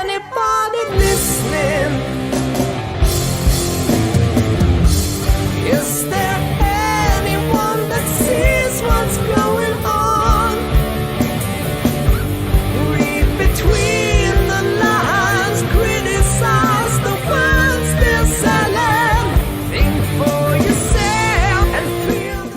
anybody listening? Is there anyone that sees what's going on? Read between the lines, criticize the words they're selling. Think for yourself and feel.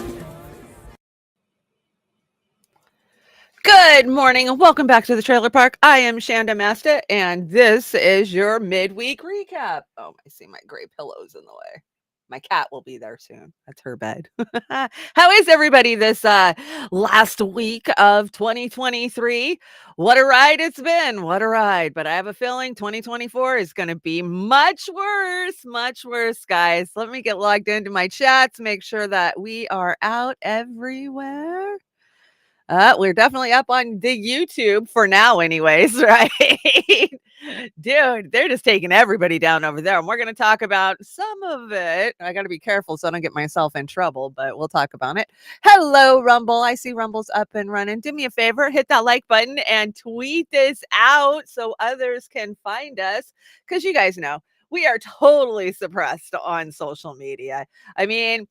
Good morning and welcome back to the Trailer Park. I am Chanda-Masta and this is your midweek recap. Oh, I see my gray pillows in the way. My cat will be there soon. That's her bed. How is everybody this last week of 2023? What a ride it's been. What a ride. But I have a feeling 2024 is going to be much worse, guys. Let me get logged into my chats, make sure that we are out everywhere. We're definitely up on the YouTube for now anyways, right? Dude, they're just taking everybody down over there. And we're going to talk about some of it. I got to be careful so I don't get myself in trouble, but we'll talk about it. Hello, Rumble. I see Rumble's up and running. Do me a favor, hit that like button and tweet this out so others can find us. Because you guys know, we are totally suppressed on social media. I mean,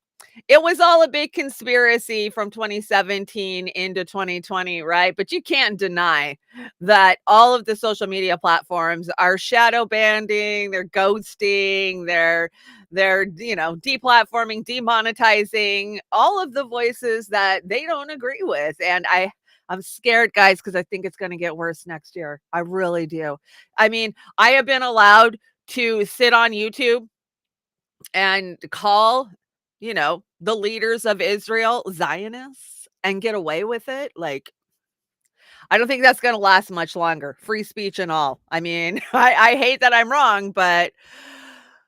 it was all a big conspiracy from 2017 into 2020, right? But you can't deny that all of the social media platforms are shadow banning, they're ghosting, they're deplatforming, demonetizing all of the voices that they don't agree with. And I'm scared, guys, because I think it's going to get worse next year. I really do. I mean, I have been allowed to sit on YouTube and call the leaders of Israel Zionists and get away with it. Like, I don't think that's going to last much longer. Free speech and all. I mean, I hate that I'm wrong, but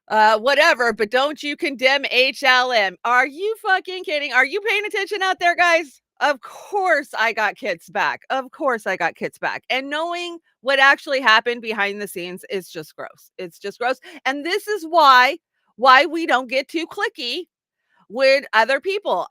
whatever. But don't you condemn HLM. Are you fucking kidding? Are you paying attention out there, guys? Of course I got kids back. And knowing what actually happened behind the scenes is just gross. It's just gross. And this is why we don't get too cliquey with other people.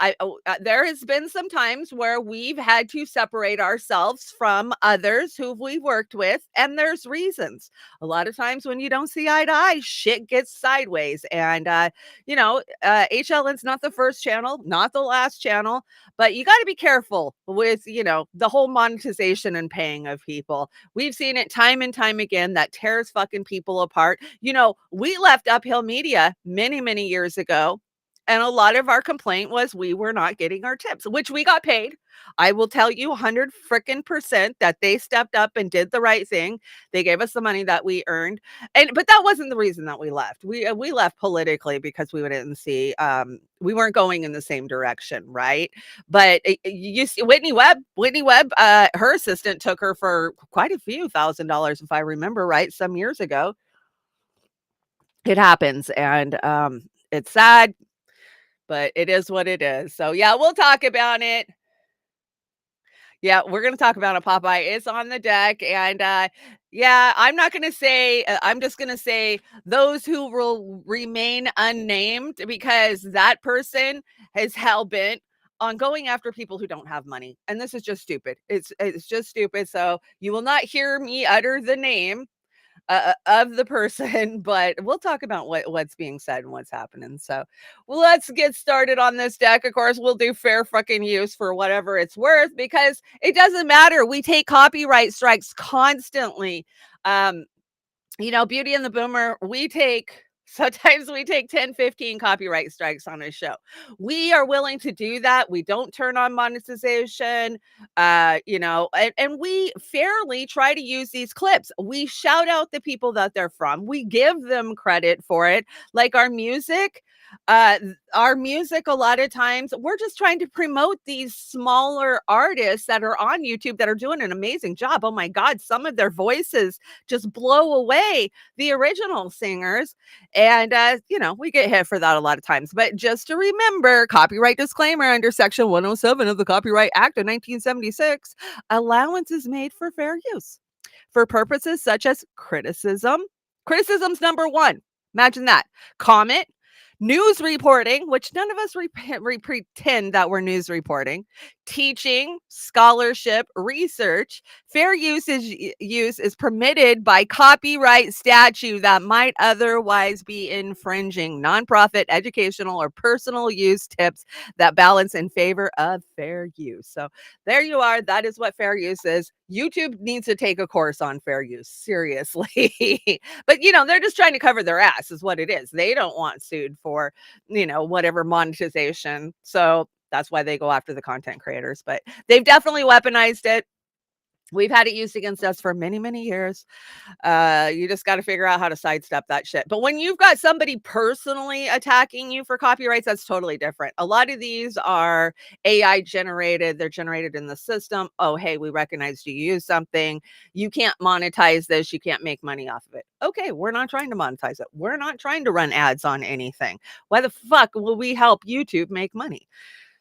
There has been some times where we've had to separate ourselves from others who we've worked with, and there's reasons. A lot of times when you don't see eye to eye, shit gets sideways. And HLN's not the first channel, not the last channel, but you got to be careful with the whole monetization and paying of people. We've seen it time and time again that tears fucking people apart. We left Uphill Media many years ago. And a lot of our complaint was we were not getting our tips, which we got paid. I will tell you 100% that they stepped up and did the right thing. They gave us the money that we earned. But that wasn't the reason that we left. We left politically because we didn't see, we weren't going in the same direction, right? But you see, Whitney Webb, her assistant took her for quite a few $1,000, if I remember right, some years ago. It happens. And it's sad, but it is what it is. So yeah, we'll talk about it. Yeah, we're going to talk about it. Popeye is on the deck. And I'm not going to say, I'm just going to say those who will remain unnamed, because that person is hell-bent on going after people who don't have money. And this is just stupid. It's just stupid. So you will not hear me utter the name of the person, but we'll talk about what's being said and what's happening. So let's get started on this deck. Of course, we'll do fair fucking use for whatever it's worth, because it doesn't matter. We take copyright strikes constantly. Beauty and the Boomer, sometimes we take 10, 15 copyright strikes on a show. We are willing to do that. We don't turn on monetization, and we fairly try to use these clips. We shout out the people that they're from. We give them credit for it. Like our music, a lot of times we're just trying to promote these smaller artists that are on YouTube that are doing an amazing job. Oh my God, some of their voices just blow away the original singers. And, we get hit for that a lot of times. But just to remember, copyright disclaimer under Section 107 of the Copyright Act of 1976, allowance is made for fair use for purposes such as criticism. Criticism's number one. Imagine that. Comment, news reporting, which none of us pretend that we're news reporting, teaching, scholarship, research. Fair use is permitted by copyright statute that might otherwise be infringing nonprofit, educational, or personal use tips that balance in favor of fair use. So there you are. That is what fair use is. YouTube needs to take a course on fair use, seriously. But they're just trying to cover their ass, is what it is. They don't want sued for, whatever monetization. So that's why they go after the content creators. But they've definitely weaponized it. We've had it used against us for many, many years. You just got to figure out how to sidestep that shit. But when you've got somebody personally attacking you for copyrights, that's totally different. A lot of these are AI generated. They're generated in the system. Oh, hey, we recognized you used something. You can't monetize this. You can't make money off of it. Okay, we're not trying to monetize it. We're not trying to run ads on anything. Why the fuck will we help YouTube make money?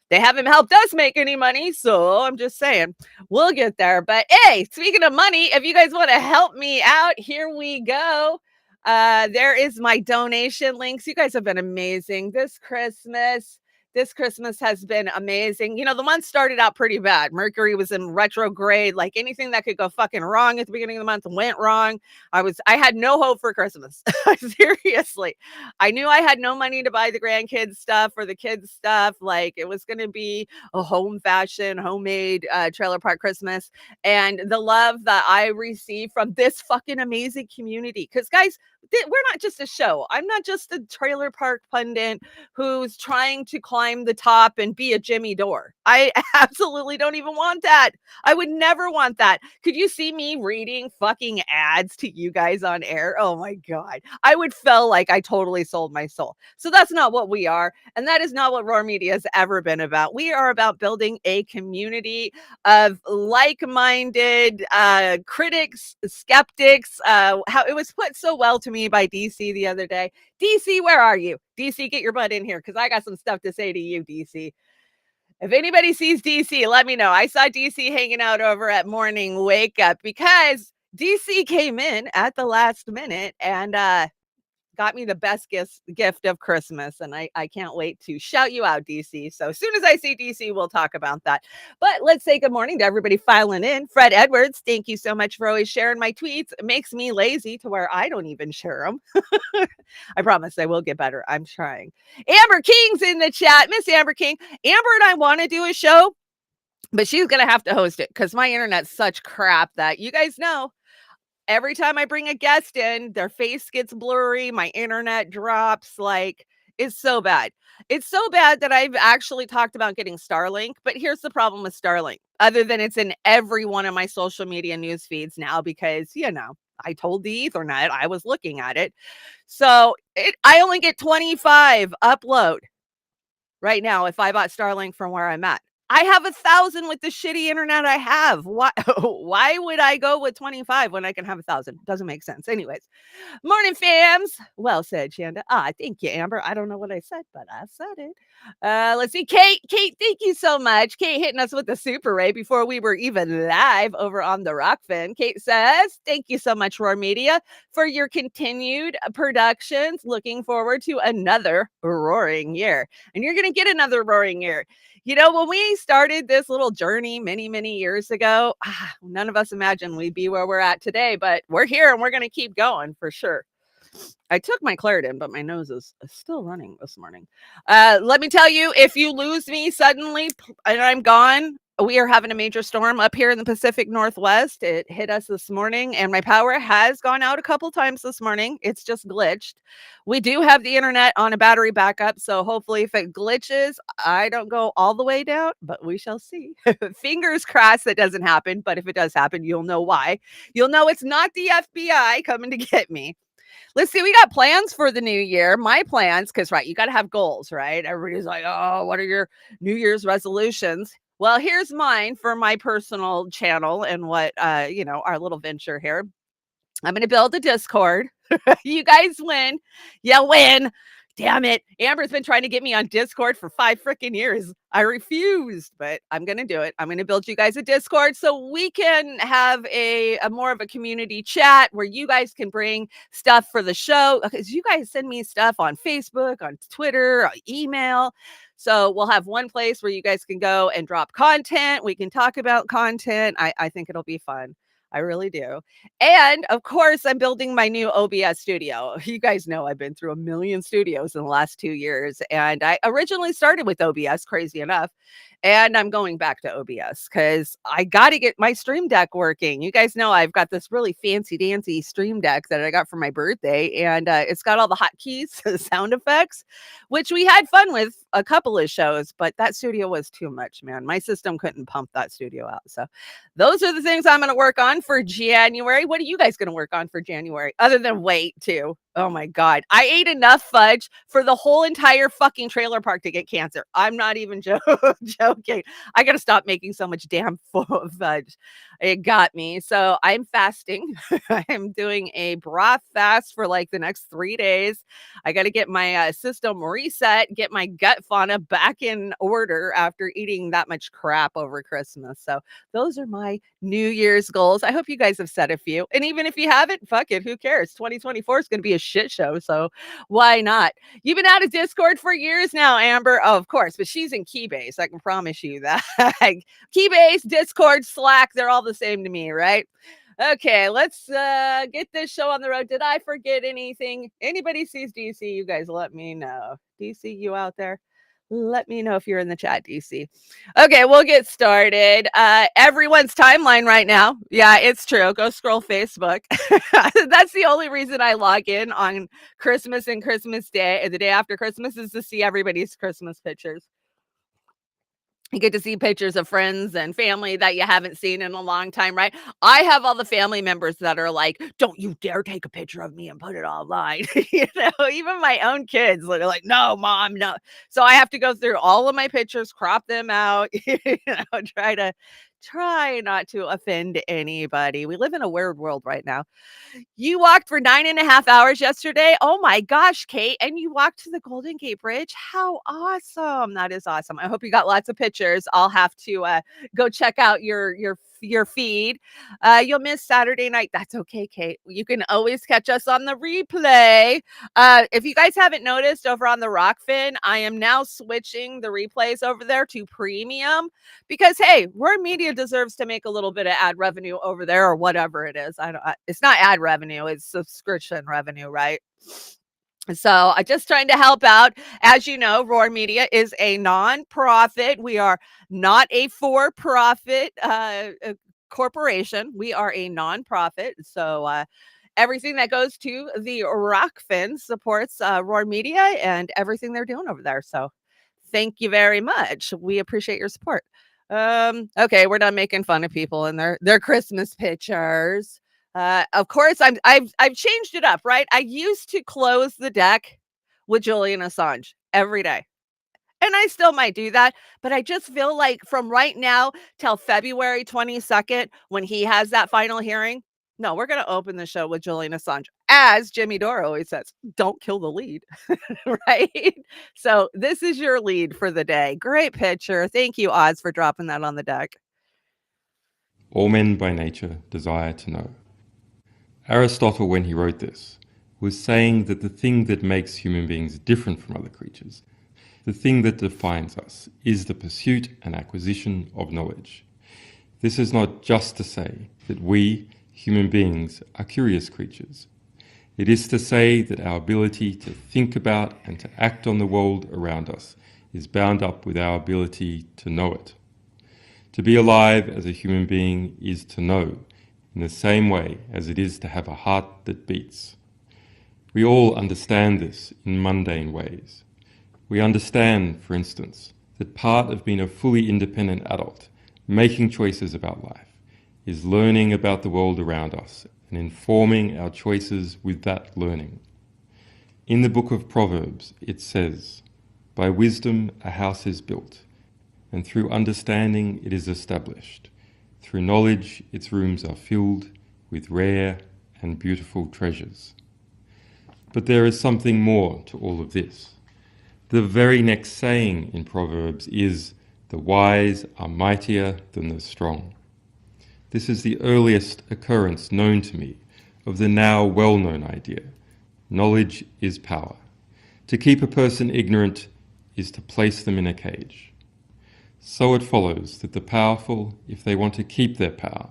They haven't helped us make any money, so I'm just saying we'll get there. But hey, speaking of money, if you guys want to help me out, here we go. There is my donation links. You guys have been amazing this Christmas. This Christmas has been amazing. The month started out pretty bad. Mercury was in retrograde. Like anything that could go fucking wrong at the beginning of the month went wrong. I had no hope for Christmas. Seriously. I knew I had no money to buy the grandkids stuff or the kids stuff. Like it was going to be a home fashion, homemade trailer park Christmas. And the love that I received from this fucking amazing community. Because guys, we're not just a show. I'm not just a trailer park pundit who's trying to climb the top and be a Jimmy Dore. I absolutely don't even want that. I would never want that. Could you see me reading fucking ads to you guys on air? Oh my God. I would feel like I totally sold my soul. So that's not what we are. And that is not what Roar Media has ever been about. We are about building a community of like-minded critics, skeptics. How it was put so well to me by DC the other day. DC, where are you? DC, get your butt in here because I got some stuff to say to you, DC. If anybody sees DC, let me know. I saw DC hanging out over at Morning Wake Up because DC came in at the last minute and got me the best gift of Christmas. And I can't wait to shout you out, DC. So as soon as I see DC, we'll talk about that. But let's say good morning to everybody filing in. Fred Edwards, thank you so much for always sharing my tweets. It makes me lazy to where I don't even share them. I promise I will get better. I'm trying. Amber King's in the chat. Miss Amber King. Amber and I want to do a show, but she's going to have to host it because my internet's such crap that you guys know. Every time I bring a guest in, their face gets blurry, my internet drops, like it's so bad. It's so bad that I've actually talked about getting Starlink, but here's the problem with Starlink. Other than it's in every one of my social media news feeds now because, I told the Ethernet, I was looking at it. So I only get 25 upload right now if I bought Starlink from where I'm at. I have 1,000 with the shitty internet I have. Why would I go with 25 when I can have 1,000? Doesn't make sense. Anyways, morning, fams. Well said, Chanda. Thank you, Amber. I don't know what I said, but I said it. Let's see. Kate, thank you so much. Kate hitting us with the Super Ray before we were even live over on the Rokfin. Kate says, thank you so much, Roar Media, for your continued productions. Looking forward to another roaring year. And you're going to get another roaring year. When we started this little journey many, many years ago, none of us imagined we'd be where we're at today, but we're here and we're going to keep going for sure. I took my Claritin, but my nose is still running this morning. Let me tell you, if you lose me suddenly and I'm gone, we are having a major storm up here in the Pacific Northwest. It hit us this morning and my power has gone out a couple times this morning. It's just glitched. We do have the internet on a battery backup. So hopefully if it glitches, I don't go all the way down, but we shall see. Fingers crossed that doesn't happen. But if it does happen, you'll know why. You'll know it's not the FBI coming to get me. Let's see. We got plans for the new year. My plans, because, right, you got to have goals, right? Everybody's like, oh, what are your New Year's resolutions? Well, here's mine for my personal channel and what, our little venture here. I'm going to build a Discord. You guys win. You win. Damn it. Amber's been trying to get me on Discord for 5 freaking years. I refused, but I'm going to do it. I'm going to build you guys a Discord so we can have a more of a community chat where you guys can bring stuff for the show. Because you guys send me stuff on Facebook, on Twitter, email. So we'll have one place where you guys can go and drop content. We can talk about content. I think it'll be fun. I really do. And of course, I'm building my new OBS studio. You guys know I've been through a million studios in the last 2 years. And I originally started with OBS, crazy enough. And I'm going back to OBS because I got to get my Stream Deck working. You guys know I've got this really fancy dancy Stream Deck that I got for my birthday. And it's got all the hotkeys, the sound effects, which we had fun with a couple of shows. But that studio was too much, man. My system couldn't pump that studio out. So those are the things I'm going to work on for January. What are you guys going to work on for January other than weight too? Oh my God. I ate enough fudge for the whole entire fucking trailer park to get cancer. I'm not even joking. I got to stop making so much damn fudge. It got me. So I'm fasting. I'm doing a broth fast for like the next 3 days. I got to get my system reset, get my gut fauna back in order after eating that much crap over Christmas. So those are my New Year's goals. I hope you guys have set a few. And even if you haven't, fuck it. Who cares? 2024 is going to be a shit show. So why not? You've been out of Discord for years now, Amber. Oh, of course. But she's in Keybase. I can promise you that. Keybase, Discord, Slack, they're all the same to me, right? Okay, let's get this show on the road. Did I forget anything? Anybody sees DC, you guys let me know. DC, you out there? Let me know if you're in the chat, DC. Okay, we'll get started. Everyone's timeline right now. Yeah, it's true. Go scroll Facebook. That's the only reason I log in on Christmas and Christmas Day, the day after Christmas, is to see everybody's Christmas pictures. You get to see pictures of friends and family that you haven't seen in a long time, right? I have all the family members that are like, don't you dare take a picture of me and put it online. Even my own kids are like, no, mom, no. So I have to go through all of my pictures, crop them out, try not to offend anybody. We live in a weird world right now. You walked for 9.5 hours yesterday. Oh my gosh, Kate. And you walked to the Golden Gate Bridge. How awesome. That is awesome. I hope you got lots of pictures. I'll have to go check out your feed. You'll miss Saturday night. That's okay, Kate. You can always catch us on the replay. If you guys haven't noticed over on the Rokfin, I am now switching the replays over there to premium because, hey, Roar Media deserves to make a little bit of ad revenue over there or whatever it is. It's not ad revenue, it's subscription revenue, right? So I'm just trying to help out. As you know, Roar Media is a nonprofit. We are not a for-profit corporation. We are a nonprofit. So everything that goes to the Rokfin supports Roar Media and everything they're doing over there. So thank you very much. We appreciate your support. Okay, we're done making fun of people and their Christmas pictures. Of course, I've changed it up, right? I used to close the deck with Julian Assange every day. And I still might do that, but I just feel like from right now till February 22nd, when he has that final hearing, no, we're going to open the show with Julian Assange. As Jimmy Dore always says, don't kill the lead, right? So this is your lead for the day. Great picture. Thank you, Oz, for dropping that on the deck. All men by nature desire to know. Aristotle, when he wrote this, was saying that the thing that makes human beings different from other creatures, the thing that defines us, is the pursuit and acquisition of knowledge. This is not just to say that we, human beings, are curious creatures. It is to say that our ability to think about and to act on the world around us is bound up with our ability to know it. To be alive as a human being is to know, in the same way as it is to have a heart that beats. We all understand this in mundane ways. We understand, for instance, that part of being a fully independent adult, making choices about life, is learning about the world around us and informing our choices with that learning. In the book of Proverbs, it says, "By wisdom a house is built, and through understanding it is established. Through knowledge its rooms are filled with rare and beautiful treasures." But there is something more to all of this. The very next saying in Proverbs is, "The wise are mightier than the strong." This is the earliest occurrence known to me of the now well-known idea: knowledge is power. To keep a person ignorant is to place them in a cage. So it follows that the powerful, if they want to keep their power,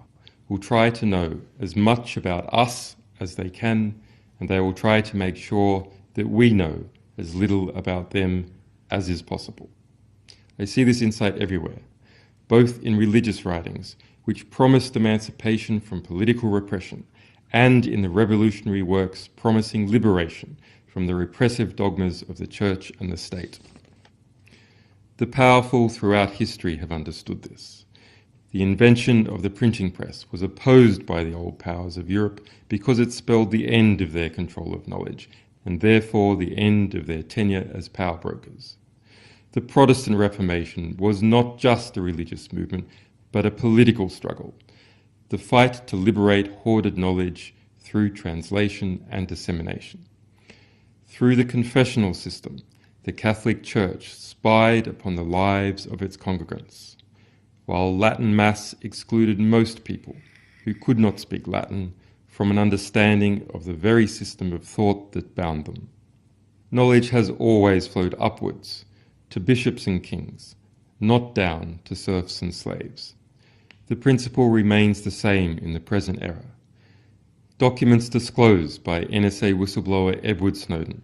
will try to know as much about us as they can, and they will try to make sure that we know as little about them as is possible. I see this insight everywhere, both in religious writings, which promised emancipation from political repression, and in the revolutionary works promising liberation from the repressive dogmas of the church and the state. The powerful throughout history have understood this. The invention of the printing press was opposed by the old powers of Europe because it spelled the end of their control of knowledge, and therefore the end of their tenure as power brokers. The Protestant Reformation was not just a religious movement, but a political struggle. The fight to liberate hoarded knowledge through translation and dissemination. Through the confessional system, the Catholic Church spied upon the lives of its congregants, while Latin Mass excluded most people who could not speak Latin from an understanding of the very system of thought that bound them. Knowledge has always flowed upwards to bishops and kings, not down to serfs and slaves. The principle remains the same in the present era. Documents disclosed by NSA whistleblower Edward Snowden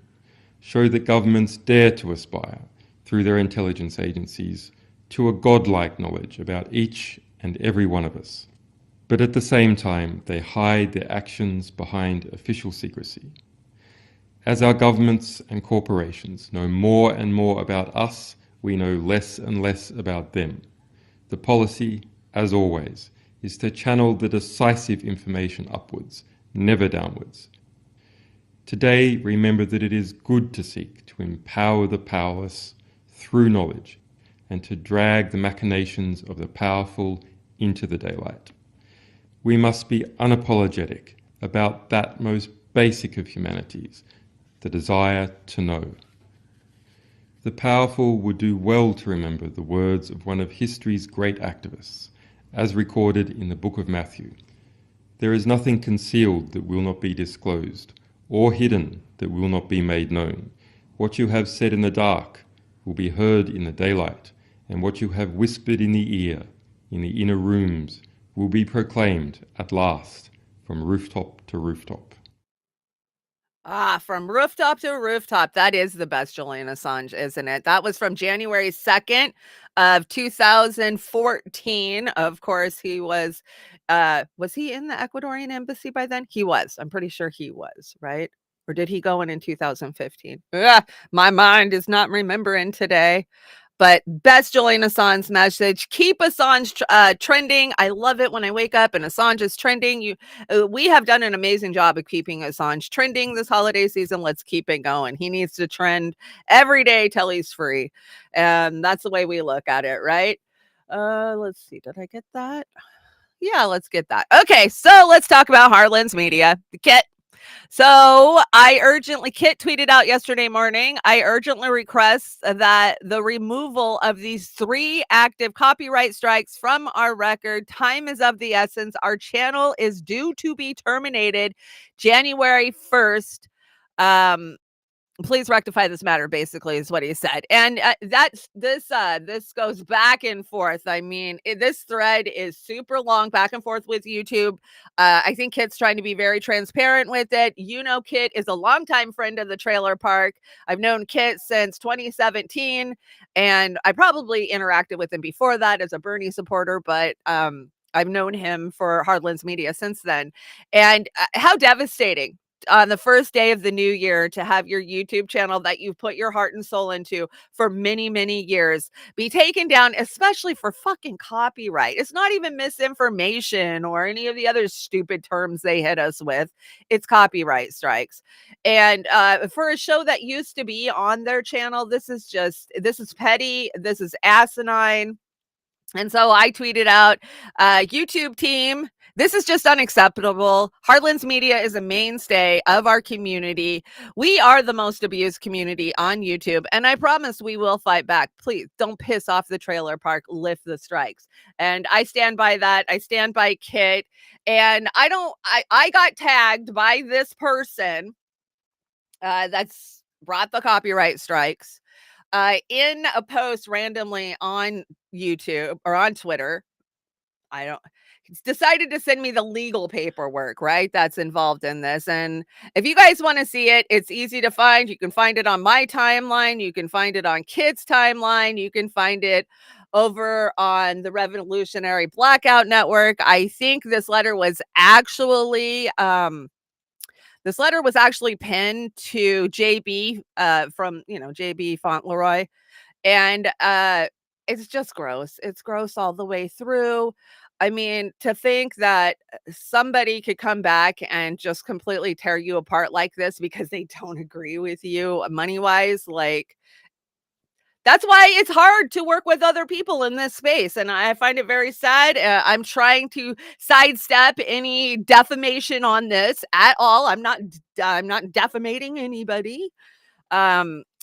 show that governments dare to aspire, through their intelligence agencies, to a godlike knowledge about each and every one of us. But at the same time, they hide their actions behind official secrecy. As our governments and corporations know more and more about us, we know less and less about them. The policy, as always, is to channel the decisive information upwards, never downwards. Today, remember that it is good to seek to empower the powerless through knowledge and to drag the machinations of the powerful into the daylight. We must be unapologetic about that most basic of humanities, the desire to know. The powerful would do well to remember the words of one of history's great activists, as recorded in the book of Matthew. There is nothing concealed that will not be disclosed, or hidden that will not be made known. What you have said in the dark will be heard in the daylight, and what you have whispered in the ear, in the inner rooms, will be proclaimed at last from rooftop to rooftop. From rooftop to rooftop. That is the best Julian Assange, isn't it? That was from January 2nd of 2014. Of course, he was he in the Ecuadorian embassy by then? He was. I'm pretty sure he was, right? Or did he go in 2015? My mind is not remembering today. But best Julian Assange message: keep Assange trending. I love it when I wake up and Assange is trending. We have done an amazing job of keeping Assange trending this holiday season. Let's keep it going. He needs to trend every day till he's free. And that's the way we look at it, right? Let's see. Did I get that? Yeah, let's get that. Okay, so let's talk about Heartlands Media, the kit. So Kit tweeted out yesterday morning, I urgently request that the removal of these 3 active copyright strikes from our record. Time is of the essence. Our channel is due to be terminated January 1st. Please rectify this matter, basically, is what he said. And this goes back and forth. I mean, this thread is super long, back and forth with YouTube. I think Kit's trying to be very transparent with it. Kit is a longtime friend of the Trailer Park. I've known Kit since 2017, and I probably interacted with him before that as a Bernie supporter, but I've known him for Heartlands Media since then. And how devastating on the first day of the new year to have your YouTube channel that you've put your heart and soul into for many, many years be taken down, especially for fucking copyright. It's not even misinformation or any of the other stupid terms they hit us with. It's copyright strikes. And for a show that used to be on their channel, this is petty. This is asinine. And so I tweeted out, YouTube team, This is just unacceptable. Heartlands Media is a mainstay of our community. We are the most abused community on YouTube, and I promise we will fight back. Please don't piss off the trailer park. Lift the strikes. And I stand by that. I stand by Kit. And I got tagged by this person that's brought the copyright strikes in a post randomly on YouTube or on Twitter. He's decided to send me the legal paperwork, right? That's involved in this. And if you guys want to see it, it's easy to find. You can find it on my timeline. You can find it on Kit's timeline. You can find it over on the Revolutionary Blackout Network. I think this letter was actually pinned to JB from, JB Fauntleroy. And it's just gross. It's gross all the way through. I mean, to think that somebody could come back and just completely tear you apart like this because they don't agree with you money-wise, like, that's why it's hard to work with other people in this space. And I find it very sad. I'm trying to sidestep any defamation on this at all. I'm not defamating anybody.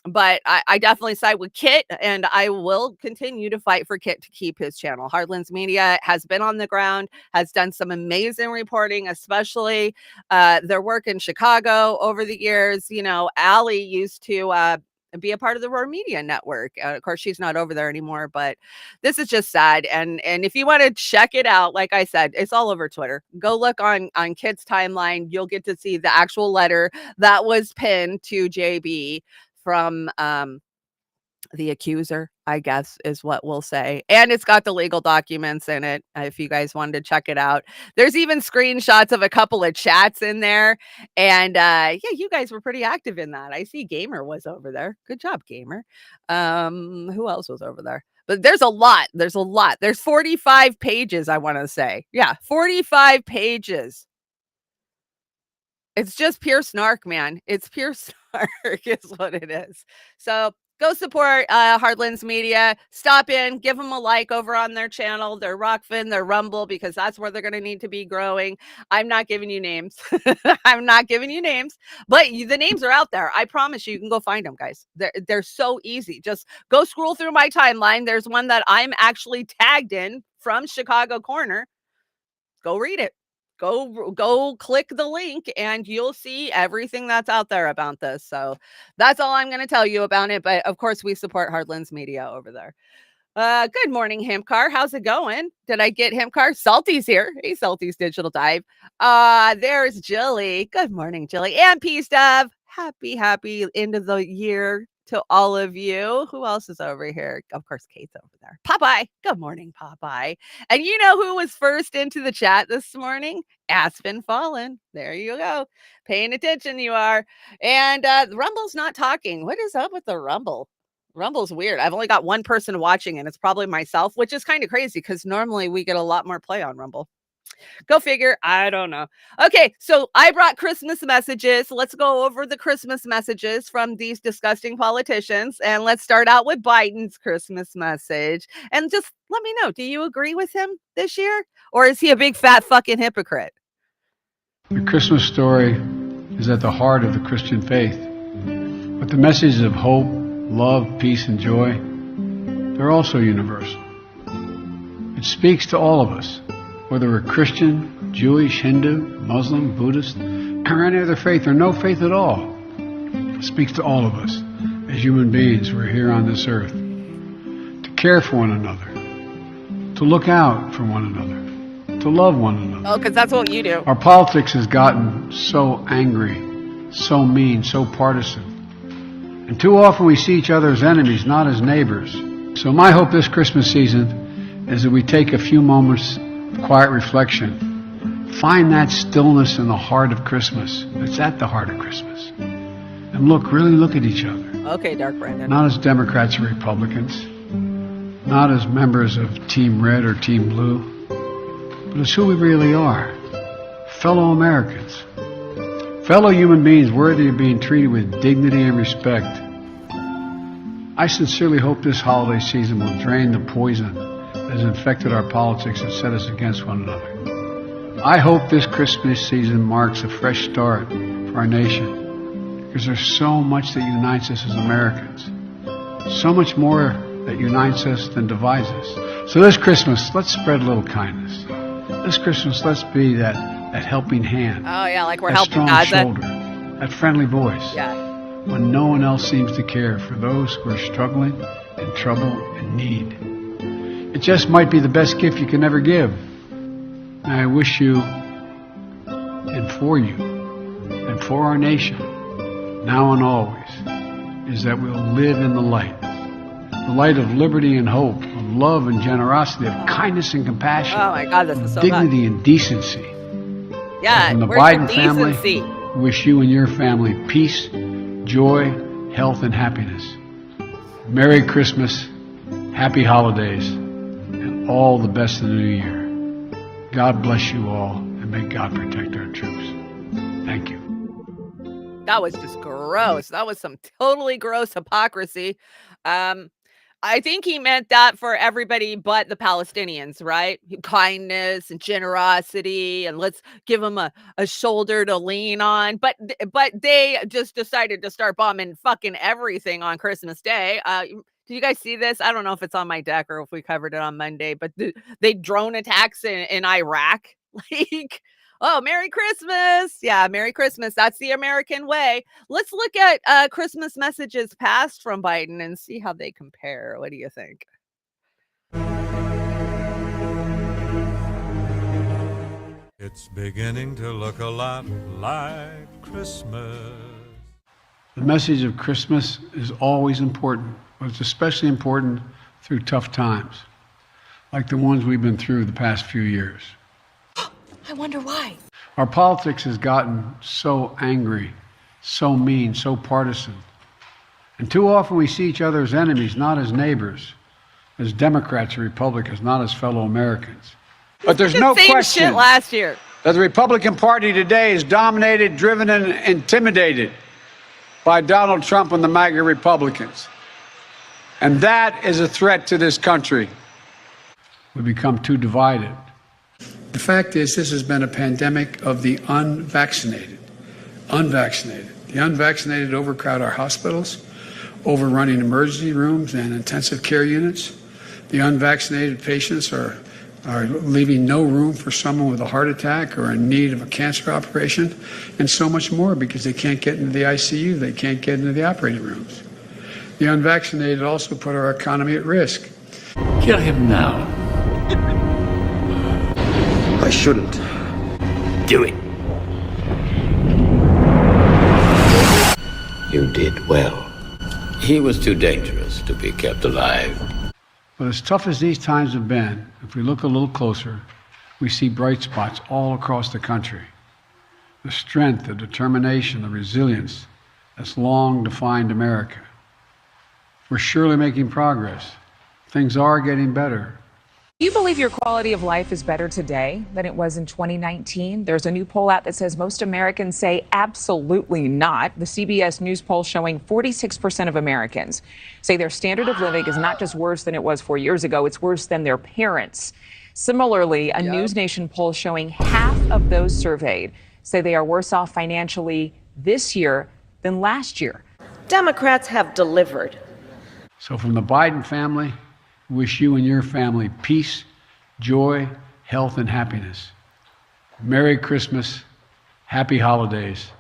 But I definitely side with Kit, and I will continue to fight for Kit to keep his channel. Heartlands Media has been on the ground, has done some amazing reporting, especially their work in Chicago over the years. Allie used to be a part of the Roar Media Network. Of course, she's not over there anymore, but this is just sad. And if you want to check it out, like I said, it's all over Twitter. Go look on Kit's timeline. You'll get to see the actual letter that was pinned to JB from the accuser, I guess is what we'll say. And it's got the legal documents in it if you guys wanted to check it out. There's even screenshots of a couple of chats in there. And you guys were pretty active in that. I see Gamer was over there. Good job, Gamer. Who else was over there? But there's a lot. There's 45 pages, I want to say. Yeah, 45 pages. It's just pure snark, man. It's pure snark is what it is. So go support Heartlands Media. Stop in, give them a like over on their channel, their Rokfin, their Rumble, because that's where they're going to need to be growing. I'm not giving you names. I'm not giving you names, but the names are out there. I promise you can go find them, guys. They're so easy. Just go scroll through my timeline. There's one that I'm actually tagged in from Chicago Corner. Go read it. Go click the link and you'll see everything that's out there about this. So that's all I'm going to tell you about it. But of course, we support Heartlands Media over there. Good morning, Hempcar. How's it going? Did I get Hempcar? Salty's here. Hey, Salty's Digital Dive. There's Jilly. Good morning, Jilly. And Peace Dove. Happy end of the year to all of you. Who else is over here? Of course, Kate's over there. Popeye. Good morning, Popeye. And you know who was first into the chat this morning? Aspen Fallen. There you go. Paying attention you are. And the Rumble's not talking. What is up with the Rumble? Rumble's weird. I've only got one person watching and it's probably myself, which is kind of crazy because normally we get a lot more play on Rumble. Go figure. I don't know. Okay, so I brought Christmas messages. Let's go over the Christmas messages from these disgusting politicians. And let's start out with Biden's Christmas message. And just let me know, do you agree with him this year? Or is he a big fat fucking hypocrite? The Christmas story is at the heart of the Christian faith. But the messages of hope, love, peace, and joy, they're also universal. It speaks to all of us. Whether we're Christian, Jewish, Hindu, Muslim, Buddhist, or any other faith, or no faith at all, it speaks to all of us as human beings who are here on this earth. To care for one another, to look out for one another, to love one another. Oh, because that's what you do. Our politics has gotten so angry, so mean, so partisan. And too often we see each other as enemies, not as neighbors. So my hope this Christmas season is that we take a few moments quiet reflection. Find that stillness in the heart of Christmas. It's at the heart of Christmas. And really look at each other. Okay, Dark Brandon. Not as Democrats or Republicans. Not as members of Team Red or Team Blue. But as who we really are. Fellow Americans. Fellow human beings worthy of being treated with dignity and respect. I sincerely hope this holiday season will drain the poison that has infected our politics and set us against one another. I hope this Christmas season marks a fresh start for our nation, because there's so much that unites us as Americans, so much more that unites us than divides us. So this Christmas, let's spread a little kindness. This Christmas, let's be that helping hand. Oh yeah, like we're that helping strong Gaza. shoulder, that friendly voice. Yeah. When no one else seems to care for those who are struggling, in trouble, and need. It just might be the best gift you can ever give. And I wish you, and for you, and for our nation, now and always, is that we'll live in the light of liberty and hope, of love and generosity, of kindness and compassion, Oh my God, this is so dignity bad. and decency. Yeah, From the where's Biden your family, decency? wish you and your family peace, joy, health, and happiness. Merry Christmas, happy holidays, and all the best in the new year. God bless you all, and may God protect our troops. Thank you. That was just gross. That was some totally gross hypocrisy. I think he meant that for everybody but the Palestinians, right? Kindness and generosity, and let's give them a shoulder to lean on. But they just decided to start bombing fucking everything on Christmas Day. Did you guys see this? I don't know if it's on my deck or if we covered it on Monday, but they drone attacks in Iraq. Like, oh, Merry Christmas. Yeah, Merry Christmas. That's the American way. Let's look at Christmas messages passed from Biden and see how they compare. What do you think? It's beginning to look a lot like Christmas. The message of Christmas is always important, but it's especially important through tough times, like the ones we've been through the past few years. I wonder why. Our politics has gotten so angry, so mean, so partisan. And too often we see each other as enemies, not as neighbors, as Democrats or Republicans, not as fellow Americans. But there's no Same question shit last year. that the Republican Party today is dominated, driven, and intimidated by Donald Trump and the MAGA Republicans. And that is a threat to this country. We've become too divided. The fact is, this has been a pandemic of the unvaccinated. Unvaccinated. The unvaccinated overcrowd our hospitals, overrunning emergency rooms and intensive care units. The unvaccinated patients are leaving no room for someone with a heart attack or in need of a cancer operation, and so much more because they can't get into the ICU, they can't get into the operating rooms. The unvaccinated also put our economy at risk. Kill him now. I shouldn't. Do it. You did well. He was too dangerous to be kept alive. But as tough as these times have been, if we look a little closer, we see bright spots all across the country. The strength, the determination, the resilience that's long defined America. We're surely making progress. Things are getting better. Do you believe your quality of life is better today than it was in 2019? There's a new poll out that says most Americans say absolutely not. The CBS News poll showing 46% of Americans say their standard of living is not just worse than it was 4 years ago, it's worse than their parents. Similarly, a News Nation poll showing half of those surveyed say they are worse off financially this year than last year. Democrats have delivered. So from the Biden family, wish you and your family peace, joy, health, and happiness. Merry Christmas, happy holidays,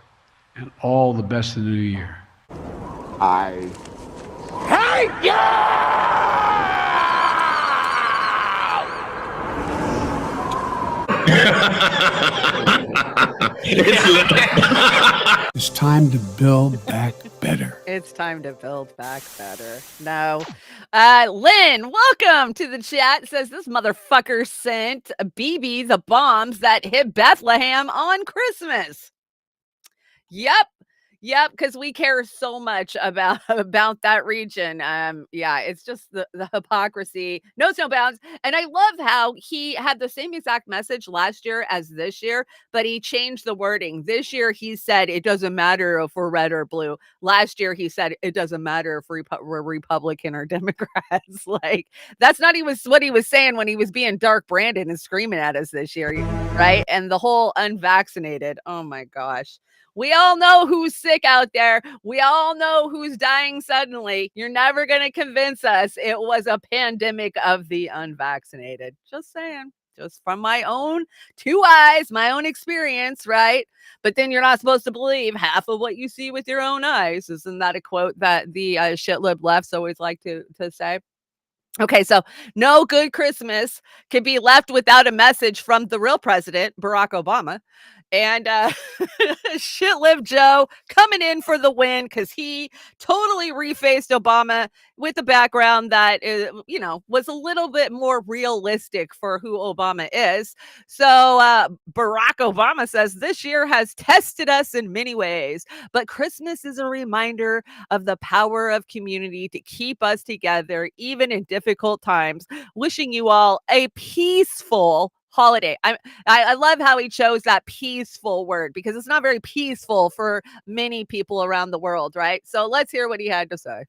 and all the best in the new year. I Hate It's time to build back better. It's time to build back better. No. Lynn, welcome to the chat. Says this motherfucker sent BB the bombs that hit Bethlehem on Christmas. Yep. Yep, because we care so much about that region. Yeah, it's just the hypocrisy knows no bounds. And I love how he had the same exact message last year as this year, but he changed the wording. This year he said it doesn't matter if we're red or blue. Last year he said it doesn't matter if we're Republican or Democrats. Like that's not even what he was saying when he was being Dark Brandon and screaming at us this year, right? And the whole unvaccinated. Oh my gosh. We all know who's sick out there. We all know who's dying suddenly. You're never going to convince us it was a pandemic of the unvaccinated. Just saying. Just from my own two eyes, my own experience, right? But then you're not supposed to believe half of what you see with your own eyes. Isn't that a quote that the shitlib lefts always like to say? Okay, so no good Christmas can be left without a message from the real president, Barack Obama. And Shitlib Joe coming in for the win because he totally refaced Obama with a background that, was a little bit more realistic for who Obama is. So Barack Obama says this year has tested us in many ways, but Christmas is a reminder of the power of community to keep us together, even in difficult times. Wishing you all a peaceful holiday. I love how he chose that peaceful word because it's not very peaceful for many people around the world, right? So let's hear what he had to say.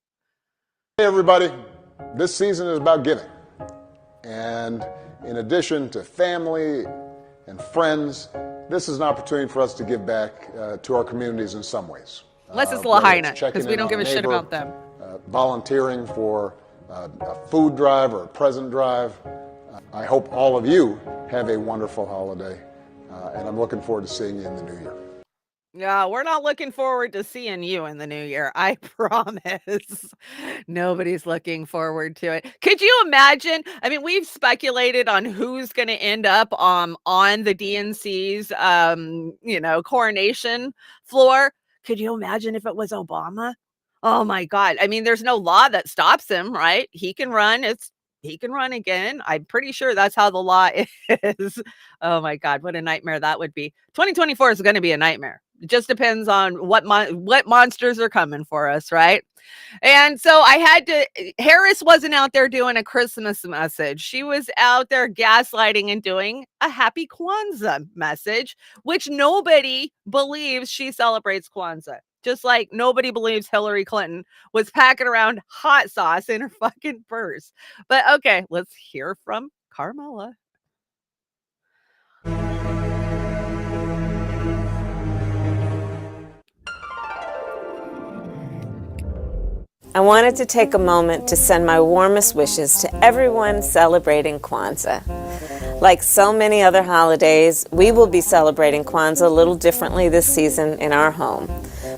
Hey everybody, this season is about giving. And in addition to family and friends, this is an opportunity for us to give back to our communities in some ways. Unless it's Lahaina, because we don't give a shit about them. Volunteering for a food drive or a present drive. I hope all of you have a wonderful holiday, and I'm looking forward to seeing you in the new year. Yeah, we're not looking forward to seeing you in the new year. I promise. Nobody's looking forward to it. Could you imagine? I mean, we've speculated on who's going to end up on the DNC's, coronation floor. Could you imagine if it was Obama? Oh my God. I mean, there's no law that stops him, right? He can run. He can run again. I'm pretty sure that's how the law is. Oh my God, what a nightmare that would be. 2024 is going to be a nightmare. It just depends on what monsters are coming for us, right? And so Harris wasn't out there doing a Christmas message. She was out there gaslighting and doing a happy Kwanzaa message, which nobody believes she celebrates Kwanzaa. Just like nobody believes Hillary Clinton was packing around hot sauce in her fucking purse. But okay, let's hear from Carmela. I wanted to take a moment to send my warmest wishes to everyone celebrating Kwanzaa. Like so many other holidays, we will be celebrating Kwanzaa a little differently this season in our home.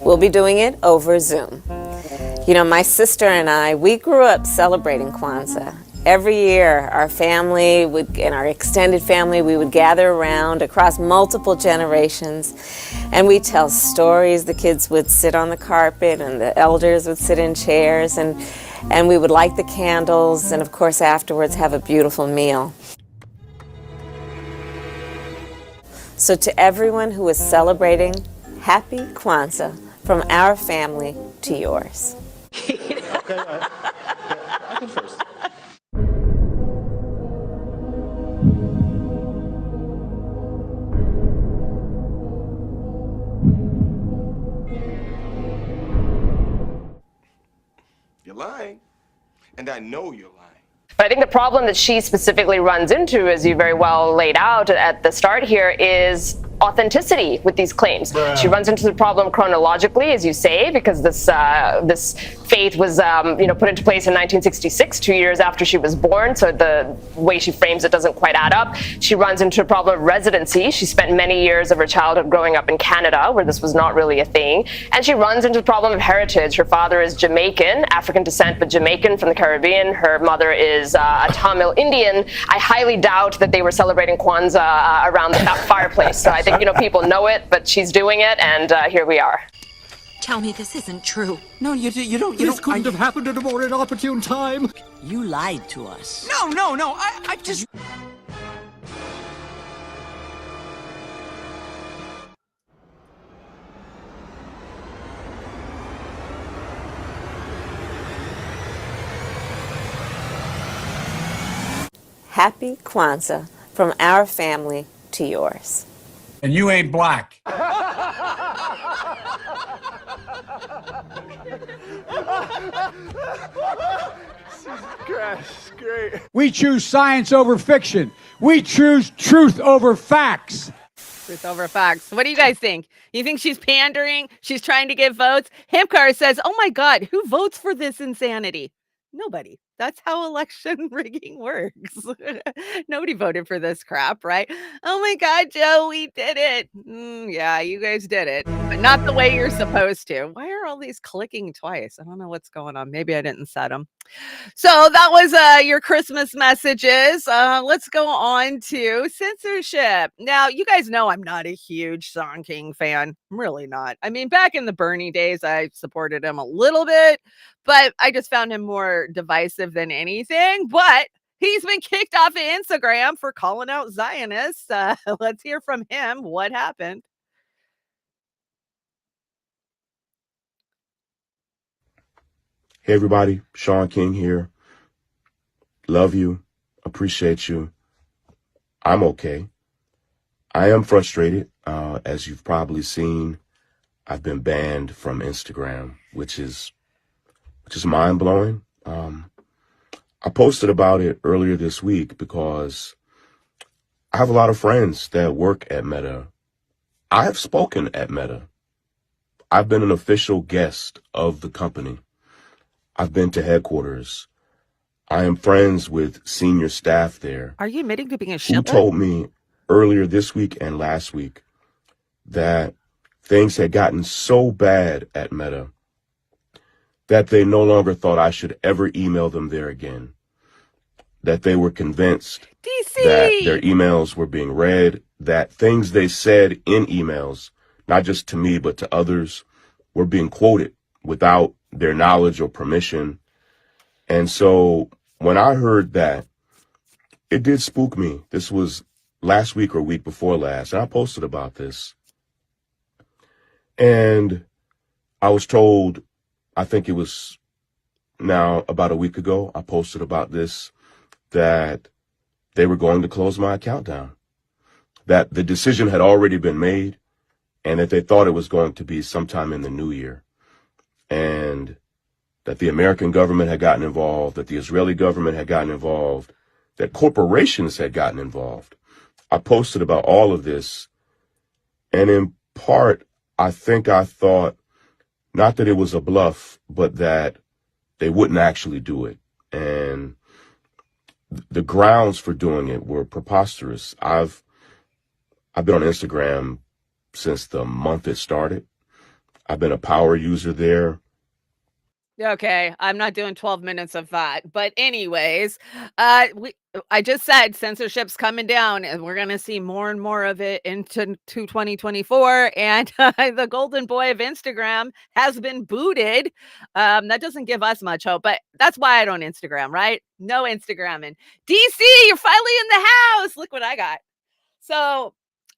We'll be doing it over Zoom. You know, my sister and I, we grew up celebrating Kwanzaa. Every year, our family and our extended family, we would gather around across multiple generations, and we'd tell stories. The kids would sit on the carpet, and the elders would sit in chairs, and we would light the candles, and of course, afterwards, have a beautiful meal. So to everyone who is celebrating, happy Kwanzaa from our family to yours. Okay, I can first. You're lying, and I know you're lying. But I think the problem that she specifically runs into, as you very well laid out at the start here, is authenticity with these claims. She runs into the problem chronologically, as you say, because this faith was put into place in 1966, 2 years after she was born. So the way she frames it doesn't quite add up. She runs into a problem of residency. She spent many years of her childhood growing up in Canada, where this was not really a thing. And she runs into the problem of heritage. Her father is Jamaican, African descent, but Jamaican from the Caribbean. Her mother is a Tamil Indian. I highly doubt that they were celebrating Kwanzaa around that fireplace. So I think, people know it, but she's doing it, and here we are. Tell me this isn't true. No, you don't. This couldn't have happened at a more inopportune time. You lied to us. No. I just... Happy Kwanzaa from our family to yours. And you ain't black. Great. We choose science over fiction. We choose truth over facts. Truth over facts. What do you guys think? You think she's pandering? She's trying to get votes? Himkar says, oh my God, who votes for this insanity? Nobody. That's how election rigging works. Nobody voted for this crap, right? Oh my God, Joe, we did it. Yeah, you guys did it, but not the way you're supposed to. Why are all these clicking twice? I don't know what's going on. Maybe I didn't set them. So that was your Christmas messages. Let's go on to censorship. Now, you guys know I'm not a huge Song King fan. I'm really not. I mean, back in the Bernie days, I supported him a little bit, but I just found him more divisive than anything. But he's been kicked off of Instagram for calling out Zionists. Let's hear from him. What happened? Hey everybody, Sean King here. Love you, appreciate you. I'm okay. I am frustrated. As you've probably seen, I've been banned from Instagram, which is mind-blowing. I posted about it earlier this week because I have a lot of friends that work at Meta. I have spoken at Meta. I've been an official guest of the company. I've been to headquarters. I am friends with senior staff there. Are you admitting to being a who shitbag? told me earlier this week and last week that things had gotten so bad at Meta that they no longer thought I should ever email them there again. That they were convinced that their emails were being read, that things they said in emails, not just to me but to others, were being quoted without their knowledge or permission. And so when I heard that, it did spook me. This was last week or week before last, and I posted about this. And I was told, I think it was now about a week ago, I posted about this, that they were going to close my account down, that the decision had already been made, and that they thought it was going to be sometime in the new year. And that the American government had gotten involved, that the Israeli government had gotten involved, that corporations had gotten involved. I posted about all of this, and in part, I think I thought, not that it was a bluff, but that they wouldn't actually do it. And the grounds for doing it were preposterous. I've been on Instagram since the month it started. I've been a power user there. Okay, I'm not doing 12 minutes of that. But anyways, I just said censorship's coming down, and we're going to see more and more of it into 2024. And the golden boy of Instagram has been booted. That doesn't give us much hope, but that's why I don't Instagram, right? No Instagramming. DC, you're finally in the house. Look what I got. So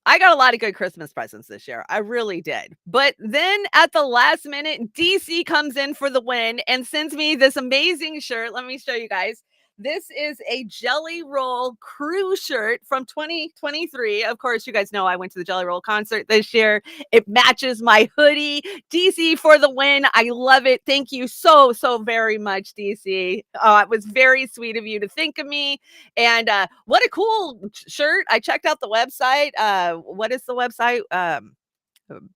I got a lot of good Christmas presents this year. I really did. But then at the last minute, DC comes in for the win and sends me this amazing shirt. Let me show you guys. This is a Jelly Roll crew shirt from 2023. Of course, you guys know I went to the Jelly Roll concert this year. It matches my hoodie. DC for the win. I love it. Thank you so very much, DC. It was very sweet of you to think of me. And what a cool shirt. I checked out the website. What is the website?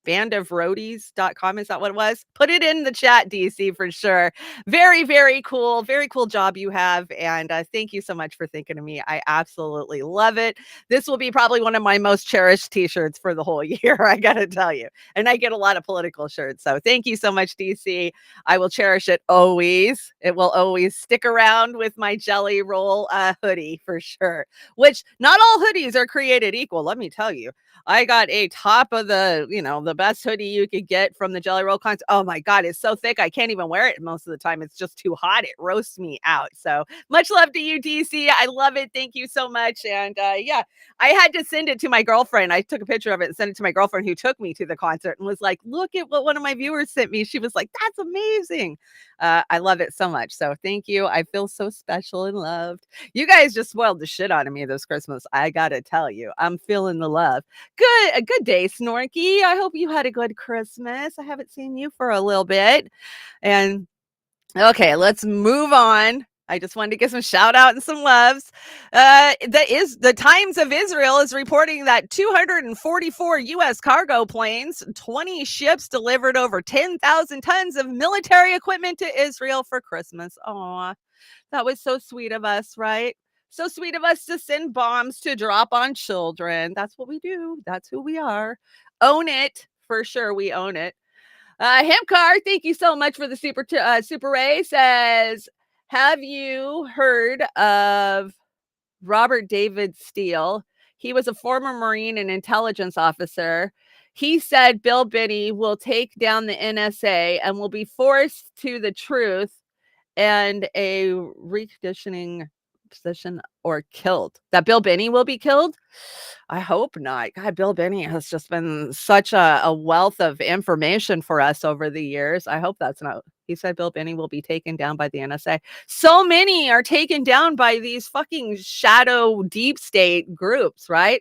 bandofroadies.com. Is that what it was? Put it in the chat, DC, for sure. Very cool. Very cool job you have. And thank you so much for thinking of me. I absolutely love it. This will be probably one of my most cherished t-shirts for the whole year, I gotta tell you. And I get a lot of political shirts. So thank you so much, DC. I will cherish it always. It will always stick around with my Jelly Roll hoodie for sure. Which not all hoodies are created equal, let me tell you. I got a top of the, the best hoodie you could get from the Jelly Roll concert. Oh my God, it's so thick. I can't even wear it most of the time. It's just too hot. It roasts me out. So much love to you, DC. I love it. Thank you so much. And yeah, I had to send it to my girlfriend. I took a picture of it and sent it to my girlfriend who took me to the concert and was like, look at what one of my viewers sent me. She was like, that's amazing. I love it so much. So thank you. I feel so special and loved. You guys just spoiled the shit out of me this Christmas. I got to tell you, I'm feeling the love. A good day, Snorky. I hope you had a good Christmas. I haven't seen you for a little bit. And okay, let's move on. I just wanted to get some shout out and some loves. The Times of Israel is reporting that 244 U.S. cargo planes, 20 ships delivered over 10,000 tons of military equipment to Israel for Christmas. Aw, that was so sweet of us, right? So sweet of us to send bombs to drop on children. That's what we do. That's who we are. Own it. For sure, we own it. Hemcar, thank you so much for the Super Ray. Says, have you heard of Robert David Steele? He was a former Marine and intelligence officer. He said Bill Binney will take down the NSA and will be forced to the truth and a reconditioning position or killed. That Bill Binney will be killed? I hope not. God, Bill Binney has just been such a wealth of information for us over the years. I hope that's not. He said Bill Binney will be taken down by the NSA. So many are taken down by these fucking shadow deep state groups, right?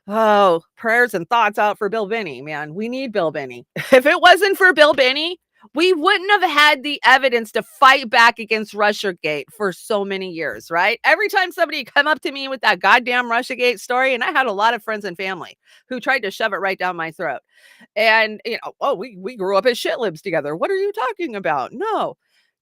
Oh, prayers and thoughts out for Bill Binney, man. We need Bill Binney. If it wasn't for Bill Binney, we wouldn't have had the evidence to fight back against Russiagate for so many years, right? Every time somebody come up to me with that goddamn Russiagate story, and I had a lot of friends and family who tried to shove it right down my throat. And, we grew up as shit libs together. What are you talking about? No.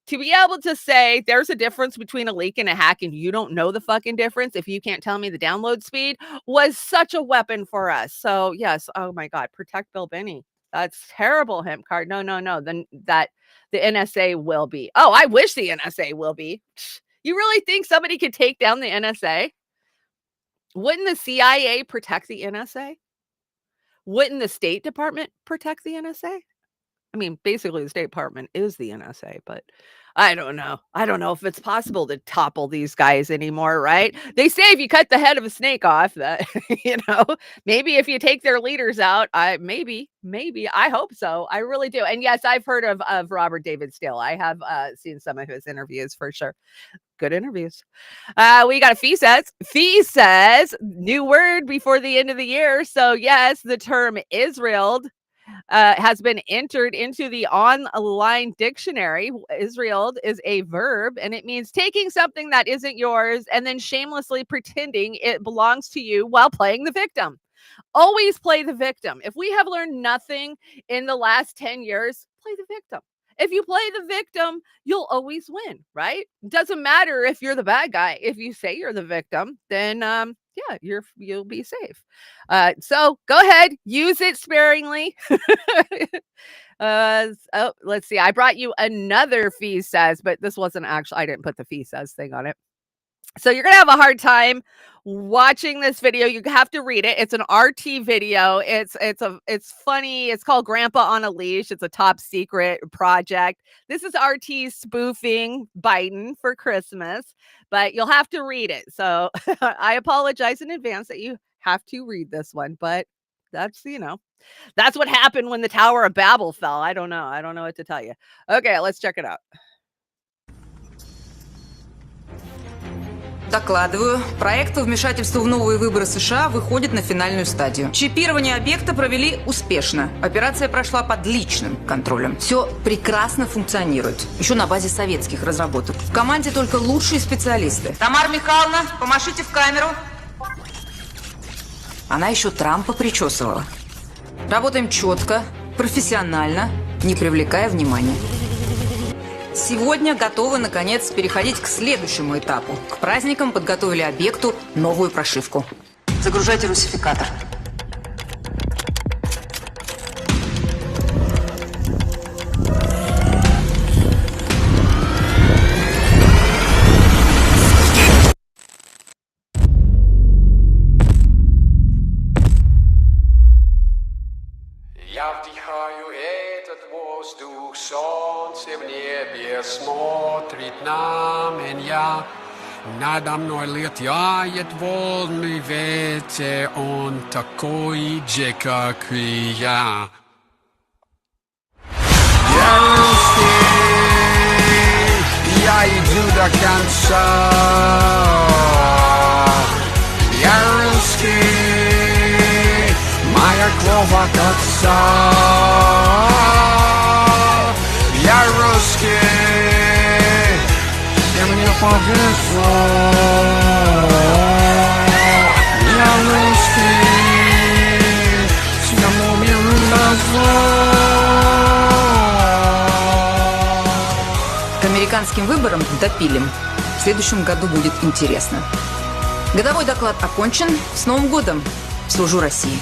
To be able to say there's a difference between a leak and a hack and you don't know the fucking difference if you can't tell me the download speed was such a weapon for us. So, yes. Oh, my God. Protect Bill Binney. That's terrible, hemp card. No. Then that the NSA will be. Oh, I wish the NSA will be. You really think somebody could take down the NSA? Wouldn't the CIA protect the NSA? Wouldn't the State Department protect the NSA? I mean, basically the State Department is the NSA, but I don't know. I don't know if it's possible to topple these guys anymore, right? They say if you cut the head of a snake off, that, maybe if you take their leaders out, maybe, I hope so. I really do. And yes, I've heard of Robert David Steele. I have seen some of his interviews for sure. Good interviews. We got a Fee says, new word before the end of the year. So yes, the term Israel has been entered into the online dictionary. Israel is a verb, and it means taking something that isn't yours and then shamelessly pretending it belongs to you while playing the victim. Always play the victim. If we have learned nothing in the last 10 years, play the victim. If you play the victim, you'll always win, right? Doesn't matter if you're the bad guy. If you say you're the victim, then you'll be safe. So go ahead, use it sparingly. Let's see. I brought you another Fee says, but this wasn't actually. I didn't put the Fee says thing on it. So you're gonna have a hard time watching this video. You have to read it. It's an RT video. It's funny. It's called Grandpa on a Leash. It's a top secret project. This is RT spoofing Biden for Christmas, but you'll have to read it. So I apologize in advance that you have to read this one, but that's that's what happened when the Tower of Babel fell. I don't know what to tell you. Okay, let's check it out. Докладываю, проект по вмешательству в новые выборы США выходит на финальную стадию. Чипирование объекта провели успешно. Операция прошла под личным контролем. Все прекрасно функционирует. Еще на базе советских разработок. В команде только лучшие специалисты. Тамара Михайловна, помашите в камеру. Она еще Трампа причесывала. Работаем четко, профессионально, не привлекая внимания. Сегодня готовы, наконец, переходить к следующему этапу. К праздникам подготовили объекту новую прошивку. Загружайте русификатор. солнце в небе смотрит на меня. Надо мной летает волны ветер, он такой же, как и я. Я русский, я иду до конца. Я русский, моя кровь от отца. Я русский, и мне повезло. Я русский, всему миру К американским выборам допилим. В следующем году будет интересно. Годовой доклад окончен. С Новым годом! Служу России.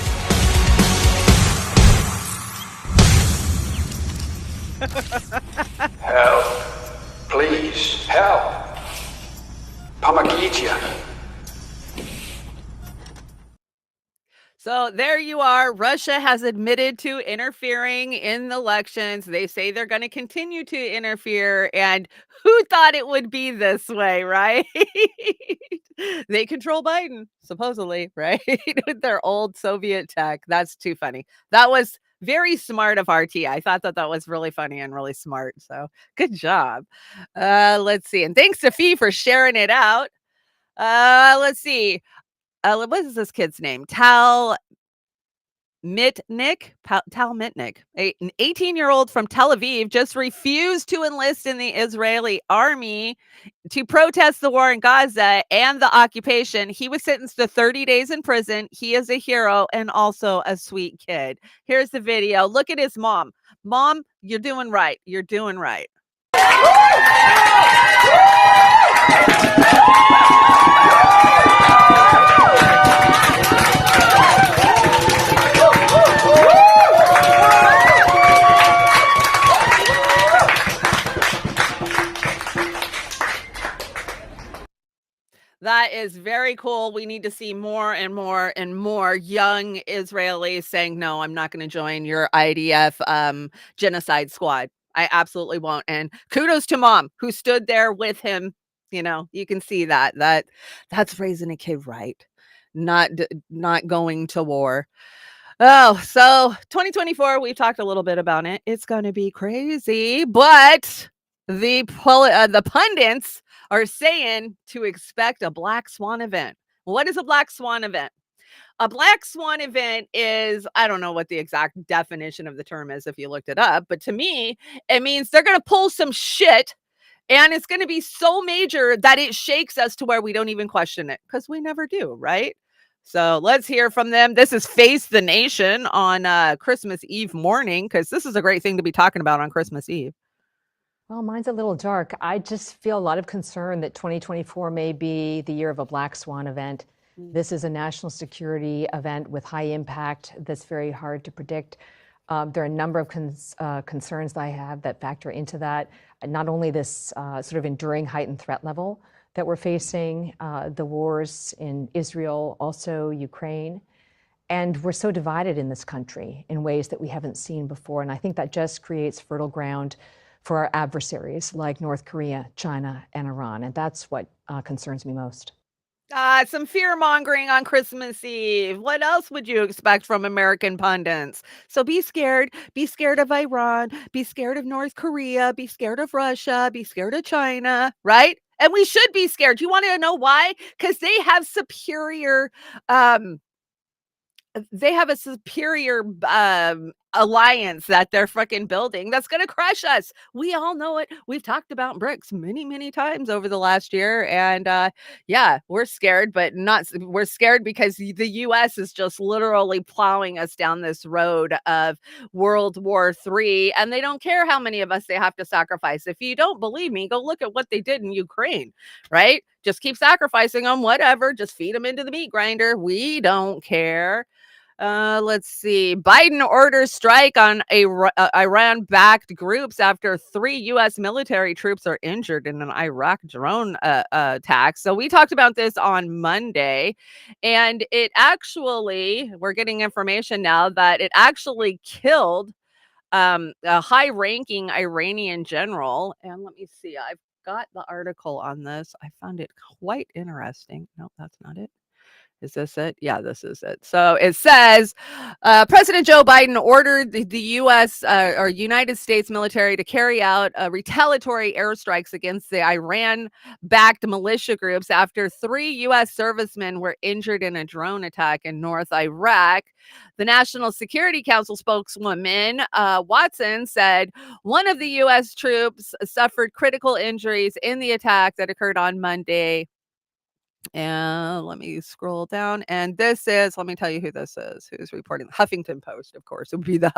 Help. Please, help. Помогите. So there you are. Russia has admitted to interfering in the elections. They say they're going to continue to interfere. And who thought it would be this way, right? They control Biden, supposedly, right? With their old Soviet tech. That's too funny. That was very smart of RT. I thought that was really funny and really smart. So good job. Let's see. And thanks to Fee for sharing it out. Let's see. What is this kid's name? Tal Mitnick, an 18-year-old from Tel Aviv, just refused to enlist in the Israeli army to protest the war in Gaza and the occupation. He was sentenced to 30 days in prison. He is a hero and also a sweet kid. Here's the video. Look at his mom. Mom, you're doing right. You're doing right. That is very cool. We need to see more and more and more young Israelis saying, no, I'm not going to join your IDF genocide squad. I absolutely won't. And kudos to mom who stood there with him. You know, you can see that's raising a kid right. Not going to war. Oh, so 2024, we've talked a little bit about it. It's going to be crazy, but the pundits are saying to expect a black swan event. What is a black swan event? A black swan event is, I don't know what the exact definition of the term is if you looked it up, but to me, it means they're going to pull some shit and it's going to be so major that it shakes us to where we don't even question it because we never do, right? So let's hear from them. This is Face the Nation on Christmas Eve morning because this is a great thing to be talking about on Christmas Eve. Well, mine's a little dark. I just feel a lot of concern that 2024 may be the year of a black swan event. This is a national security event with high impact that's very hard to predict. There are a number of concerns that I have that factor into that. Not only this sort of enduring heightened threat level that we're facing, the wars in Israel, also Ukraine. And we're so divided in this country in ways that we haven't seen before. And I think that just creates fertile ground for our adversaries like North Korea, China, and Iran. And that's what concerns me most. Some fear mongering on Christmas Eve. What else would you expect from American pundits? So be scared of Iran, be scared of North Korea, be scared of Russia, be scared of China, right? And we should be scared. You want to know why? Because they have superior alliance that they're fucking building that's going to crush us. We all know it. We've talked about BRICS many, many times over the last year. And yeah, we're scared, but we're scared because the US is just literally plowing us down this road of World War III. And they don't care how many of us they have to sacrifice. If you don't believe me, go look at what they did in Ukraine, right? Just keep sacrificing them, whatever. Just feed them into the meat grinder. We don't care. Let's see. Biden orders strike on Iran-backed groups after 3 U.S. military troops are injured in an Iraq drone attack. So we talked about this on Monday, and we're getting information now that it actually killed a high-ranking Iranian general, and let me see, I've got the article on this. I found it quite interesting. No, that's not it. Is this it? Yeah, this is it. So it says President Joe Biden ordered the U.S. Or United States military to carry out retaliatory airstrikes against the Iran-backed militia groups after 3 U.S. servicemen were injured in a drone attack in North Iraq. The National Security Council spokeswoman, Watson, said one of the U.S. troops suffered critical injuries in the attack that occurred on Monday. And let me scroll down. And this is, let me tell you who this is, who's reporting. Huffington Post, of course, it would be the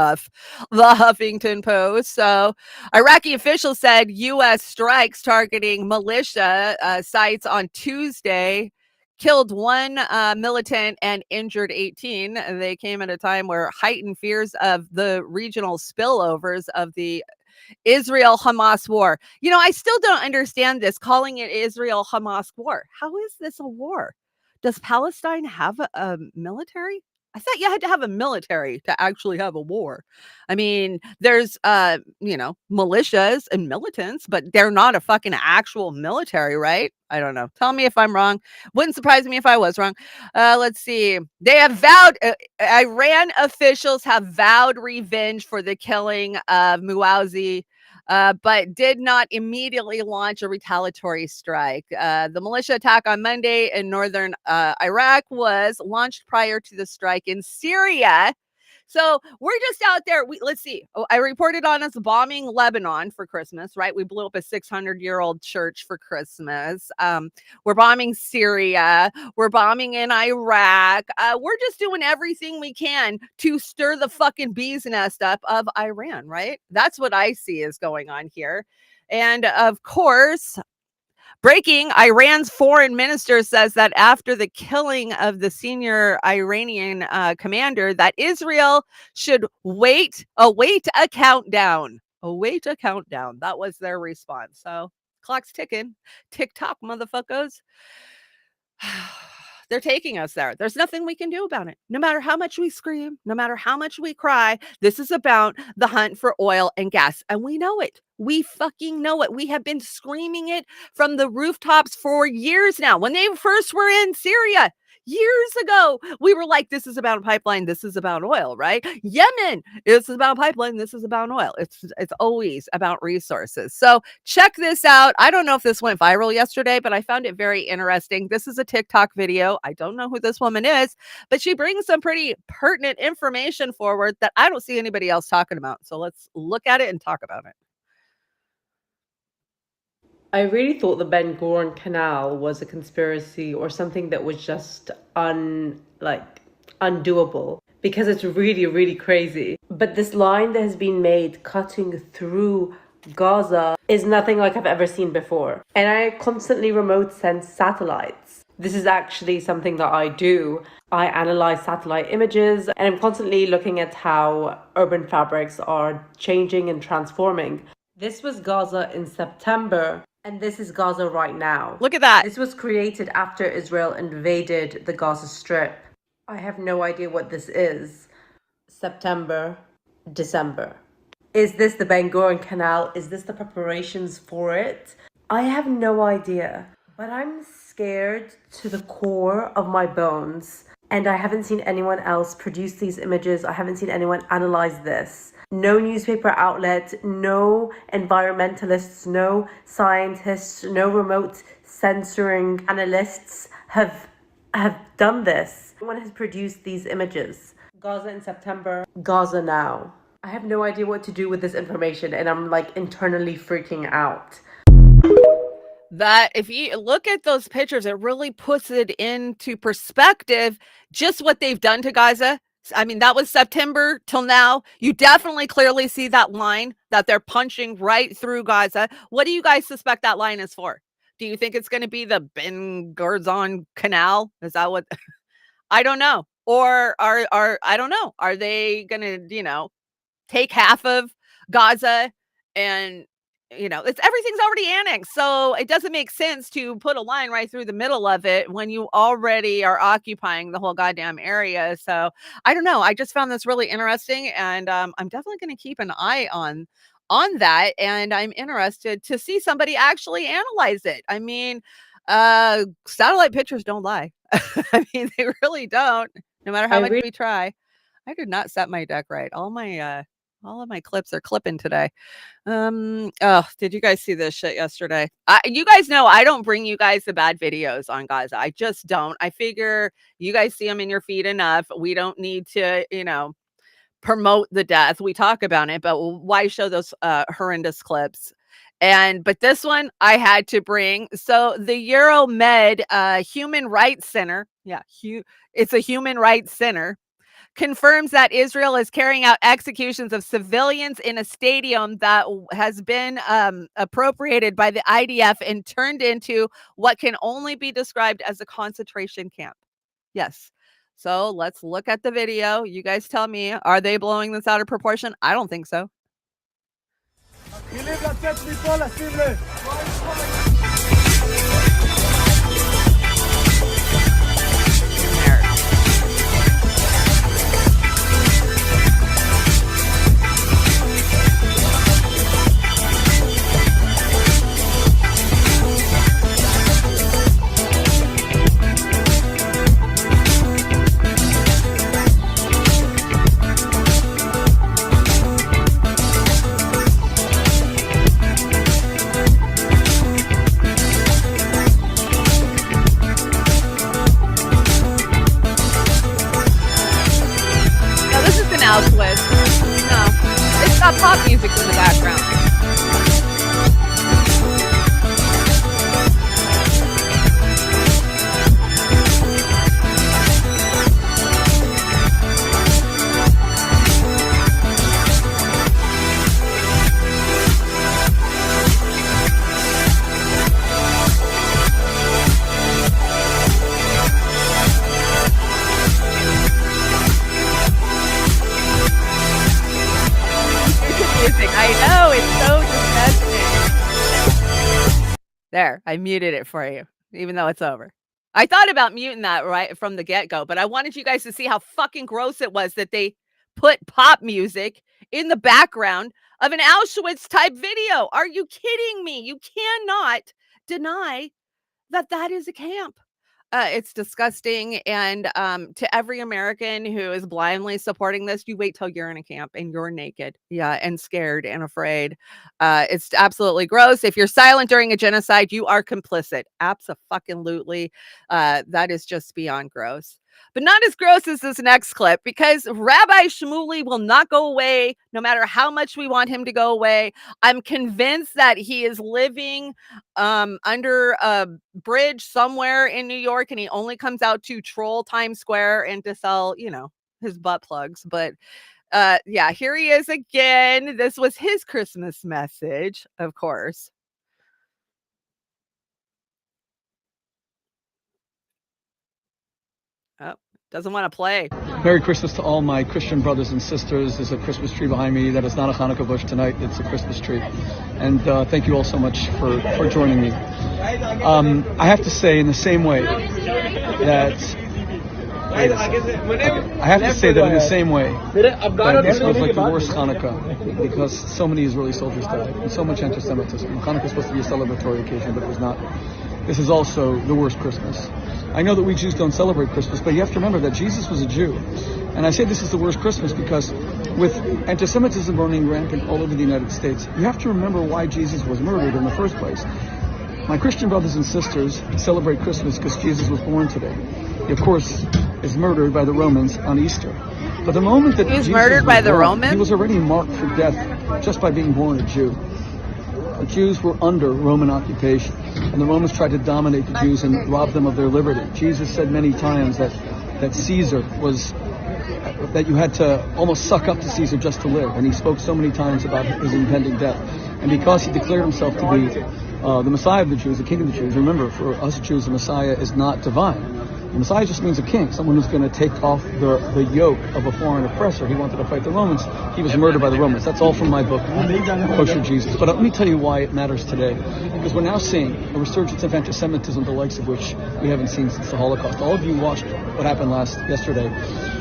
Huffington Post. So Iraqi officials said U.S. strikes targeting militia sites on Tuesday killed 1 militant and injured 18. They came at a time where heightened fears of the regional spillovers of the Israel-Hamas war. You know, I still don't understand this, calling it Israel-Hamas war. How is this a war? Does Palestine have a military? I thought you had to have a military to actually have a war. I mean, there's, militias and militants, but they're not a fucking actual military, right? I don't know. Tell me if I'm wrong. Wouldn't surprise me if I was wrong. Let's see. They have vowed, Iran officials have vowed revenge for the killing of Muazi, but did not immediately launch a retaliatory strike. The militia attack on Monday in northern Iraq was launched prior to the strike in Syria. So we're just out there. Let's see. I reported on us bombing Lebanon for Christmas, right? We blew up a 600-year-old church for Christmas. We're bombing Syria. We're bombing in Iraq. We're just doing everything we can to stir the fucking bee's nest up of Iran, right? That's what I see is going on here. And of course, breaking, Iran's foreign minister says that after the killing of the senior Iranian commander, that Israel should await a countdown. Await a countdown. That was their response. So clock's ticking. Tick-tock, motherfuckers. They're taking us there. There's nothing we can do about it. No matter how much we scream, no matter how much we cry, this is about the hunt for oil and gas. And we know it. We fucking know it. We have been screaming it from the rooftops for years now. When they first were in Syria, years ago, we were like, this is about a pipeline. This is about oil, right? Yemen, this is about pipeline. This is about oil. It's always about resources. So check this out. I don't know if this went viral yesterday, but I found it very interesting. This is a TikTok video. I don't know who this woman is, but she brings some pretty pertinent information forward that I don't see anybody else talking about. So let's look at it and talk about it. I really thought the Ben Gurion Canal was a conspiracy or something that was just undoable because it's really, really crazy. But this line that has been made cutting through Gaza is nothing like I've ever seen before. And I constantly remote sense satellites. This is actually something that I do. I analyze satellite images and I'm constantly looking at how urban fabrics are changing and transforming. This was Gaza in September. And this is Gaza right now. Look at that. This was created after Israel invaded the Gaza Strip. I have no idea what this is. September, December. Is this the Ben Gurion Canal? Is this the preparations for it? I have no idea. But I'm scared to the core of my bones. And I haven't seen anyone else produce these images. I haven't seen anyone analyze this. No newspaper outlet, no environmentalists, no scientists, no remote censoring analysts have done this. No one has produced these images. Gaza in September, Gaza now. I have no idea what to do with this information and I'm internally freaking out. That if you look at those pictures, it really puts it into perspective just what they've done to Gaza. I mean, that was September till now. You definitely clearly see that line that they're punching right through Gaza. What do you guys suspect that line is for? Do you think it's going to be the Ben Gurion Canal? Is that what? I don't know. Or I don't know. Are they going to, take half of Gaza and everything's already annexed. So it doesn't make sense to put a line right through the middle of it when you already are occupying the whole goddamn area. So I don't know. I just found this really interesting, and I'm definitely going to keep an eye on that. And I'm interested to see somebody actually analyze it. I mean, satellite pictures don't lie. I mean, they really don't, no matter how much we try. I did not set my deck right. All of my clips are clipping today. Did you guys see this shit yesterday? You guys know I don't bring you guys the bad videos on Gaza. I just don't. I figure you guys see them in your feed enough. We don't need to, promote the death. We talk about it, but why show those horrendous clips? But this one I had to bring. So the Euromed Human Rights Center, it's a human rights center, confirms that Israel is carrying out executions of civilians in a stadium that has been appropriated by the IDF and turned into what can only be described as a concentration camp. Yes. So let's look at the video. You guys tell me, are they blowing this out of proportion? I don't think so. Auschwitz. No, it's got pop music in the background. I know, it's so disgusting. There, I muted it for you, even though it's over. I thought about muting that right from the get-go, but I wanted you guys to see how fucking gross it was that they put pop music in the background of an Auschwitz-type video. Are you kidding me? You cannot deny that that is a camp. It's disgusting. And to every American who is blindly supporting this, you wait till you're in a camp and you're naked. Yeah, and scared and afraid. It's absolutely gross. If you're silent during a genocide, you are complicit. Abso-fucking-lutely. That is just beyond gross. But not as gross as this next clip, because Rabbi Shmuley will not go away no matter how much we want him to go away. I'm convinced that he is living under a bridge somewhere in New York, and he only comes out to troll Times Square and to sell, his butt plugs. But yeah, here he is again. This was his Christmas message, of course. Oh, doesn't want to play. Merry Christmas to all my Christian brothers and sisters. There's a Christmas tree behind me. That is not a Hanukkah bush tonight. It's a Christmas tree. And thank you all so much for joining me. I have to say in the same way that... I have to say that in the same way that this was like the worst Hanukkah because so many Israeli soldiers died and so much anti-Semitism. Hanukkah is supposed to be a celebratory occasion, but it was not. This is also the worst Christmas. I know that we Jews don't celebrate Christmas, but you have to remember that Jesus was a Jew. And I say this is the worst Christmas because with anti-Semitism running rampant all over the United States, you have to remember why Jesus was murdered in the first place. My Christian brothers and sisters celebrate Christmas because Jesus was born today. He, of course, is murdered by the Romans on Easter. But the moment that he was Jesus murdered by the Romans, he was already marked for death just by being born a Jew. The Jews were under Roman occupation, and the Romans tried to dominate the Jews and rob them of their liberty. Jesus said many times that Caesar was, that you had to almost suck up to Caesar just to live, and he spoke so many times about his impending death. And because he declared himself to be the Messiah of the Jews, the King of the Jews, remember, for us Jews, the Messiah is not divine. A Messiah just means a king, someone who's going to take off the yoke of a foreign oppressor. He wanted to fight the Romans. He was murdered by the Romans. That's all from my book, Kosher Jesus. But let me tell you why it matters today. Because we're now seeing a resurgence of anti-Semitism, the likes of which we haven't seen since the Holocaust. All of you watched what happened yesterday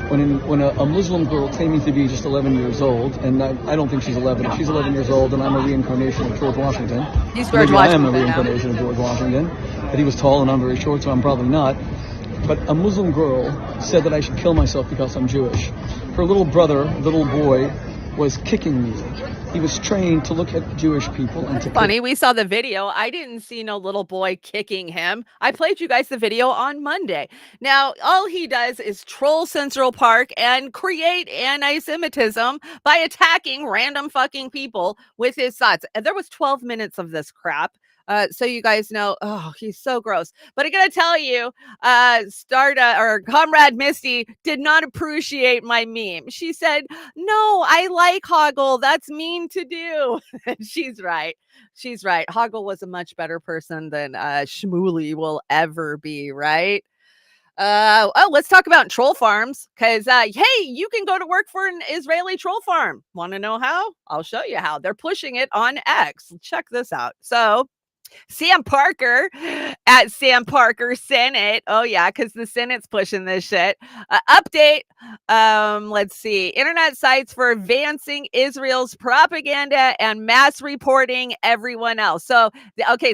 when a Muslim girl claiming to be just 11 years old, and I don't think she's 11. If she's 11 years old, then I'm a reincarnation of George Washington. He's George Washington. I am a reincarnation of George Washington. But he was tall and I'm very short, so I'm probably not. But a Muslim girl said that I should kill myself because I'm Jewish. Her little brother, little boy, was kicking me. He was trained to look at Jewish people and to Funny, we saw the video. I didn't see no little boy kicking him. I played you guys the video on Monday. Now, all he does is troll Central Park and create anti-Semitism by attacking random fucking people with his thoughts. And there was 12 minutes of this crap. So you guys know, oh, he's so gross. But I gotta tell you, Comrade Misty did not appreciate my meme. She said, "No, I like Hoggle. That's mean to do." She's right. She's right. Hoggle was a much better person than Shmuley will ever be, right? Let's talk about troll farms, because hey, you can go to work for an Israeli troll farm. Want to know how? I'll show you how. They're pushing it on X. Check this out. So Sam Parker at Sam Parker Senate. Oh yeah, because the Senate's pushing this shit. Update. Let's see. Internet sites for advancing Israel's propaganda and mass reporting everyone else. So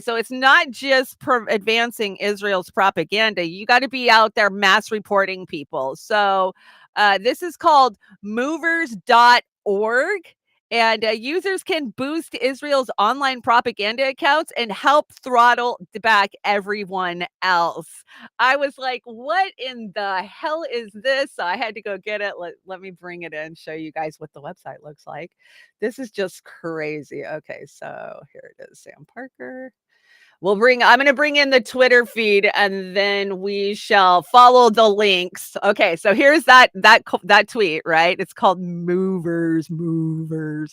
so it's not just advancing Israel's propaganda. You got to be out there mass reporting people. So this is called movers.org. And users can boost Israel's online propaganda accounts and help throttle back everyone else. I was like, what in the hell is this? So I had to go get it. Let me bring it in, show you guys what the website looks like. This is just crazy. Okay, so here it is, Sam Parker. I'm going to bring in the Twitter feed and then we shall follow the links. Okay, so here's that tweet, right? It's called movers.org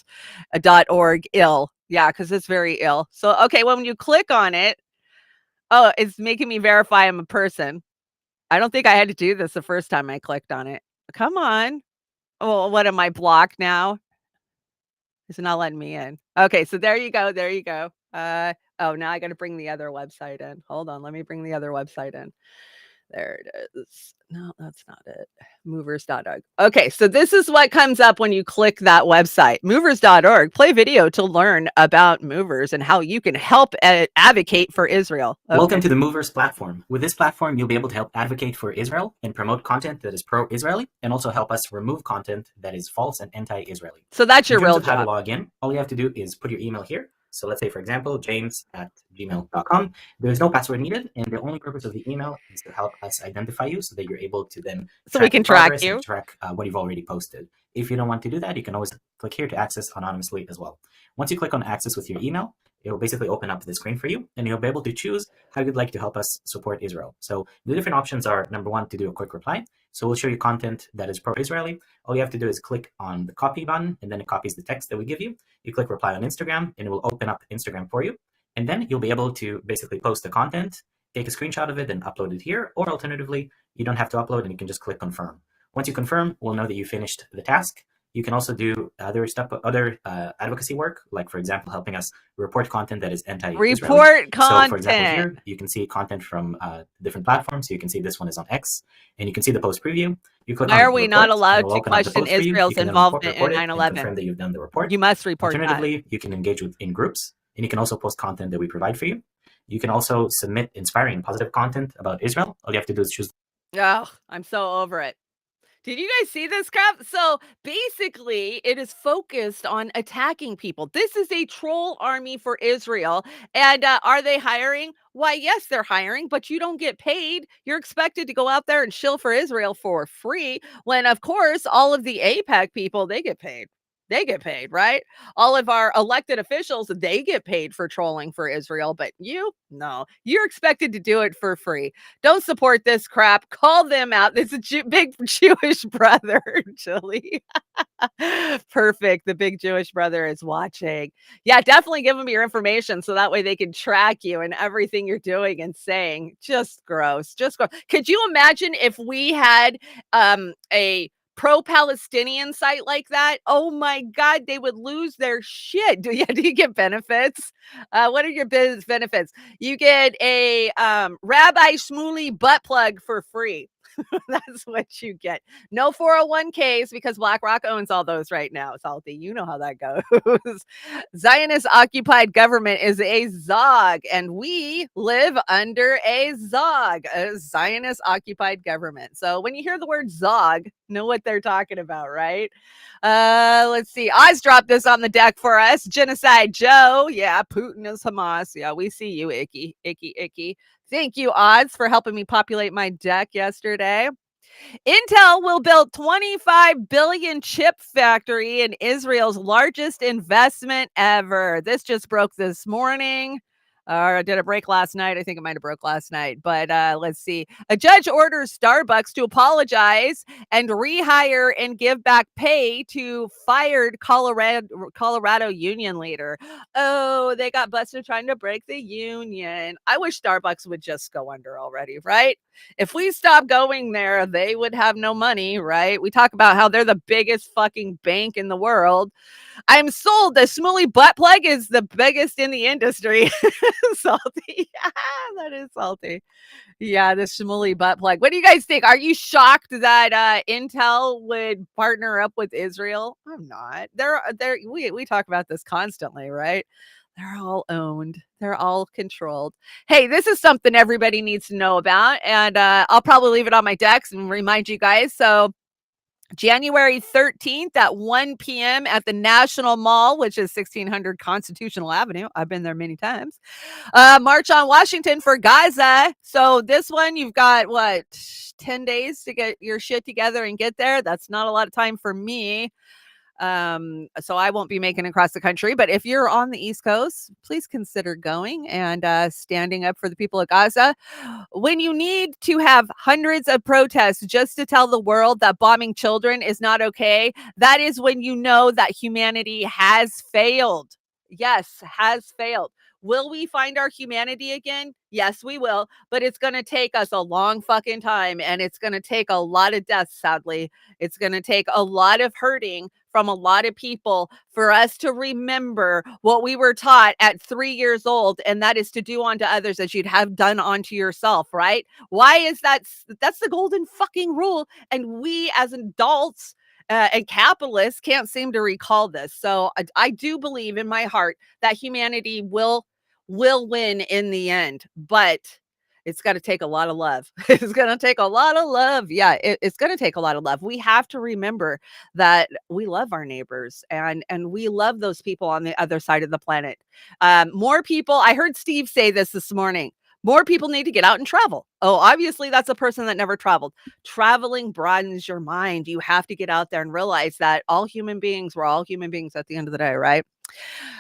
ill. Yeah, because it's very ill. So, okay, when you click on it, oh, it's making me verify I'm a person. I don't think I had to do this the first time I clicked on it. Come on. Oh, what am I blocked now? It's not letting me in. Okay, so there you go. There you go. Oh, now I got to bring the other website in. Hold on. Let me bring the other website in. There it is. No, that's not it. Movers.org. Okay, so this is what comes up when you click that website. Movers.org. Play video to learn about movers and how you can help advocate for Israel. Okay. Welcome to the Movers platform. With this platform, you'll be able to help advocate for Israel and promote content that is pro-Israeli, and also help us remove content that is false and anti-Israeli. So that's your real job. How to log in, all you have to do is put your email here. So let's say, for example, james@gmail.com. There's no password needed, and the only purpose of the email is to help us identify you so that you're able to then we can track you, track what you've already posted. If you don't want to do that, you can always click here to access anonymously as well. Once you click on access with your email, it will basically open up the screen for you, and you'll be able to choose how you'd like to help us support Israel. So the different options are, number one, to do a quick reply. So we'll show you content that is pro-Israeli. All you have to do is click on the copy button, and then it copies the text that we give you. You click reply on Instagram, and it will open up Instagram for you. And then you'll be able to basically post the content, take a screenshot of it, and upload it here. Or alternatively, you don't have to upload, and you can just click confirm. Once you confirm, we'll know that you finished the task. You can also do other advocacy work, like, for example, helping us report content that is anti-Israeli. Report content. So, for example, here you can see content from different platforms. So you can see this one is on X, and you can see the post preview. You click Why on are we report, not allowed to question Israel's Israel's involvement in 9/11? Confirm that you've done the report. You must report Alternatively, that. You can engage in groups, and you can also post content that we provide for you. You can also submit inspiring and positive content about Israel. All you have to do is choose. Oh, I'm so over it. Did you guys see this crap? So basically, it is focused on attacking people. This is a troll army for Israel. And are they hiring? Why, yes, they're hiring, but you don't get paid. You're expected to go out there and shill for Israel for free when, of course, all of the AIPAC people, they get paid. They get paid, right? All of our elected officials, they get paid for trolling for Israel, but no, you're expected to do it for free. Don't support this crap. Call them out. It's a big Jewish brother, Julie. Perfect. The big Jewish brother is watching. Yeah, definitely give them your information so that way they can track you and everything you're doing and saying. Just gross. Just gross. Could you imagine if we had a pro-Palestinian site like that? Oh my God, they would lose their shit. Do you get benefits? What are your business benefits? You get a Rabbi Shmuley butt plug for free. That's what you get. No 401ks because BlackRock owns all those right now. Salty, you know how that goes. Zionist occupied government is a Zog, and we live under a Zog, a Zionist occupied government. So when you hear the word Zog, know what they're talking about, right? Let's see. Oz dropped this on the deck for us. Genocide Joe. Yeah, Putin is Hamas. Yeah, we see you, icky. Thank you, Oz, for helping me populate my deck yesterday. Intel will build 25 billion chip factory in Israel's largest investment ever. This just broke this morning. Or did it break last night? I think it might have broke last night. But let's see. A judge orders Starbucks to apologize and rehire and give back pay to fired Colorado union leader. Oh, they got busted trying to break the union. I wish Starbucks would just go under already, right? If we stop going there, they would have no money, right? We talk about how they're the biggest fucking bank in the world. I'm sold. The Shmuley butt plug is the biggest in the industry. Salty. That is salty. Yeah, the Shmuley butt plug. What do you guys think? Are you shocked that Intel would partner up with Israel? I'm not. We talk about this constantly, right? They're all owned. They're all controlled. Hey, this is something everybody needs to know about, and I'll probably leave it on my decks and remind you guys. So January 13th at 1 p.m. at the National Mall, which is 1600 Constitutional Avenue. I've been there many times. March on Washington for Gaza. So this one, you've got, 10 days to get your shit together and get there. That's not a lot of time for me. So I won't be making it across the country, but if you're on the East Coast, please consider going and standing up for the people of Gaza. When you need to have hundreds of protests just to tell the world that bombing children is not okay, that is when you know that humanity has failed. Yes, has failed. Will we find our humanity again? Yes, we will, but it's going to take us a long fucking time, and it's going to take a lot of deaths, sadly. It's going to take a lot of hurting from a lot of people for us to remember what we were taught at 3 years old, and that is to do unto others as you'd have done unto yourself, right? Why is that? That's the golden fucking rule, and we as adults and capitalists can't seem to recall this. So I do believe in my heart that humanity will win in the end, but it's got to take a lot of love. It's going to take a lot of love. Yeah, it's going to take a lot of love. We have to remember that we love our neighbors and we love those people on the other side of the planet. More people, I heard Steve say this morning, more people need to get out and travel. Oh, obviously that's a person that never traveled. Traveling broadens your mind. You have to get out there and realize that we're all human beings at the end of the day, right?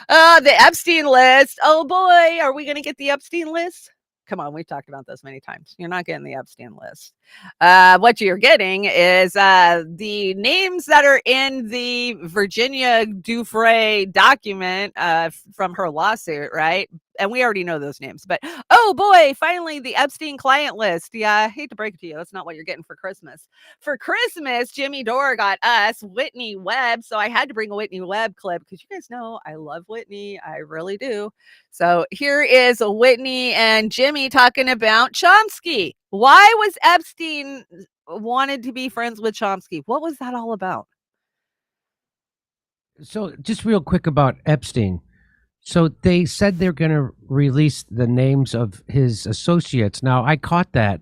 The Epstein list. Oh boy, are we going to get the Epstein list? Come on, we've talked about this many times. You're not getting the Epstein list. What you're getting is the names that are in the Virginia Giuffre document from her lawsuit, right? And we already know those names. But, oh boy, finally, the Epstein client list. Yeah, I hate to break it to you. That's not what you're getting for Christmas. For Christmas, Jimmy Dore got us Whitney Webb. So I had to bring a Whitney Webb clip because you guys know I love Whitney. I really do. So here is Whitney and Jimmy talking about Chomsky. Why was Epstein wanted to be friends with Chomsky? What was that all about? So just real quick about Epstein. So they said they're going to release the names of his associates. Now, I caught that.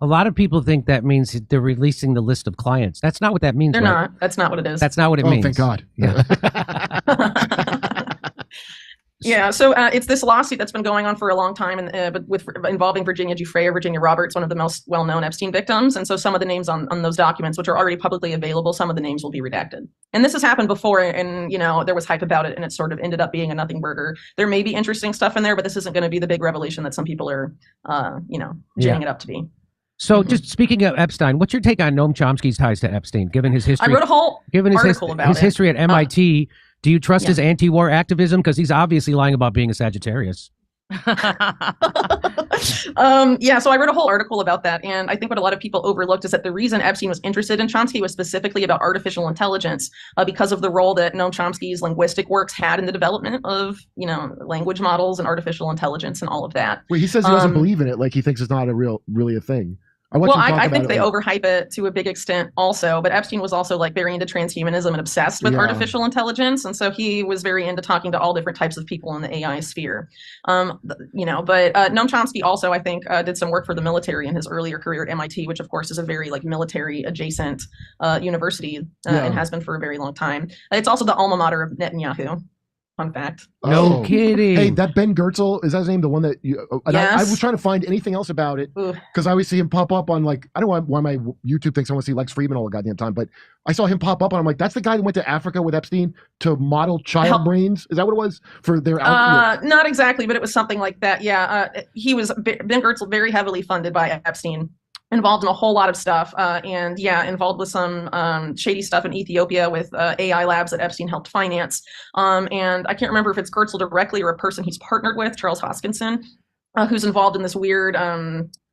A lot of people think that means they're releasing the list of clients. That's not what that means. They're right? not. That's not what it is. That's not what it means. Thank God. Yeah. Yeah, so it's this lawsuit that's been going on for a long time, and involving Virginia Giuffre or Virginia Roberts, one of the most well-known Epstein victims. And so some of the names on those documents, which are already publicly available, some of the names will be redacted. And this has happened before, and there was hype about it, and it sort of ended up being a nothing burger. There may be interesting stuff in there, but this isn't going to be the big revelation that some people are, ginning it up to be. So, just speaking of Epstein, what's your take on Noam Chomsky's ties to Epstein, given his history? I wrote a whole article about his history at MIT. Do you trust his anti-war activism? Because he's obviously lying about being a Sagittarius. So I wrote a whole article about that. And I think what a lot of people overlooked is that the reason Epstein was interested in Chomsky was specifically about artificial intelligence, because of the role that Noam Chomsky's linguistic works had in the development of, language models and artificial intelligence and all of that. Wait, he says he doesn't believe in it. Like he thinks it's not really a thing. I think they overhype it to a big extent also, but Epstein was also very into transhumanism and obsessed with artificial intelligence. And so he was very into talking to all different types of people in the AI sphere. But Noam Chomsky also, I think, did some work for the military in his earlier career at MIT, which of course is a very military adjacent university and has been for a very long time. It's also the alma mater of Netanyahu. Fun fact. No kidding. Hey, that Ben Goertzel, is that his name? The one that you... Yes. I was trying to find anything else about it because I always see him pop up on I don't know why my YouTube thinks I want to see Lex Friedman all the goddamn time, but I saw him pop up and I'm like, that's the guy that went to Africa with Epstein to model child brains? Is that what it was? For their... Not exactly, but it was something like that. Yeah. Ben Goertzel, very heavily funded by Epstein. Involved in a whole lot of stuff, involved with some shady stuff in Ethiopia with AI labs that Epstein helped finance. And I can't remember if it's Goertzel directly or a person he's partnered with, Charles Hoskinson, who's involved in this weird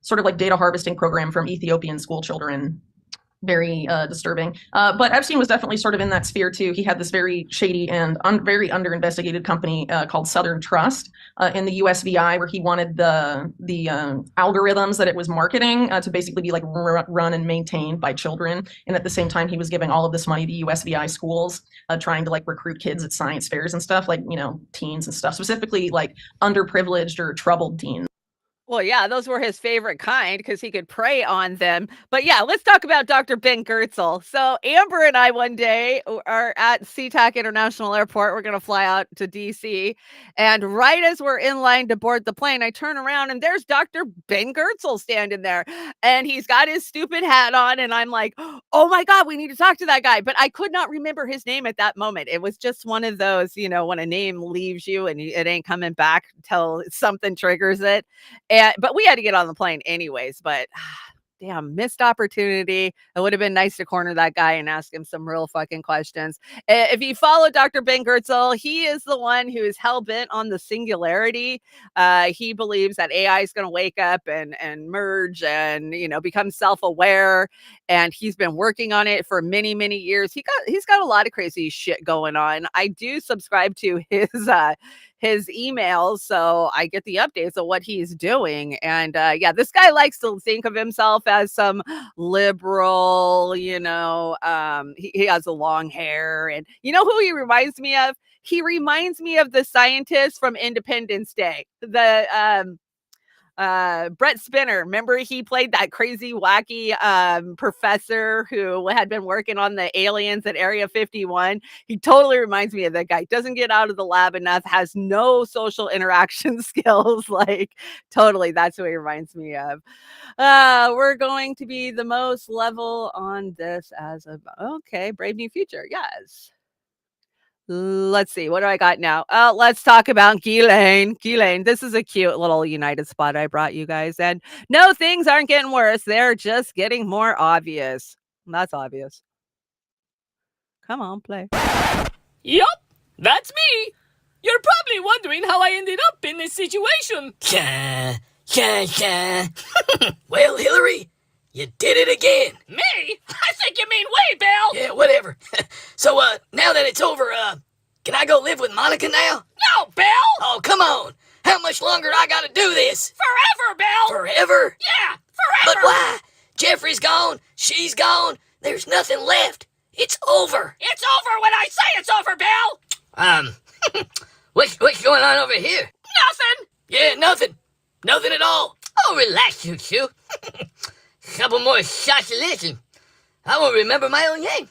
sort of data harvesting program from Ethiopian school children. Very disturbing. But Epstein was definitely sort of in that sphere too. He had this very shady and very under-investigated company called Southern Trust in the USVI, where he wanted the algorithms that it was marketing to basically be run and maintained by children. And at the same time, he was giving all of this money to USVI schools, trying to recruit kids at science fairs and stuff, teens and stuff, specifically underprivileged or troubled teens. Well, yeah, those were his favorite kind because he could prey on them. But yeah, let's talk about Dr. Ben Goertzel. So Amber and I one day are at SeaTac International Airport. We're going to fly out to DC. And right as we're in line to board the plane, I turn around and there's Dr. Ben Goertzel standing there. And he's got his stupid hat on. And I'm like, oh my God, we need to talk to that guy. But I could not remember his name at that moment. It was just one of those, when a name leaves you and it ain't coming back till something triggers it. But we had to get on the plane anyways, but damn, missed opportunity. It would have been nice to corner that guy and ask him some real fucking questions. If you follow Dr. Ben Goertzel, he is the one who is hell-bent on the singularity. He believes that AI is going to wake up and merge and, become self-aware. And he's been working on it for many, many years. He's got a lot of crazy shit going on. I do subscribe to his emails, so I get the updates of what he's doing. And this guy likes to think of himself as some liberal, he has a long hair. And you know who he reminds me of? He reminds me of the scientist from Independence Day, Brett Spinner. Remember, he played that crazy, wacky professor who had been working on the aliens at Area 51. He totally reminds me of that guy. Doesn't get out of the lab enough, has no social interaction skills. Totally, that's who he reminds me of. We're going to be the most level on this as a... Okay, Brave New Future, yes. Let's see. What do I got now? Let's talk about Ghislaine. Ghislaine, this is a cute little United spot I brought you guys. And no, things aren't getting worse. They're just getting more obvious. That's obvious. Come on, play. Yup, that's me. You're probably wondering how I ended up in this situation. Well, Hillary, you did it again. Me? I think you mean we, Bill. Yeah, whatever. So, now that it's over, can I go live with Monica now? No, Bill. Oh, come on. How much longer I gotta do this? Forever, Bill. Forever? Yeah, forever. But why? Jeffrey's gone. She's gone. There's nothing left. It's over. It's over when I say it's over, Bill. What's going on over here? Nothing. Yeah, nothing. Nothing at all. Oh, relax, you two. Couple more shots of this and I won't remember my own name.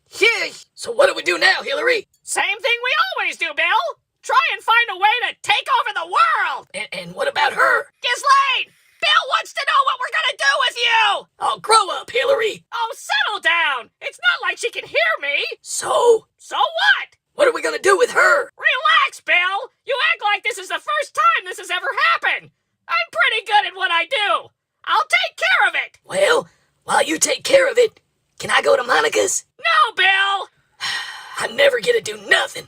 Cheers. So what do we do now, Hillary? Same thing we always do, Bill. try and find a way to take over the world. And what about her? Ghislaine, Bill wants to know what we're gonna do with you. Oh, grow up, Hillary. Oh, settle down. It's not like she can hear me. So? So what? What are we gonna do with her? Relax, Bill. You act like this is the first time this has ever happened. I'm pretty good at what I do. I'll take care of it. Well, while you take care of it, can I go to Monica's? No, Bill. I never get to do nothing.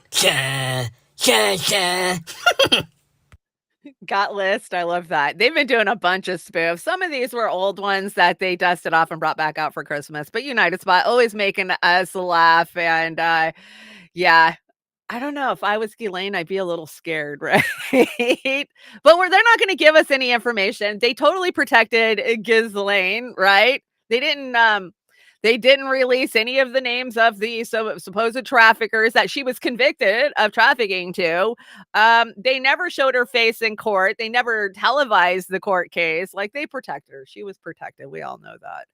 Got list. I love that. They've been doing a bunch of spoofs. Some of these were old ones that they dusted off and brought back out for Christmas. But United Spot always making us laugh. And yeah, I don't know. If I was Ghislaine, I'd be a little scared, right? But they're not going to give us any information. They totally protected Ghislaine, right? They didn't release any of the names of the supposed traffickers that she was convicted of trafficking to. They never showed her face in court. They never televised the court case. Like, they protected her. She was protected. We all know that.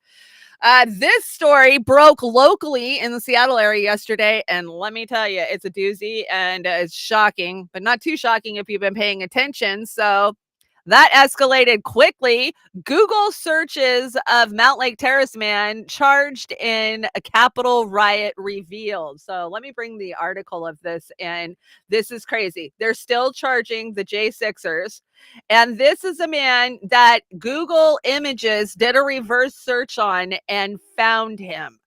This story broke locally in the Seattle area yesterday, and let me tell you, it's a doozy, and it's shocking, but not too shocking if you've been paying attention. So that escalated quickly. Google searches of Mount Lake Terrace man charged in a Capitol riot revealed. So let me bring the article of this in. This is crazy. They're still charging the J6ers. And this is a man that Google Images did a reverse search on and found him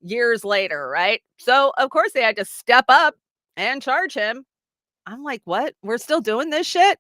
years later, right? So, of course, they had to step up and charge him. I'm like, what? We're still doing this shit?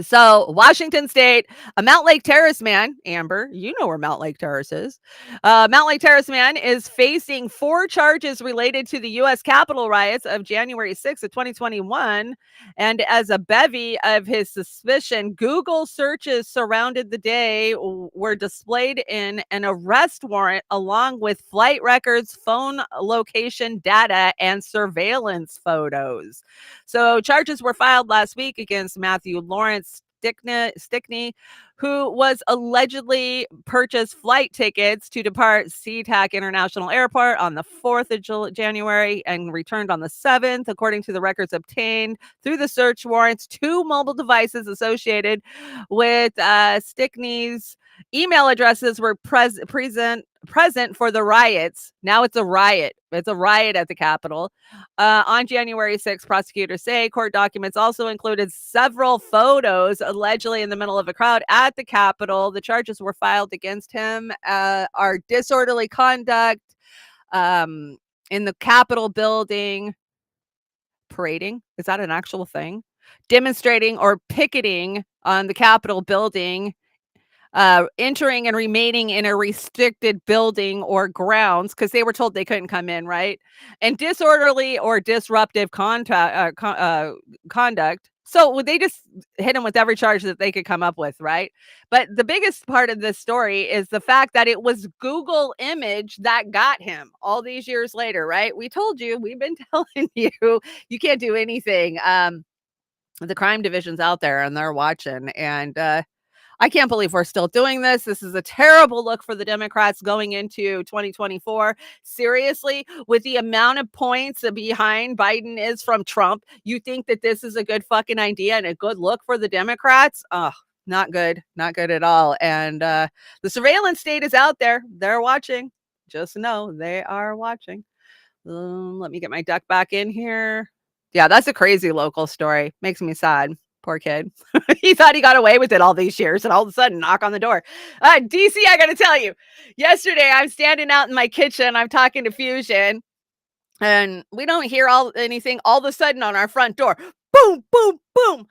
So Washington State, a Mount Lake Terrace man, Amber, you know where Mount Lake Terrace is. Mount Lake Terrace man is facing 4 charges related to the U.S. Capitol riots of January 6th of 2021. And as a bevy of his suspicion, Google searches surrounded the day were displayed in an arrest warrant along with flight records, phone location data, and surveillance photos. So charges were filed last week against Matthew Lawrence Stickney, who was allegedly purchased flight tickets to depart SeaTac International Airport on the 4th of January and returned on the 7th. According to the records obtained through the search warrants, 2 mobile devices associated with Stickney's email addresses were present for the riots. Now it's a riot. It's a riot at the Capitol. On January 6th, prosecutors say court documents also included several photos allegedly in the middle of a crowd at the Capitol. The charges were filed against him are disorderly conduct in the Capitol building, parading. Is that an actual thing? Demonstrating or picketing on the Capitol building, entering and remaining in a restricted building or grounds because they were told they couldn't come in, right? And disorderly or disruptive conduct. So they just hit him with every charge that they could come up with, right? But the biggest part of this story is the fact that it was Google Image that got him all these years later, right? We told you, we've been telling you, you can't do anything. The crime division's out there and they're watching, and I can't believe we're still doing this. This is a terrible look for the Democrats going into 2024. Seriously, with the amount of points behind Biden is from Trump, you think that this is a good fucking idea and a good look for the Democrats? Oh, not good. Not good at all. And the surveillance state is out there. They're watching. Just know they are watching. Let me get my duck back in here. Yeah, that's a crazy local story. Makes me sad. Poor kid. He thought he got away with it all these years, and all of a sudden, knock on the door. DC, I got to tell you, yesterday I'm standing out in my kitchen. I'm talking to Fusion, and we don't hear anything. All of a sudden, on our front door, boom, boom, boom.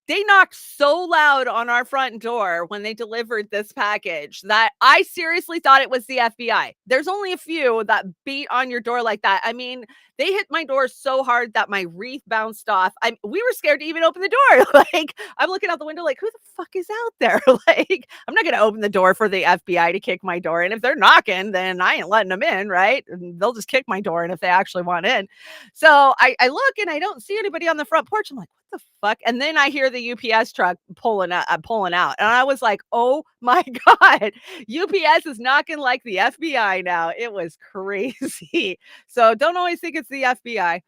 They knocked so loud on our front door when they delivered this package that I seriously thought it was the FBI. There's only a few that beat on your door like that. I mean, they hit my door so hard that my wreath bounced off. We were scared to even open the door. Like, I'm looking out the window like, who the fuck is out there? Like, I'm not going to open the door for the FBI to kick my door. And if they're knocking, then I ain't letting them in, right? And they'll just kick my door in if they actually want in. So I look and I don't see anybody on the front porch. I'm like, what the fuck? And then I hear the UPS truck pulling out. And I was like, oh my God, UPS is knocking like the FBI now. It was crazy. So don't always think it's the FBI.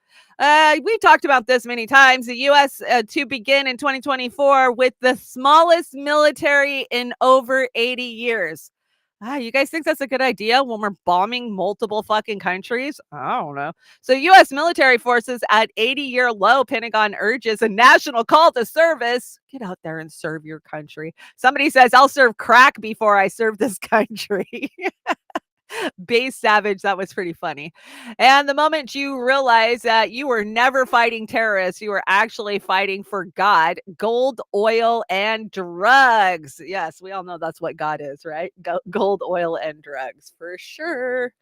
We've talked about this many times. The U.S. To begin in 2024 with the smallest military in over 80 years. You guys think that's a good idea when we're bombing multiple fucking countries? I don't know. So U.S. military forces at 80-year low. Pentagon urges a national call to service. Get out there and serve your country. Somebody says, I'll serve crack before I serve this country. Base Savage, that was pretty funny. And the moment you realize that you were never fighting terrorists, you were actually fighting for God, gold, oil, and drugs. Yes, we all know that's what God is, right? Gold, oil, and drugs, for sure.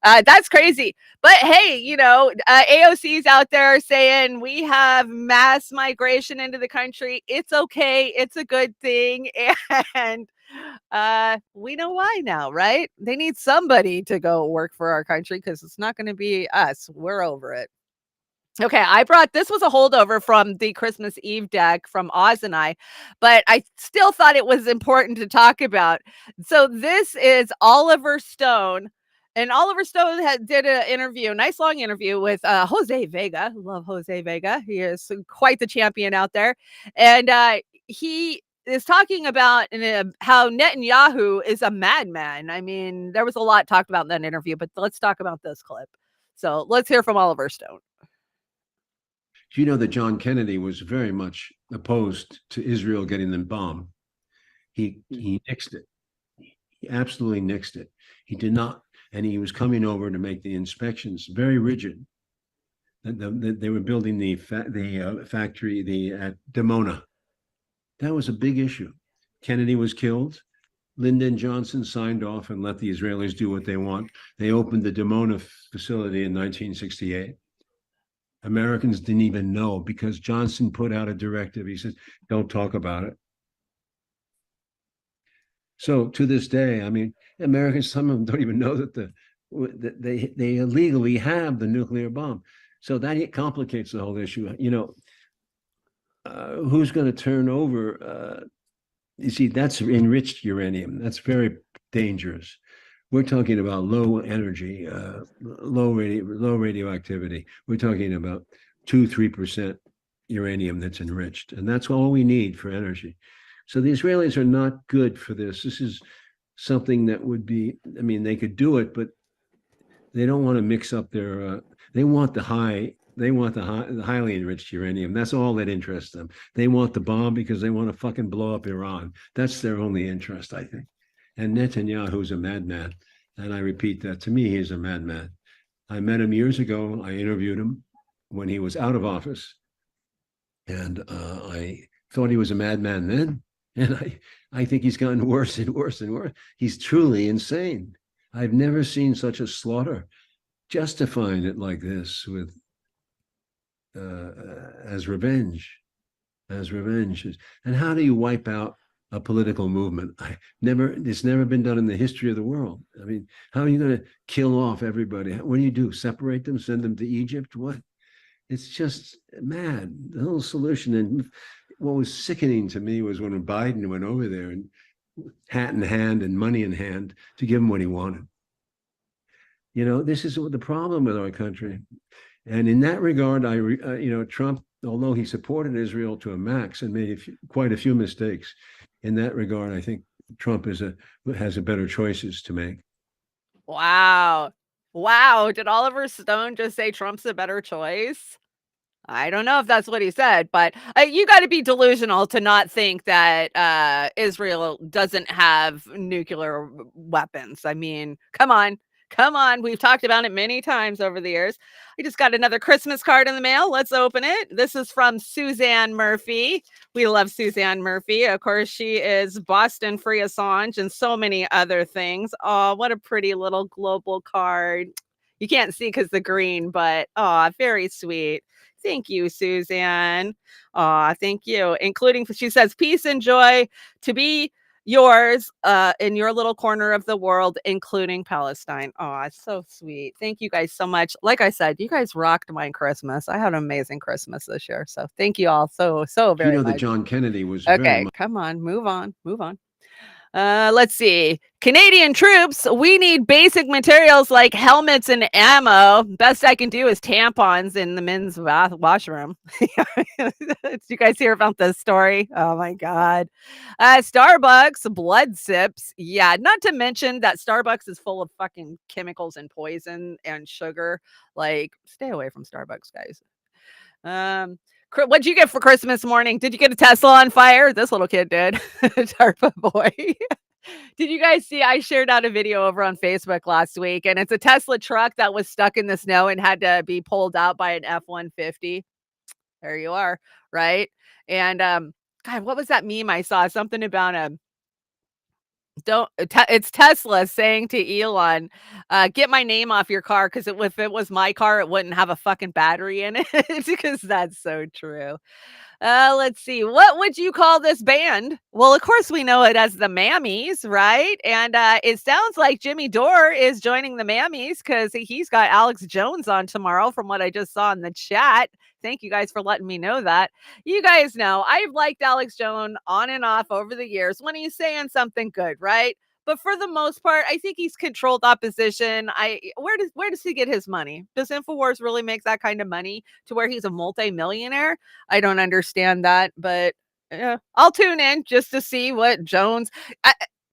That's crazy. But hey, AOC's out there saying we have mass migration into the country. It's okay. It's a good thing. And we know why now, right? They need somebody to go work for our country because it's not going to be us. We're over it. Okay, this was a holdover from the Christmas Eve deck from Oz and I, but I still thought it was important to talk about. So this is Oliver Stone. And Oliver Stone did an interview, a nice long interview with Jose Vega. Love Jose Vega. He is quite the champion out there. And he is talking about how Netanyahu is a madman. I mean, there was a lot talked about in that interview, but let's talk about this clip. So let's hear from Oliver Stone. You know that John Kennedy was very much opposed to Israel getting them bombed. He nixed it. He absolutely nixed it. He did not, and he was coming over to make the inspections very rigid. They were building the factory at Dimona. That was a big issue. Kennedy was killed. Lyndon Johnson signed off and let the Israelis do what they want. They opened the Dimona facility in 1968. Americans didn't even know because Johnson put out a directive. He said, don't talk about it. So to this day, I mean, Americans, some of them don't even know that they illegally have the nuclear bomb. So that complicates the whole issue. Who's going to turn over? You see, that's enriched uranium. That's very dangerous. We're talking about low energy, low radioactivity. We're talking about 2-3% uranium that's enriched, and that's all we need for energy. So the Israelis are not good for this. This is something that would be. I mean, they could do it, but they don't want to mix up their. They want the highly enriched uranium. That's all that interests them. They want the bomb because they want to fucking blow up Iran. That's their only interest, I think. And Netanyahu's a madman. And I repeat that. To me, he's a madman. I met him years ago. I interviewed him when he was out of office. And I thought he was a madman then. And I think he's gotten worse and worse and worse. He's truly insane. I've never seen such a slaughter. Justifying it like this with as revenge. And how do you wipe out a political movement? It's never been done in the history of the world. I mean, how are you going to kill off everybody? What do? Separate them, send them to Egypt? What? It's just mad. The whole solution. And what was sickening to me was when Biden went over there and hat in hand and money in hand to give him what he wanted. This is the problem with our country. And in that regard, Trump, although he supported Israel to a max and made quite a few mistakes, in that regard, I think Trump has a better choices to make. Wow. Did Oliver Stone just say Trump's a better choice? I don't know if that's what he said, but you got to be delusional to not think that Israel doesn't have nuclear weapons. I mean, come on. We've talked about it many times over the years. I just got another Christmas card in the mail. Let's open it. This is from Suzanne Murphy. We love Suzanne Murphy. Of course, she is Boston Free Assange and so many other things. Oh, what a pretty little global card. You can't see because the green, but very sweet. Thank you, Suzanne. Thank you. Including, she says, peace and joy to be yours in your little corner of the world, including Palestine. Oh, it's so sweet. Thank you guys so much. Like I said, you guys rocked my Christmas. I had an amazing Christmas this year. So thank you all so very You know much. that John Kennedy was very Okay, much. come on, move on. Let's see. Canadian troops, we need basic materials like helmets and ammo. Best I can do is tampons in the men's washroom. Did you guys hear about this story? Oh my God. Starbucks, blood sips. Yeah, not to mention that Starbucks is full of fucking chemicals and poison and sugar. Like, stay away from Starbucks, guys. What'd you get for Christmas morning? Did you get a Tesla on fire? This little kid did. Tarpa boy. Did you guys see? I shared out a video over on Facebook last week, and it's a Tesla truck that was stuck in the snow and had to be pulled out by an F-150. There you are, right? And God, what was that meme I saw? Something about it's Tesla saying to Elon, get my name off your car, because if it was my car, it wouldn't have a fucking battery in it. Because that's so true. Let's see. What would you call this band? Well, of course, we know it as the Mammies, right? And it sounds like Jimmy Dore is joining the Mammies because he's got Alex Jones on tomorrow, from what I just saw in the chat. Thank you guys for letting me know that. You guys know I've liked Alex Jones on and off over the years when he's saying something good, right? But for the most part, I think he's controlled opposition. Where does he get his money? Does InfoWars really make that kind of money to where he's a multi-millionaire? I don't understand that, but I'll tune in just to see what Jones.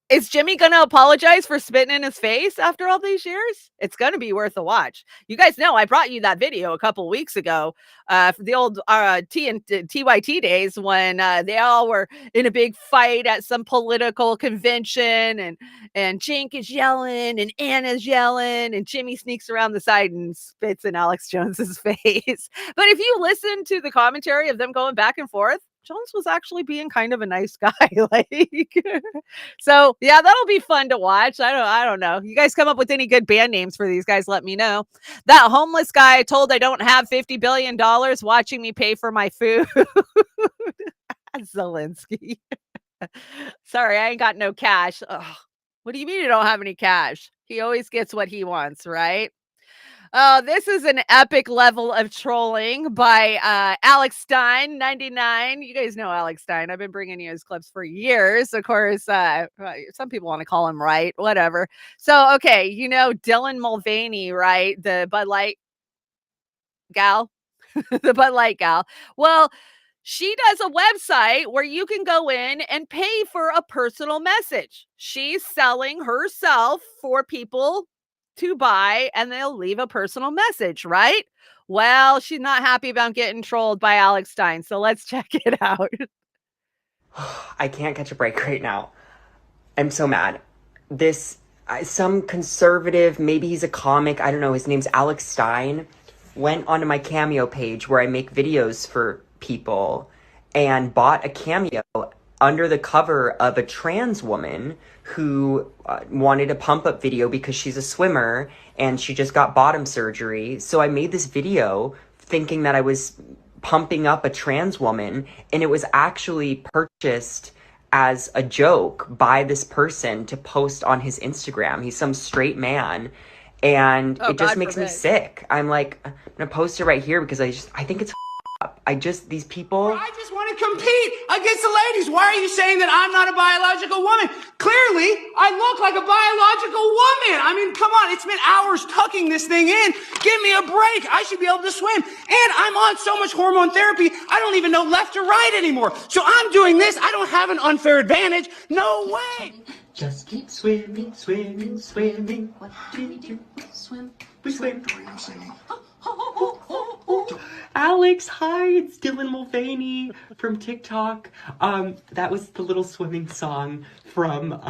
Is Jimmy going to apologize for spitting in his face after all these years? It's going to be worth a watch. You guys know I brought you that video a couple weeks ago for the old TYT days when they all were in a big fight at some political convention, and Jink is yelling and Anna's yelling and Jimmy sneaks around the side and spits in Alex Jones's face. But if you listen to the commentary of them going back and forth, Jones was actually being kind of a nice guy. So yeah, that'll be fun to watch. I don't know. You guys come up with any good band names for these guys, let me know. That homeless guy told I don't have $50 billion watching me pay for my food. Zelensky. Sorry, I ain't got no cash. Ugh. What do you mean you don't have any cash? He always gets what he wants, right? Oh, this is an epic level of trolling by Alex Stein, 99. You guys know Alex Stein. I've been bringing you his clips for years. Of course, some people want to call him right, whatever. So, okay, you know Dylan Mulvaney, right? The Bud Light gal. The Bud Light gal. Well, she does a website where you can go in and pay for a personal message. She's selling herself for people to buy, and they'll leave a personal message, right? Well, she's not happy about getting trolled by Alex Stein, so let's check it out. I can't catch a break right now. I'm so mad. Some conservative, maybe he's a comic, I don't know, his name's Alex Stein, went onto my Cameo page where I make videos for people and bought a cameo under the cover of a trans woman who wanted a pump-up video because she's a swimmer and she just got bottom surgery. So I made this video thinking that I was pumping up a trans woman, and it was actually purchased as a joke by this person to post on his Instagram. He's some straight man, and it just makes me sick. I'm like, I'm gonna post it right here because I think it's up. These people. I just want to compete against the ladies. Why are you saying that I'm not a biological woman? Clearly, I look like a biological woman. I mean, come on, it's been hours tucking this thing in. Give me a break. I should be able to swim. And I'm on so much hormone therapy, I don't even know left or right anymore. So I'm doing this. I don't have an unfair advantage. No way. Just keep swimming, swimming, swimming. What do we do? Swim. We swim. Alex, hi, it's Dylan Mulvaney from TikTok. That was the little swimming song from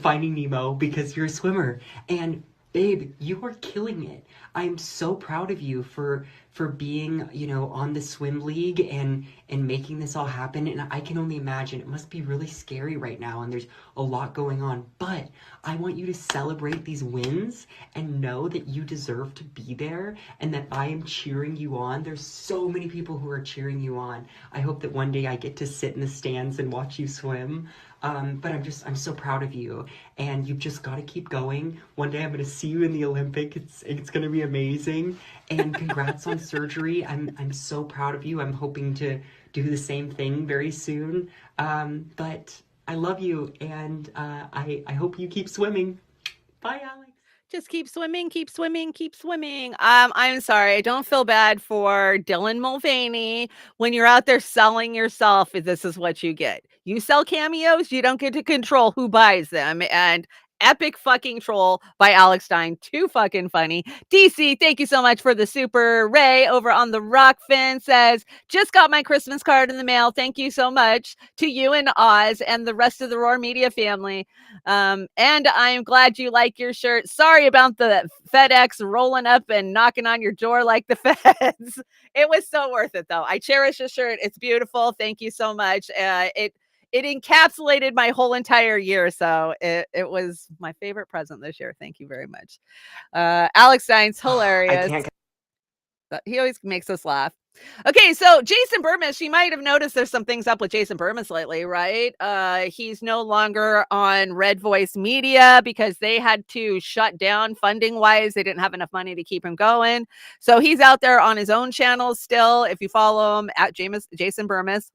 Finding Nemo, because you're a swimmer. And babe, you are killing it. I am so proud of you for for being, you know, on the swim league and making this all happen. And I can only imagine it must be really scary right now, and there's a lot going on. But I want you to celebrate these wins and know that you deserve to be there and that I am cheering you on. There's so many people who are cheering you on. I hope that one day I get to sit in the stands and watch you swim. But I'm so proud of you, and you've just got to keep going. One day I'm going to see you in the Olympic. It's going to be amazing. And congrats on surgery. I'm so proud of you. I'm hoping to do the same thing very soon. But I love you, and I hope you keep swimming. Bye, Alex. Just keep swimming, keep swimming, keep swimming. I'm sorry. I don't feel bad for Dylan Mulvaney. When you're out there selling yourself, this is what you get. You sell cameos, you don't get to control who buys them. And epic fucking troll by Alex Stein. Too fucking funny. DC, thank you so much for the super. Ray over on the Rokfin says, just got my Christmas card in the mail. Thank you so much to you and Oz and the rest of the Roar Media family. And I'm glad you like your shirt. Sorry about the FedEx rolling up and knocking on your door like the feds. It was so worth it, though. I cherish the shirt. It's beautiful. Thank you so much. It encapsulated my whole entire year. So it was my favorite present this year. Thank you very much. Alex Stein's hilarious. He always makes us laugh. Okay, so Jason Burmis, you might have noticed there's some things up with Jason Burmis lately, right? He's no longer on Red Voice Media because they had to shut down funding-wise. They didn't have enough money to keep him going. So he's out there on his own channels still. If you follow him at Jason Burmis.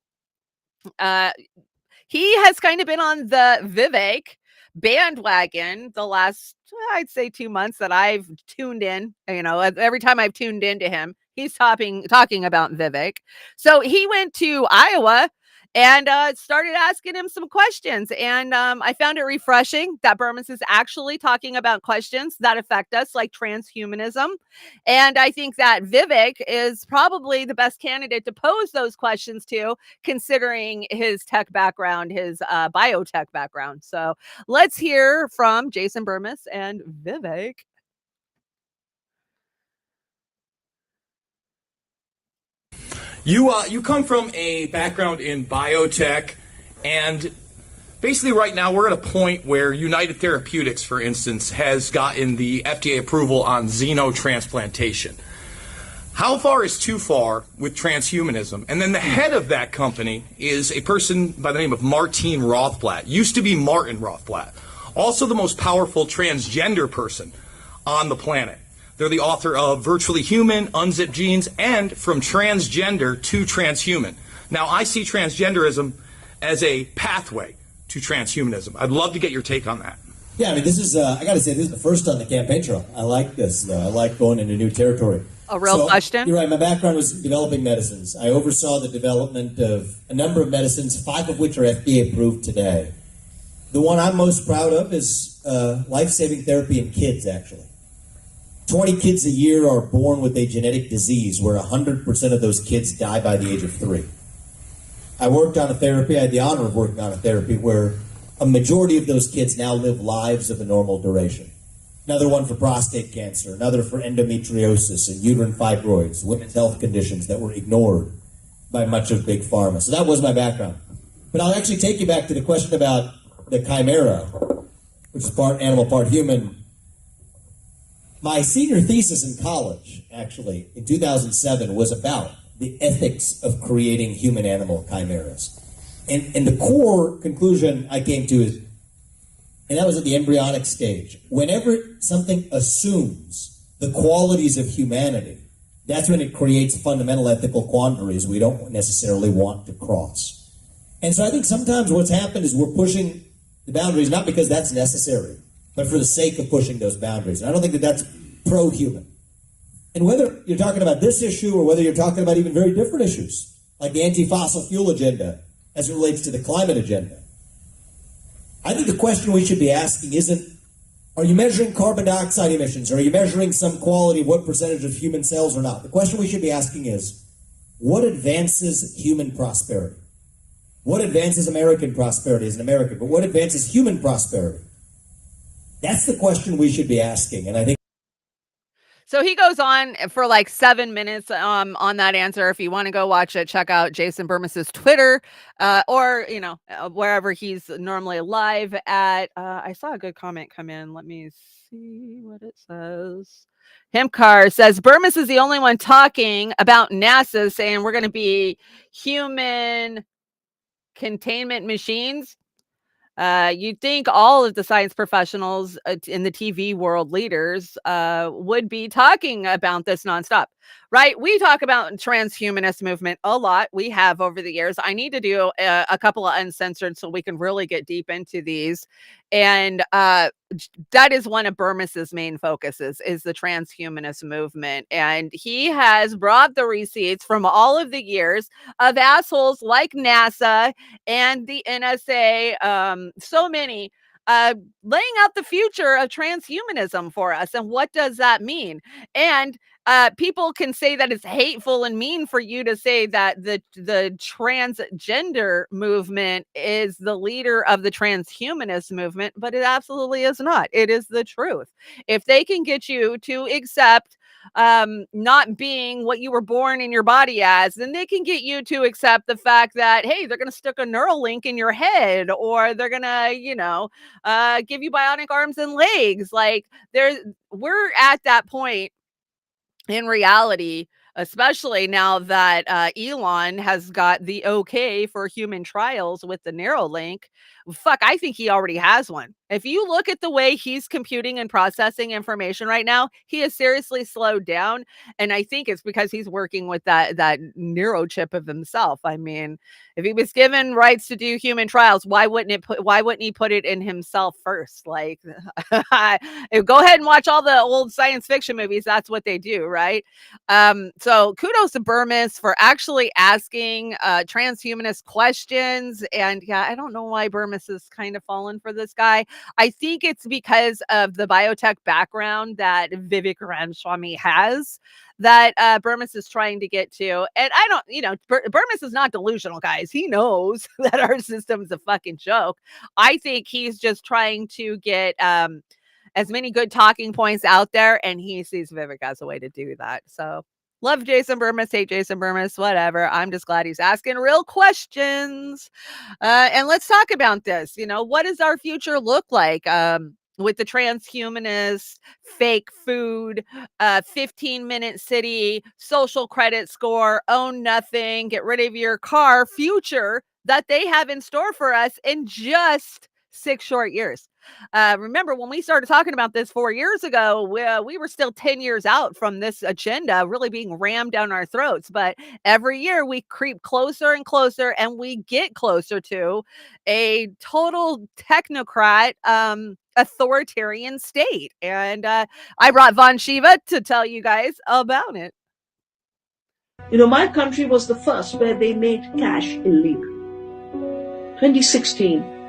He has kind of been on the Vivek bandwagon the last, I'd say, 2 months that I've tuned in. You know, every time I've tuned into him, he's talking about Vivek. So he went to Iowa and started asking him some questions. And I found it refreshing that Burmis is actually talking about questions that affect us, like transhumanism. And I think that Vivek is probably the best candidate to pose those questions to, considering his tech background, his biotech background. So let's hear from Jason Burmis and Vivek. You come from a background in biotech, and basically right now we're at a point where United Therapeutics, for instance, has gotten the FDA approval on xenotransplantation. How far is too far with transhumanism? And then the head of that company is a person by the name of Martine Rothblatt, used to be Martin Rothblatt, also the most powerful transgender person on the planet. They're the author of Virtually Human, Unzipped Genes, and From Transgender to Transhuman. Now, I see transgenderism as a pathway to transhumanism. I'd love to get your take on that. Yeah, I mean, this is, I got to say, this is the first on the campaign trail. I like this, though. I like going into new territory. A real question? You're right. My background was developing medicines. I oversaw the development of a number of medicines, 5 of which are FDA approved today. The one I'm most proud of is life-saving therapy in kids, actually. 20 kids a year are born with a genetic disease where 100% of those kids die by the age of 3. I worked on a therapy, I had the honor of working on a therapy where a majority of those kids now live lives of a normal duration. Another one for prostate cancer, another for endometriosis and uterine fibroids, women's health conditions that were ignored by much of Big Pharma. So that was my background. But I'll actually take you back to the question about the chimera, which is part animal, part human. My senior thesis in college, actually, in 2007, was about the ethics of creating human-animal chimeras. And the core conclusion I came to is, and that was at the embryonic stage, whenever something assumes the qualities of humanity, that's when it creates fundamental ethical quandaries we don't necessarily want to cross. And so I think sometimes what's happened is we're pushing the boundaries, not because that's necessary, but for the sake of pushing those boundaries. And I don't think that that's pro-human. And whether you're talking about this issue or whether you're talking about even very different issues, like the anti-fossil fuel agenda as it relates to the climate agenda, I think the question we should be asking isn't, are you measuring carbon dioxide emissions? Or are you measuring some quality of what percentage of human cells or not? The question we should be asking is, what advances human prosperity? What advances American prosperity as an American? But what advances human prosperity? That's the question we should be asking. And I think So he goes on for like 7 minutes on that answer. If you want to go watch it, check out Jason Bermas's Twitter or, wherever he's normally live at. I saw a good comment come in. Let me see what it says. Himkar says, Bermas is the only one talking about NASA saying we're going to be human containment machines. You'd think all of the science professionals in the TV world, leaders, would be talking about this nonstop, right? We talk about transhumanist movement a lot. We have over the years. I need to do a couple of uncensored so we can really get deep into these. And that is one of Bermas's main focuses, is the transhumanist movement. And he has brought the receipts from all of the years of assholes like NASA and the NSA, so many, laying out the future of transhumanism for us. And what does that mean? And people can say that it's hateful and mean for you to say that the transgender movement is the leader of the transhumanist movement, but it absolutely is not. It is the truth. If they can get you to accept not being what you were born in your body as, then they can get you to accept the fact that, hey, they're going to stick a neural link in your head, or they're going to, give you bionic arms and legs. Like we're at that point in reality, especially now that Elon has got the okay for human trials with the Neuralink. Fuck, I think he already has one. If you look at the way he's computing and processing information right now, he has seriously slowed down. And I think it's because he's working with that neurochip of himself. I mean, if he was given rights to do human trials, why wouldn't he put it in himself first? Like, go ahead and watch all the old science fiction movies. That's what they do, right? So kudos to Bermas for actually asking transhumanist questions. And yeah, I don't know why Bermas is kind of fallen for this guy. I think it's because of the biotech background that Vivek Ramaswamy has that Bermas is trying to get to. And I don't, Bermas is not delusional, guys. He knows that our system's a fucking joke. I think he's just trying to get as many good talking points out there, and he sees Vivek as a way to do that. So love Jason Bermas, hate Jason Bermas, whatever. I'm just glad he's asking real questions. And let's talk about this. What does our future look like with the transhumanist, fake food, 15-minute city, social credit score, own nothing, get rid of your car future that they have in store for us in just 6 short years? Remember when we started talking about this 4 years ago, we were still 10 years out from this agenda really being rammed down our throats. But every year we creep closer and closer, and we get closer to a total technocrat, authoritarian state. And I brought Von Shiva to tell you guys about it. My country was the first where they made cash illegal. 2016.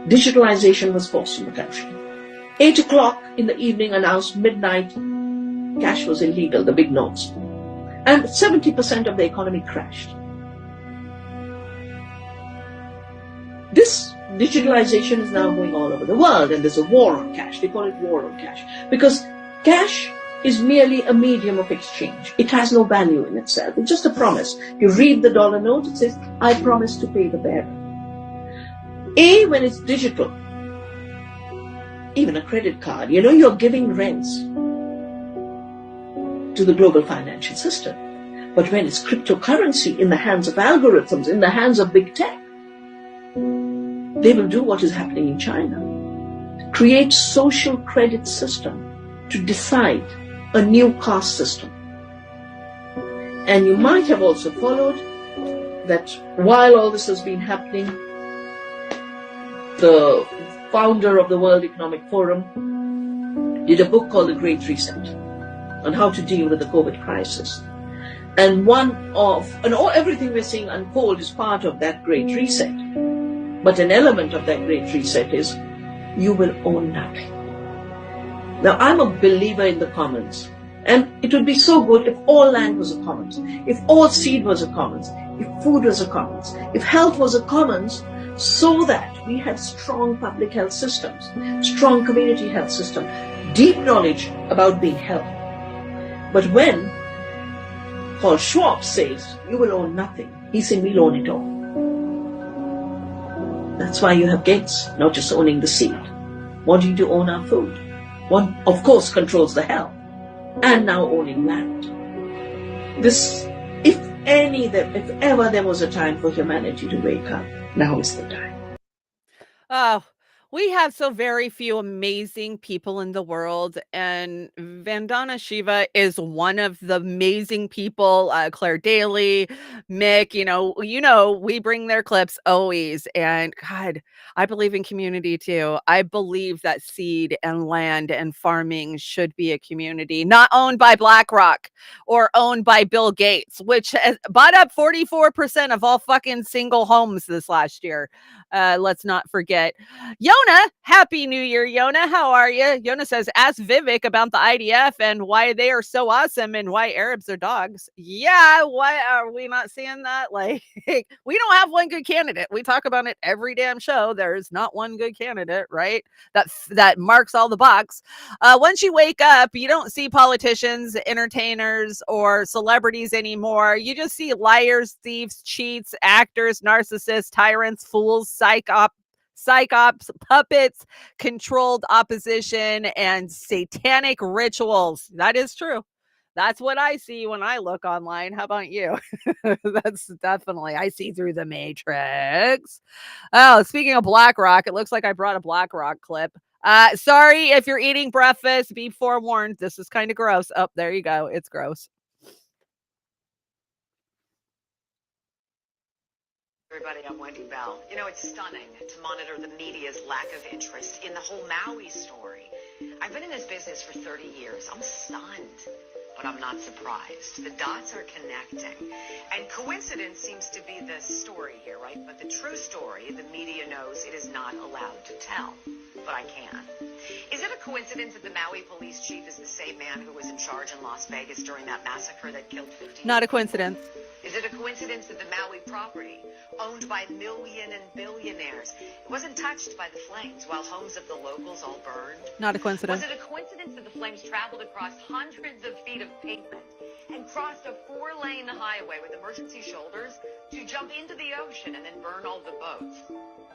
Digitalization was forced in the country. 8 o'clock in the evening announced midnight, cash was illegal, the big notes. And 70% of the economy crashed. This digitalization is now going all over the world, and there's a war on cash. They call it war on cash. Because cash is merely a medium of exchange. It has no value in itself. It's just a promise. You read the dollar note, it says, I promise to pay the bearer. When it's digital, even a credit card, you're giving rents to the global financial system. But when it's cryptocurrency in the hands of algorithms, in the hands of big tech, they will do what is happening in China. Create social credit system to decide a new caste system. And you might have also followed that while all this has been happening, the founder of the World Economic Forum did a book called The Great Reset on how to deal with the COVID crisis. And everything we're seeing unfold is part of that Great Reset. But an element of that Great Reset is you will own nothing. Now, I'm a believer in the commons. And it would be so good if all land was a commons, if all seed was a commons, if food was a commons, if health was a commons, so that we had strong public health systems, strong community health system, deep knowledge about being healthy. But when Paul Schwab says, you will own nothing, he's saying we'll own it all. That's why you have Gates, not just owning the seed, wanting to own our food. One, of course, controls the hell, and now owning land. This, if ever there was a time for humanity to wake up, now is the time. Oh, we have so very few amazing people in the world, and Vandana Shiva is one of the amazing people. Claire Daly, Mick, we bring their clips always. And God, I believe in community too. I believe that seed and land and farming should be a community, not owned by BlackRock or owned by Bill Gates, which has bought up 44% of all fucking single homes this last year. Let's not forget. Yona, happy new year, Yona. How are you? Yona says, ask Vivek about the IDF and why they are so awesome and why Arabs are dogs. Yeah, why are we not seeing that? Like, we don't have one good candidate. We talk about it every damn show. There's not one good candidate, right? That marks all the box. Once you wake up, you don't see politicians, entertainers, or celebrities anymore. You just see liars, thieves, cheats, actors, narcissists, tyrants, fools, psychops, puppets, controlled opposition, and satanic rituals. That is true. That's what I see when I look online. How about you? That's definitely, I see through the matrix. Oh, speaking of BlackRock, it looks like I brought a BlackRock clip. Sorry if you're eating breakfast, be forewarned. This is kind of gross. Oh, there you go. It's gross. Everybody, I'm Wendy Bell. You know, it's stunning to monitor the media's lack of interest in the whole Maui story. I've been in this business for 30 years. I'm stunned, but I'm not surprised. The dots are connecting. And coincidence seems to be the story here, right? But the true story, the media knows it is not allowed to tell. But I can. Is it a coincidence that the Maui police chief is the same man who was in charge in Las Vegas during that massacre that killed 15 Not a coincidence. Is it a coincidence that the Maui property, owned by million and billionaires, wasn't touched by the flames while homes of the locals all burned? Not a coincidence. Was it a coincidence that the flames traveled across hundreds of feet of pavement and crossed a 4-lane highway with emergency shoulders to jump into the ocean and then burn all the boats?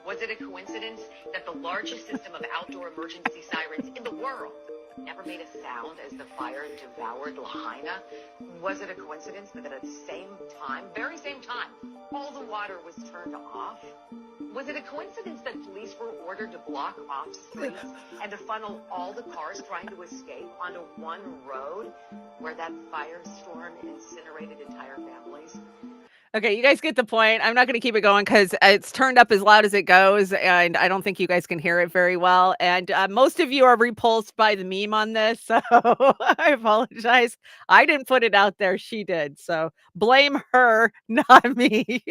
Was it a coincidence that the largest system of outdoor emergency sirens in the world never made a sound as the fire devoured Lahaina? Was it a coincidence that at the same time, very same time, all the water was turned off? Was it a coincidence that police were ordered to block off streets and to funnel all the cars trying to escape onto one road where that firestorm incinerated entire families? Okay, you guys get the point. I'm not going to keep it going because it's turned up as loud as it goes, and I don't think you guys can hear it very well. And most of you are repulsed by the meme on this, so I apologize. I didn't put it out there. She did. So blame her, not me.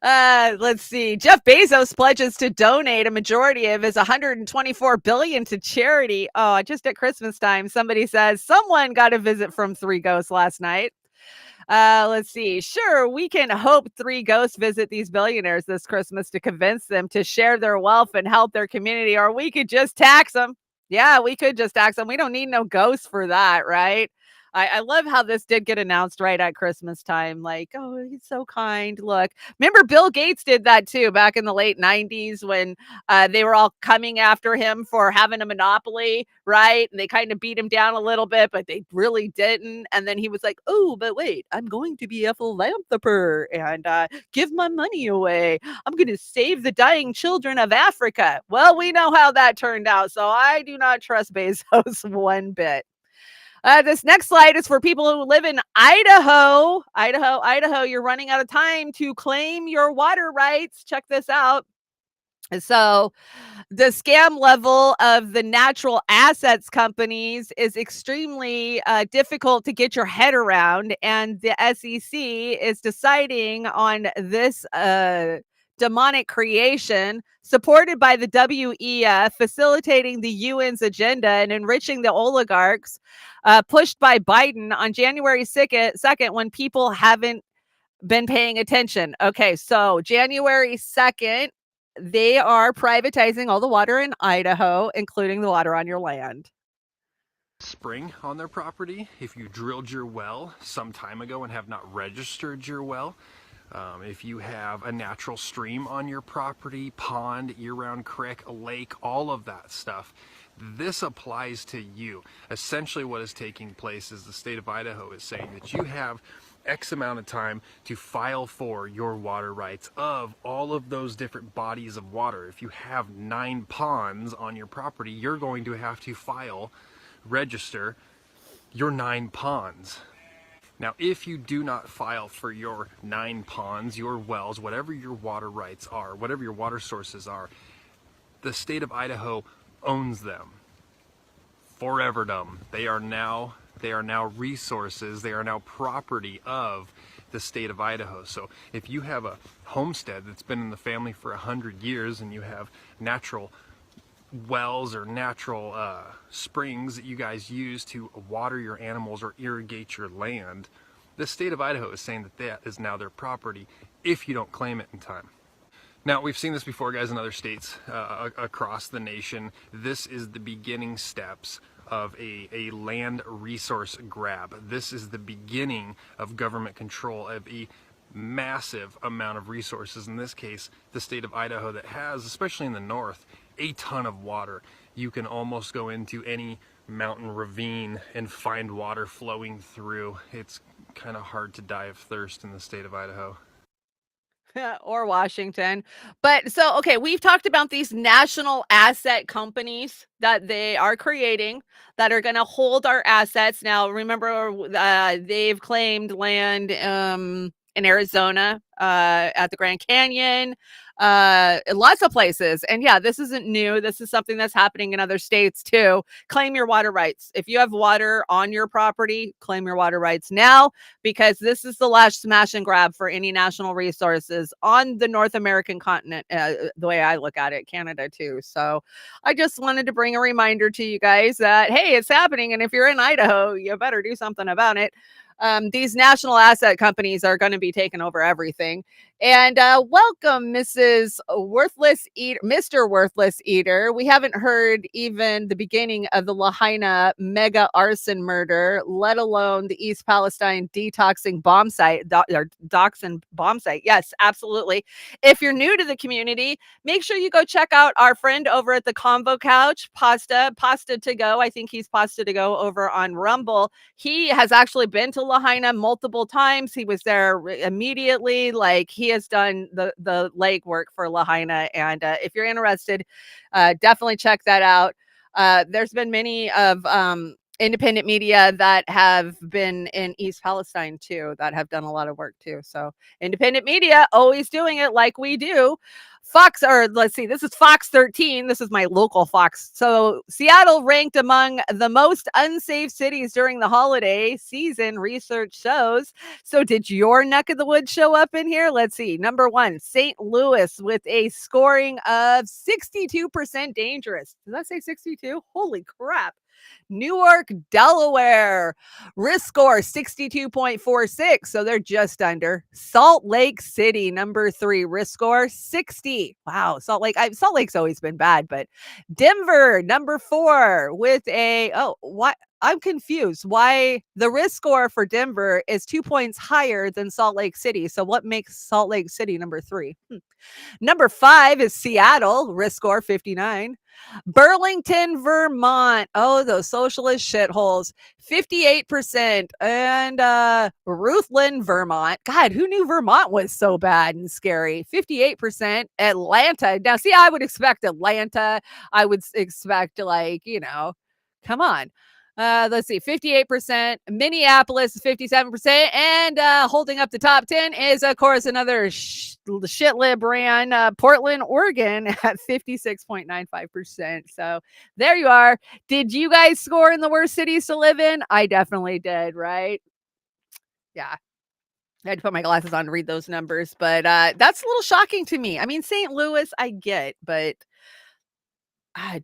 Let's see. Jeff Bezos pledges to donate a majority of his $124 billion to charity. Oh, just at Christmas time, somebody says someone got a visit from 3 ghosts last night. Let's see. Sure, we can hope 3 ghosts visit these billionaires this Christmas to convince them to share their wealth and help their community, or we could just tax them. Yeah, we could just tax them. We don't need no ghosts for that, right? I love how this did get announced right at Christmas time. Like, oh, he's so kind. Look, remember Bill Gates did that too back in the late 90s when they were all coming after him for having a monopoly, right? And they kind of beat him down a little bit, but they really didn't. And then he was like, oh, but wait, I'm going to be a philanthropist and give my money away. I'm going to save the dying children of Africa. Well, we know how that turned out. So I do not trust Bezos one bit. This next slide is for people who live in Idaho. Idaho, you're running out of time to claim your water rights. Check this out. So the scam level of the natural assets companies is extremely difficult to get your head around. And the SEC is deciding on this demonic creation supported by the WEF, facilitating the UN's agenda and enriching the oligarchs, pushed by Biden on January 2nd when people haven't been paying attention. Okay, so January 2nd, they are privatizing all the water in Idaho, including the water on your land. spring on their property, if you drilled your well some time ago and have not registered your well, if you have a natural stream on your property, pond, year-round creek, a lake, all of that stuff, this applies to you. Essentially what is taking place is the state of Idaho is saying that you have X amount of time to file for your water rights of all of those different bodies of water. If you have 9 ponds on your property, you're going to have to register your 9 ponds. Now, if you do not file for your 9 ponds, your wells, whatever your water rights are, whatever your water sources are, the state of Idaho owns them. Foreverdom. They are now resources, they are now property of the state of Idaho. So if you have a homestead that's been in the family for 100 years and you have natural wells or natural springs that you guys use to water your animals or irrigate your land, the state of Idaho is saying that that is now their property if you don't claim it in time. Now, we've seen this before, guys, in other states across the nation. This is the beginning steps of a land resource grab. This is the beginning of government control of a massive amount of resources. In this case, the state of Idaho that has, especially in the north, a ton of water. You can almost go into any mountain ravine and find water flowing through. It's kind of hard to die of thirst in the state of Idaho. Or Washington. But so, okay, we've talked about these national asset companies that they are creating that are going to hold our assets. Now, remember, they've claimed land in Arizona, at the Grand Canyon, lots of places. And yeah, this isn't new. This is something that's happening in other states too. Claim your water rights. If you have water on your property, claim your water rights now, because this is the last smash and grab for any national resources on the North American continent, the way I look at it, Canada too. So I just wanted to bring a reminder to you guys that, hey, it's happening. And if you're in Idaho, you better do something about it. These national asset companies are going to be taking over everything. And welcome, Mrs. Worthless Eater, Mr. Worthless Eater. We haven't heard even the beginning of the Lahaina mega arson murder, let alone the East Palestine detoxing bomb site, or dachshund bomb site. Yes, absolutely. If you're new to the community, make sure you go check out our friend over at the Convo Couch, Pasta to Go. I think he's Pasta to Go over on Rumble. He has actually been to Lahaina multiple times. He was there immediately. Like, he has done the legwork for Lahaina. And if you're interested, definitely check that out. There's been many of independent media that have been in East Palestine too, that have done a lot of work too. So independent media always doing it like we do. Fox, or let's see, this is Fox 13. This is my local Fox. So Seattle ranked among the most unsafe cities during the holiday season, research shows. So did your neck of the woods show up in here? Let's see. Number 1, St. Louis with a scoring of 62% dangerous. Did that say 62? Holy crap. Newark, Delaware, risk score 62.46. So they're just under. Salt Lake City, number 3, risk score 60. Wow. Salt Lake's always been bad, but Denver, number 4 with what? I'm confused why the risk score for Denver is 2 points higher than Salt Lake City. So what makes Salt Lake City number 3? Number 5 is Seattle, risk score 59. Burlington, Vermont. Oh, those socialist shitholes, 58%. And Ruthland, Vermont. God, who knew Vermont was so bad and scary? 58%. Atlanta. Now, see, I would expect Atlanta. I would expect, come on. Let's see, 58%. Minneapolis, 57%. And holding up the top 10 is, of course, another shit lib brand, Portland, Oregon at 56.95%. So there you are. Did you guys score in the worst cities to live in? I definitely did, right? Yeah. I had to put my glasses on to read those numbers, but that's a little shocking to me. I mean, St. Louis, I get, but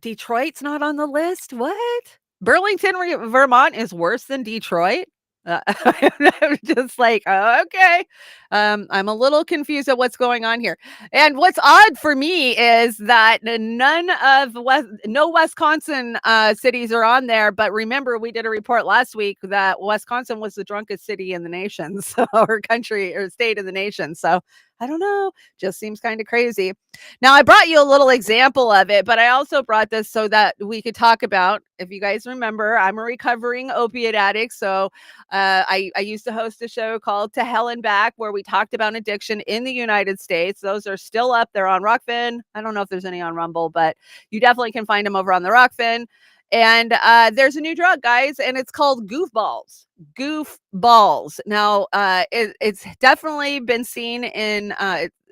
Detroit's not on the list. What? Burlington, Vermont is worse than Detroit? I'm just like, oh, okay. I'm a little confused at what's going on here. And what's odd for me is that no Wisconsin cities are on there. But remember, we did a report last week that Wisconsin was the drunkest city in the nation, so, or country or state in the nation. So I don't know. Just seems kind of crazy. Now, I brought you a little example of it, but I also brought this so that we could talk about, if you guys remember, I'm a recovering opiate addict. So I used to host a show called To Hell and Back, where we talked about addiction in the United States. Those are still up. They're on Rokfin. I don't know if there's any on Rumble, but you definitely can find them over on the Rokfin. And there's a new drug, guys, and it's called goofballs. Goofballs. Now, it's definitely been seen in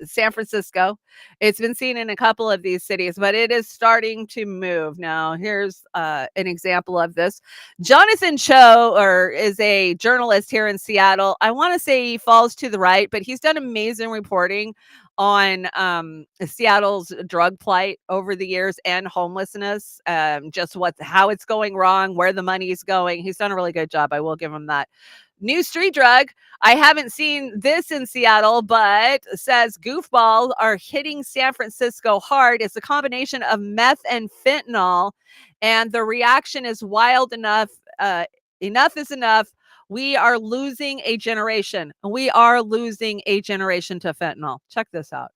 San Francisco. It's been seen in a couple of these cities, but it is starting to move. Now, here's an example of this. Jonathan Cho is a journalist here in Seattle. I want to say he falls to the right, but he's done amazing reporting on Seattle's drug plight over the years and homelessness, just how it's going wrong, where the money is going. He's done a really good job. I will give him that. New street drug. I haven't seen this in Seattle, but says goofballs are hitting San Francisco hard. It's a combination of meth and fentanyl, and the reaction is wild enough. Enough is enough. We are losing a generation. We are losing a generation to fentanyl. Check this out.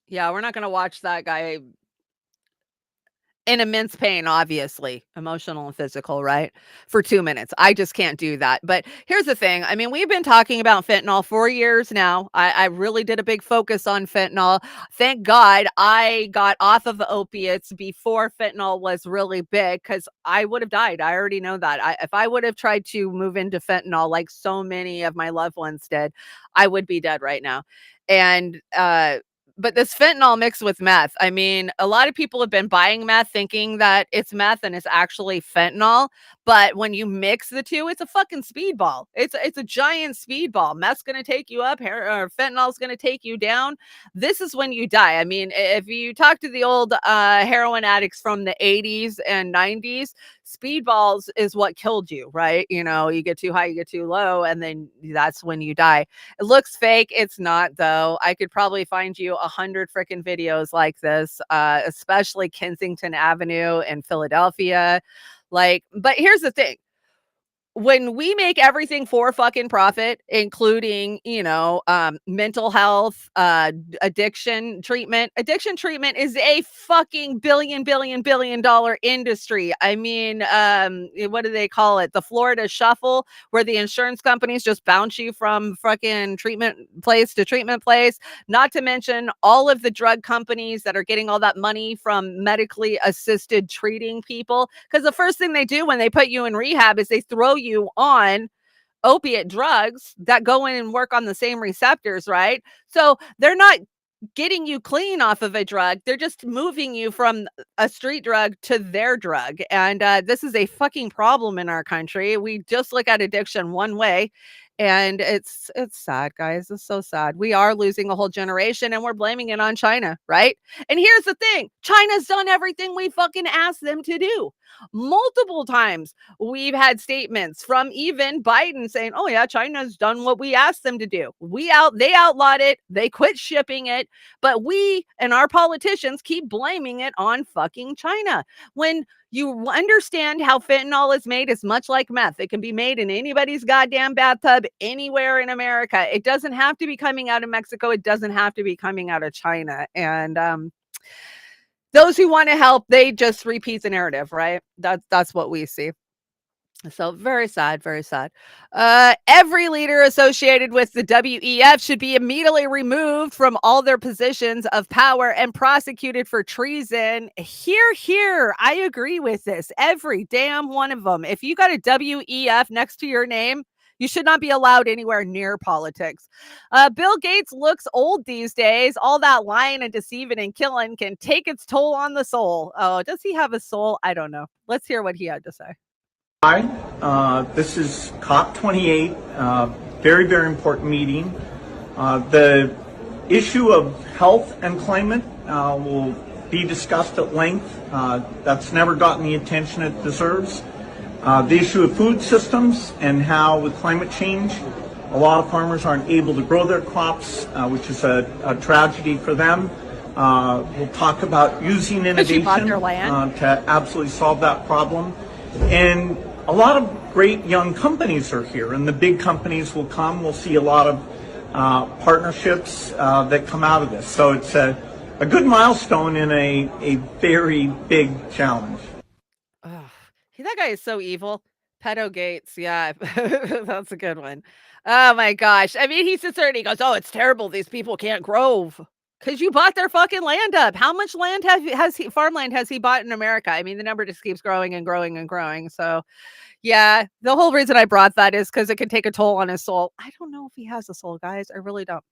Yeah, we're not going to watch that guy in immense pain, obviously, emotional and physical, right? For 2 minutes. I just can't do that. But here's the thing. I mean, we've been talking about fentanyl for years now. I really did a big focus on fentanyl. Thank God I got off of opiates before fentanyl was really big, because I would have died. I already know that. If I would have tried to move into fentanyl like so many of my loved ones did, I would be dead right now. And but this fentanyl mixed with meth, I mean, a lot of people have been buying meth thinking that it's meth and it's actually fentanyl. But when you mix the two, it's a fucking speedball. It's a giant speedball. Meth's going to take you up, or fentanyl's going to take you down. This is when you die. I mean, if you talk to the old heroin addicts from the 80s and 90s, speedballs is what killed you, right? You know, you get too high, you get too low, and then that's when you die. It looks fake. It's not, though. I could probably find you 100 freaking videos like this, especially Kensington Avenue in Philadelphia. But here's the thing. When we make everything for fucking profit, including, mental health, addiction treatment is a fucking billion dollar industry. I mean, what do they call it? The Florida Shuffle, where the insurance companies just bounce you from fucking treatment place to treatment place. Not to mention all of the drug companies that are getting all that money from medically assisted treating people. Because the first thing they do when they put you in rehab is they throw you on opiate drugs that go in and work on the same receptors, right? So they're not getting you clean off of a drug. They're just moving you from a street drug to their drug. And this is a fucking problem in our country. We just look at addiction one way. And it's sad, guys. It's so sad. We are losing a whole generation, and we're blaming it on China, right? And here's the thing. China's done everything we fucking asked them to do. Multiple times we've had statements from even Biden saying, oh yeah, China's done what we asked them to do. They outlawed it. They quit shipping it. But we and our politicians keep blaming it on fucking China. When you understand how fentanyl is made, is much like meth. It can be made in anybody's goddamn bathtub anywhere in America. It doesn't have to be coming out of Mexico. It doesn't have to be coming out of China. And those who want to help, they just repeat the narrative, right? That's what we see. So very sad, very sad. Every leader associated with the WEF should be immediately removed from all their positions of power and prosecuted for treason. Here. I agree with this. Every damn one of them. If you got a WEF next to your name, you should not be allowed anywhere near politics. Bill Gates looks old these days. All that lying and deceiving and killing can take its toll on the soul. Oh, does he have a soul? I don't know. Let's hear what he had to say. Hi, this is COP28, very, very important meeting. The issue of health and climate will be discussed at length. That's never gotten the attention it deserves. The issue of food systems and how with climate change, a lot of farmers aren't able to grow their crops, which is a tragedy for them. We'll talk about using innovation to absolutely solve that problem. And a lot of great young companies are here, and the big companies will come. We'll see a lot of partnerships that come out of this. So it's a good milestone in a very big challenge. That guy is so evil. Pedo Gates. Yeah, that's a good one. Oh my gosh. I mean, he sits there and he goes, oh, it's terrible. These people can't grow. Because you bought their fucking land up. How much land farmland has he bought in America? I mean, the number just keeps growing and growing and growing. So, yeah, the whole reason I brought that is because it can take a toll on his soul. I don't know if he has a soul, guys. I really don't.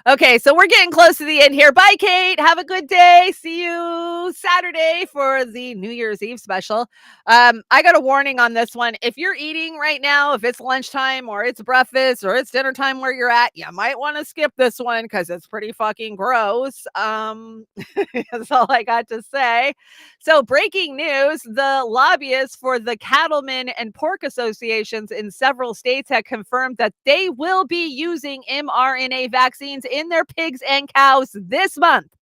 Okay, so we're getting close to the end here. Bye, Kate. Have a good day. See you Saturday for the New Year's Eve special. I got a warning on this one. If you're eating right now, if it's lunchtime or it's breakfast or it's dinner time where you're at, you might want to skip this one because it's pretty fucking gross. That's all I got to say. So breaking news, the lobbyists for the cattlemen and pork associations in several states have confirmed that they will be using mRNA vaccines in their pigs and cows this month.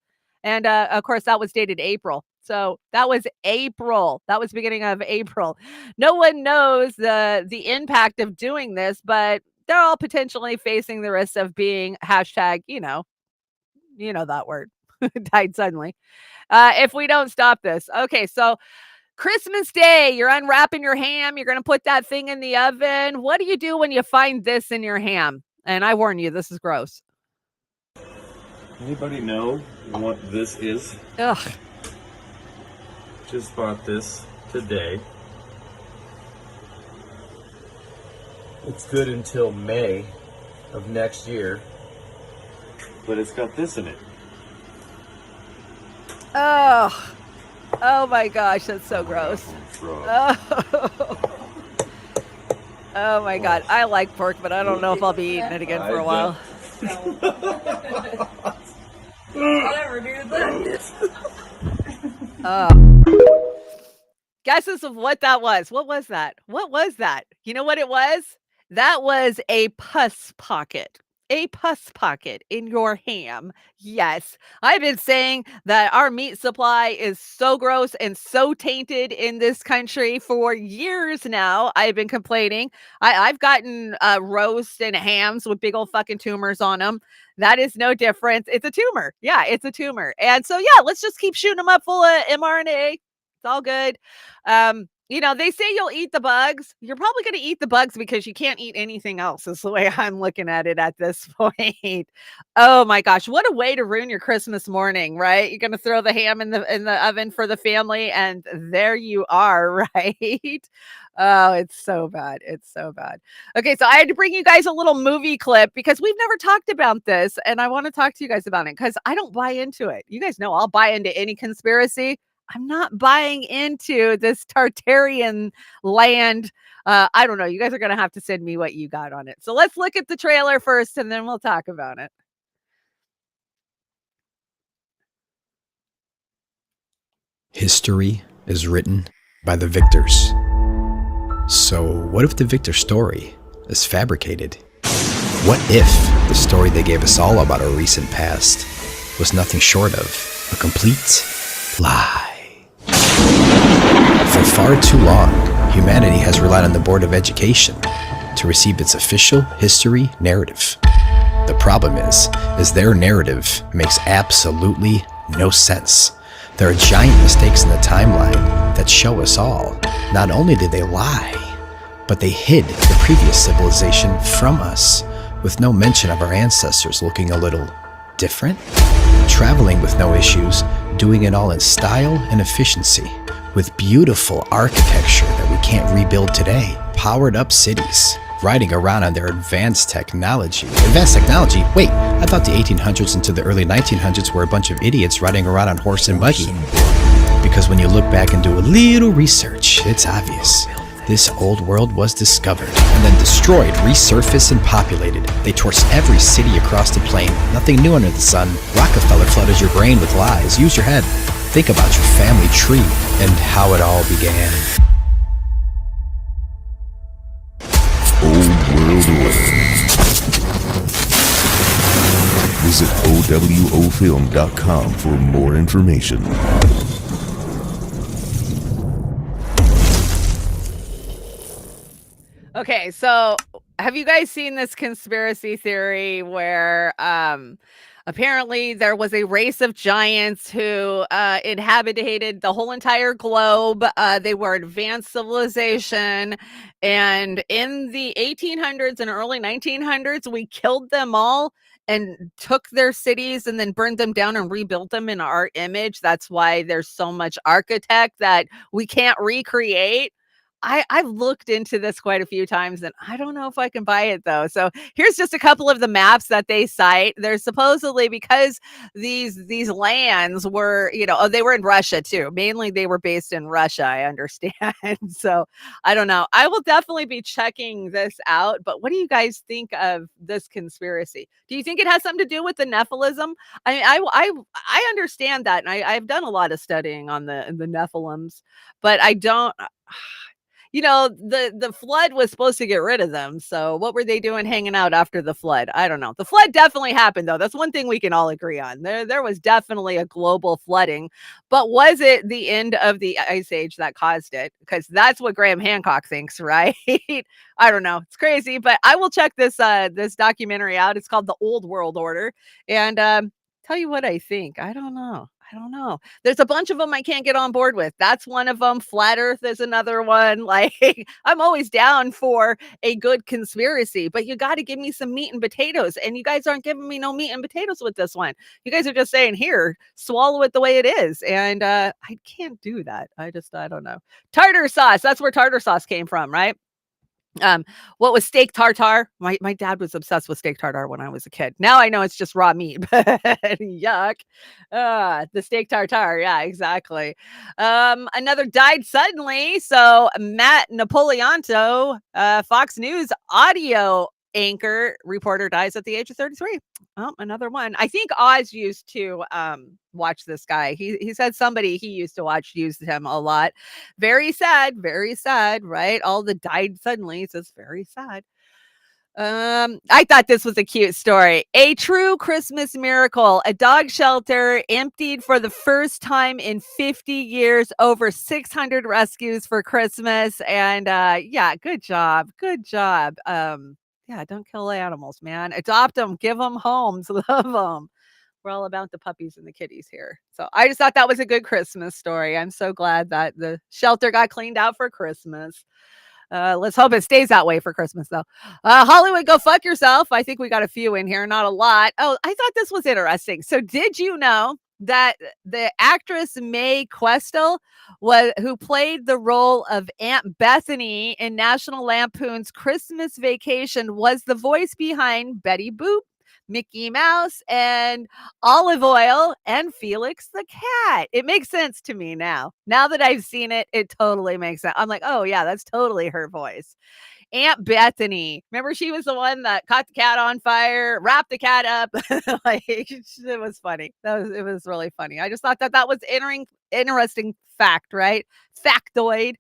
And of course, that was dated April. So that was April. That was beginning of April. No one knows the impact of doing this, but they're all potentially facing the risk of being hashtag, you know that word, died suddenly. If we don't stop this. Okay, so Christmas Day, you're unwrapping your ham. You're going to put that thing in the oven. What do you do when you find this in your ham? And I warn you, this is gross. Anybody know what this is? Ugh. Just bought this today. It's good until May of next year, but it's got this in it. Oh, oh my gosh, that's so gross. Oh my God, I like pork, but I don't know if I'll be eating it again for a while. Never do that. Guesses of what that was. What was that? What was that? You know what it was? That was a pus pocket. A pus pocket in your ham. Yes. I've been saying that our meat supply is so gross and so tainted in this country for years now. I've been complaining. I've gotten roast and hams with big old fucking tumors on them. That is no difference. It's a tumor. Yeah, it's a tumor. And so, yeah, let's just keep shooting them up full of mRNA. It's all good. They say you'll eat the bugs. You're probably going to eat the bugs because you can't eat anything else is the way I'm looking at it at this point. Oh my gosh. What a way to ruin your Christmas morning, right? You're going to throw the ham in the oven for the family and there you are, right? Oh, it's so bad. It's so bad. Okay. So I had to bring you guys a little movie clip because we've never talked about this and I want to talk to you guys about it because I don't buy into it. You guys know I'll buy into any conspiracy. I'm not buying into this Tartarian land. I don't know. You guys are going to have to send me what you got on it. So let's look at the trailer first and then we'll talk about it. History is written by the victors. So what if the victor story is fabricated? What if the story they gave us all about our recent past was nothing short of a complete lie? For far too long, humanity has relied on the Board of Education to receive its official history narrative. The problem is their narrative makes absolutely no sense. There are giant mistakes in the timeline that show us all. Not only did they lie, but they hid the previous civilization from us, with no mention of our ancestors looking a little different, traveling with no issues, doing it all in style and efficiency, with beautiful architecture that we can't rebuild today, powered up cities, riding around on their advanced technology. Advanced technology? Wait, I thought the 1800s into the early 1900s were a bunch of idiots riding around on horse and buggy. Because when you look back and do a little research, it's obvious. This old world was discovered and then destroyed, resurfaced, and populated. They torched every city across the plain. Nothing new under the sun. Rockefeller flooded your brain with lies. Use your head. Think about your family tree and how it all began. Old World Order. Visit OWOfilm.com for more information. Okay, so have you guys seen this conspiracy theory where apparently there was a race of giants who inhabited the whole entire globe? They were advanced civilization, and in the 1800s and early 1900s, we killed them all and took their cities and then burned them down and rebuilt them in our image. That's why there's so much architect that we can't recreate. I've looked into this quite a few times, and I don't know if I can buy it, though. So here's just a couple of the maps that they cite. There's supposedly, because these lands were, they were in Russia too. Mainly they were based in Russia, I understand. So I don't know. I will definitely be checking this out. But what do you guys think of this conspiracy? Do you think it has something to do with the Nephilim? I understand that, and I've done a lot of studying on the Nephilims, but I don't. The flood was supposed to get rid of them. So what were they doing hanging out after the flood? I don't know. The flood definitely happened, though. That's one thing we can all agree on. There was definitely a global flooding. But was it the end of the Ice Age that caused it? Because that's what Graham Hancock thinks, right? I don't know. It's crazy. But I will check this documentary out. It's called The Old World Order. And tell you what I think. I don't know. There's a bunch of them I can't get on board with. That's one of them. Flat Earth is another one. Like, I'm always down for a good conspiracy, but you got to give me some meat and potatoes. And you guys aren't giving me no meat and potatoes with this one. You guys are just saying, here, swallow it the way it is. And I can't do that. I don't know. Tartar sauce. That's where tartar sauce came from, right? What was steak tartare? My dad was obsessed with steak tartare when I was a kid. Now I know it's just raw meat, but yuck. The steak tartare. Yeah, exactly. Another died suddenly. So Matt Napolitanto, Fox News audio anchor reporter, dies at the age of 33. Oh, another one. I think Oz used to watch this guy. He said somebody he used to watch used him a lot. Very sad, right? All the died suddenly. So it's very sad. I thought this was a cute story. A true Christmas miracle. A dog shelter emptied for the first time in 50 years. Over 600 rescues for Christmas. And yeah, good job. Yeah, don't kill animals, man. Adopt them, give them homes, love them. We're all about the puppies and the kitties here. So I just thought that was a good Christmas story. I'm so glad that the shelter got cleaned out for Christmas. Let's hope it stays that way for Christmas, though. Hollywood, go fuck yourself. I think we got a few in here, not a lot. Oh, I thought this was interesting. So did you know that the actress Mae Questel, who played the role of Aunt Bethany in National Lampoon's Christmas Vacation, was the voice behind Betty Boop, Mickey Mouse, and Olive Oil, and Felix the Cat? It makes sense to me now. Now that I've seen it, it totally makes sense. I'm like, oh yeah, that's totally her voice. Aunt Bethany. Remember, she was the one that caught the cat on fire, wrapped the cat up. Like, it was funny. It was really funny. I just thought that was interesting fact, right? Factoid.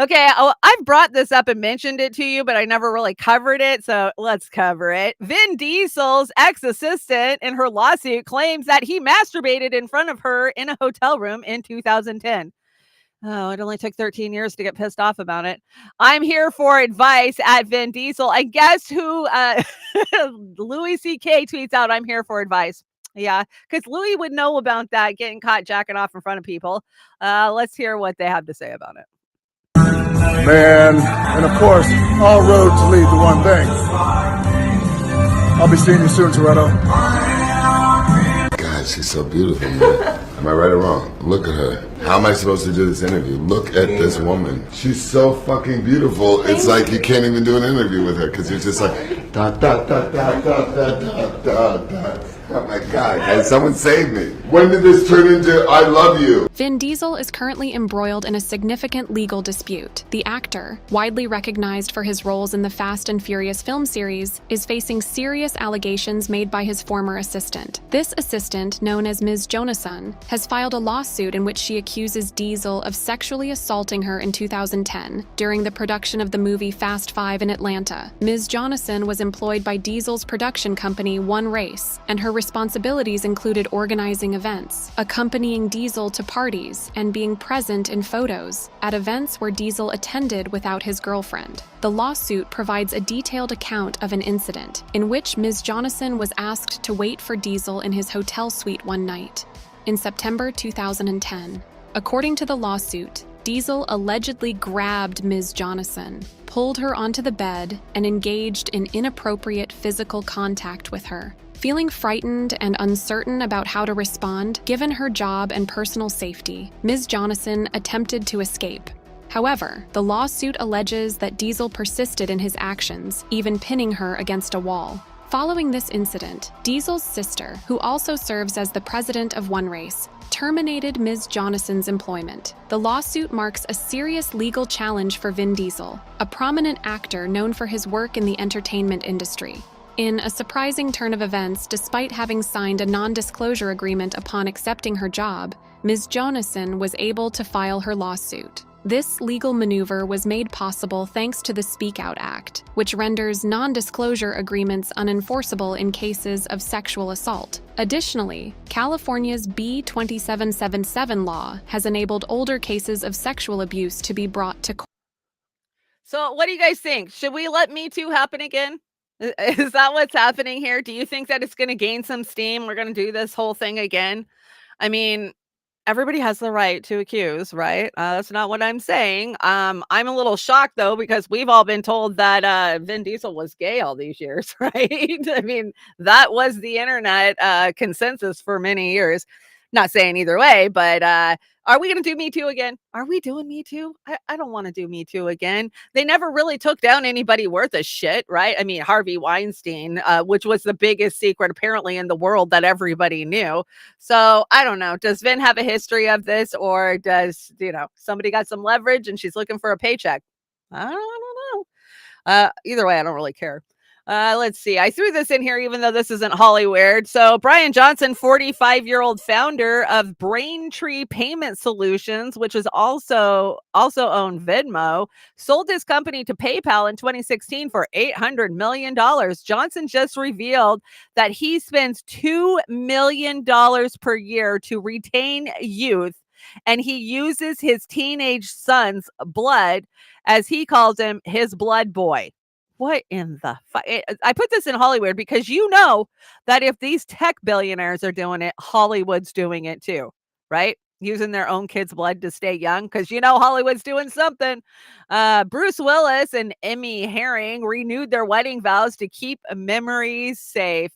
Okay, I've brought this up and mentioned it to you, but I never really covered it, so let's cover it. Vin Diesel's ex-assistant in her lawsuit claims that he masturbated in front of her in a hotel room in 2010. Oh, it only took 13 years to get pissed off about it. I'm here for advice at Vin Diesel. I guess who Louis C.K. tweets out, I'm here for advice. Yeah, because Louis would know about that, getting caught jacking off in front of people. Let's hear what they have to say about it. man. And of course, all roads lead to one thing. I'll be seeing you soon, Toretto. God, she's so beautiful, man. Am I right or wrong? Look at her. How am I supposed to do this interview? Look at this woman. She's so fucking beautiful. It's like you can't even do an interview with her because you're just like, da, da, da, da, da, da, da, da, da. Oh my God, can someone save me? When did this turn into I love you? Vin Diesel is currently embroiled in a significant legal dispute. The actor, widely recognized for his roles in the Fast and Furious film series, is facing serious allegations made by his former assistant. This assistant, known as Ms. Jonason, has filed a lawsuit in which she accuses Diesel of sexually assaulting her in 2010 during the production of the movie Fast 5 in Atlanta. Ms. Jonason was employed by Diesel's production company One Race, and her responsibilities included organizing events, accompanying Diesel to parties, and being present in photos at events where Diesel attended without his girlfriend. The lawsuit provides a detailed account of an incident in which Ms. Jonason was asked to wait for Diesel in his hotel suite one night in September 2010. According to the lawsuit, Diesel allegedly grabbed Ms. Jonason, pulled her onto the bed, and engaged in inappropriate physical contact with her. Feeling frightened and uncertain about how to respond, given her job and personal safety, Ms. Jonason attempted to escape. However, the lawsuit alleges that Diesel persisted in his actions, even pinning her against a wall. Following this incident, Diesel's sister, who also serves as the president of One Race, terminated Ms. Jonason's employment. The lawsuit marks a serious legal challenge for Vin Diesel, a prominent actor known for his work in the entertainment industry. In a surprising turn of events, despite having signed a non-disclosure agreement upon accepting her job, Ms. Jonason was able to file her lawsuit. This legal maneuver was made possible thanks to the Speak Out Act, which renders non-disclosure agreements unenforceable in cases of sexual assault. Additionally, California's B2777 law has enabled older cases of sexual abuse to be brought to court. So what do you guys think? Should we let Me Too happen again? Is that what's happening here? Do you think that it's going to gain some steam? We're going to do this whole thing again? I mean, everybody has the right to accuse, right? That's not what I'm saying. I'm a little shocked, though, because we've all been told that Vin Diesel was gay all these years, right? I mean, that was the internet consensus for many years. Not saying either way, but are we going to do Me Too again? Are we doing Me Too? I don't want to do Me Too again. They never really took down anybody worth a shit, right? I mean, Harvey Weinstein, which was the biggest secret apparently in the world that everybody knew. So I don't know. Does Vin have a history of this, or does, somebody got some leverage and she's looking for a paycheck? I don't know. Either way, I don't really care. Let's see. I threw this in here, even though this isn't Hollywood. So Brian Johnson, 45-year-old founder of Braintree Payment Solutions, which is also owned Venmo, sold his company to PayPal in 2016 for $800 million. Johnson just revealed that he spends $2 million per year to retain youth, and he uses his teenage son's blood, as he calls him, his blood boy. What in the I put this in Hollywood because you know that if these tech billionaires are doing it, Hollywood's doing it too, right? Using their own kids' blood to stay young, because Hollywood's doing something. Bruce Willis and Emmy Herring renewed their wedding vows to keep memories safe.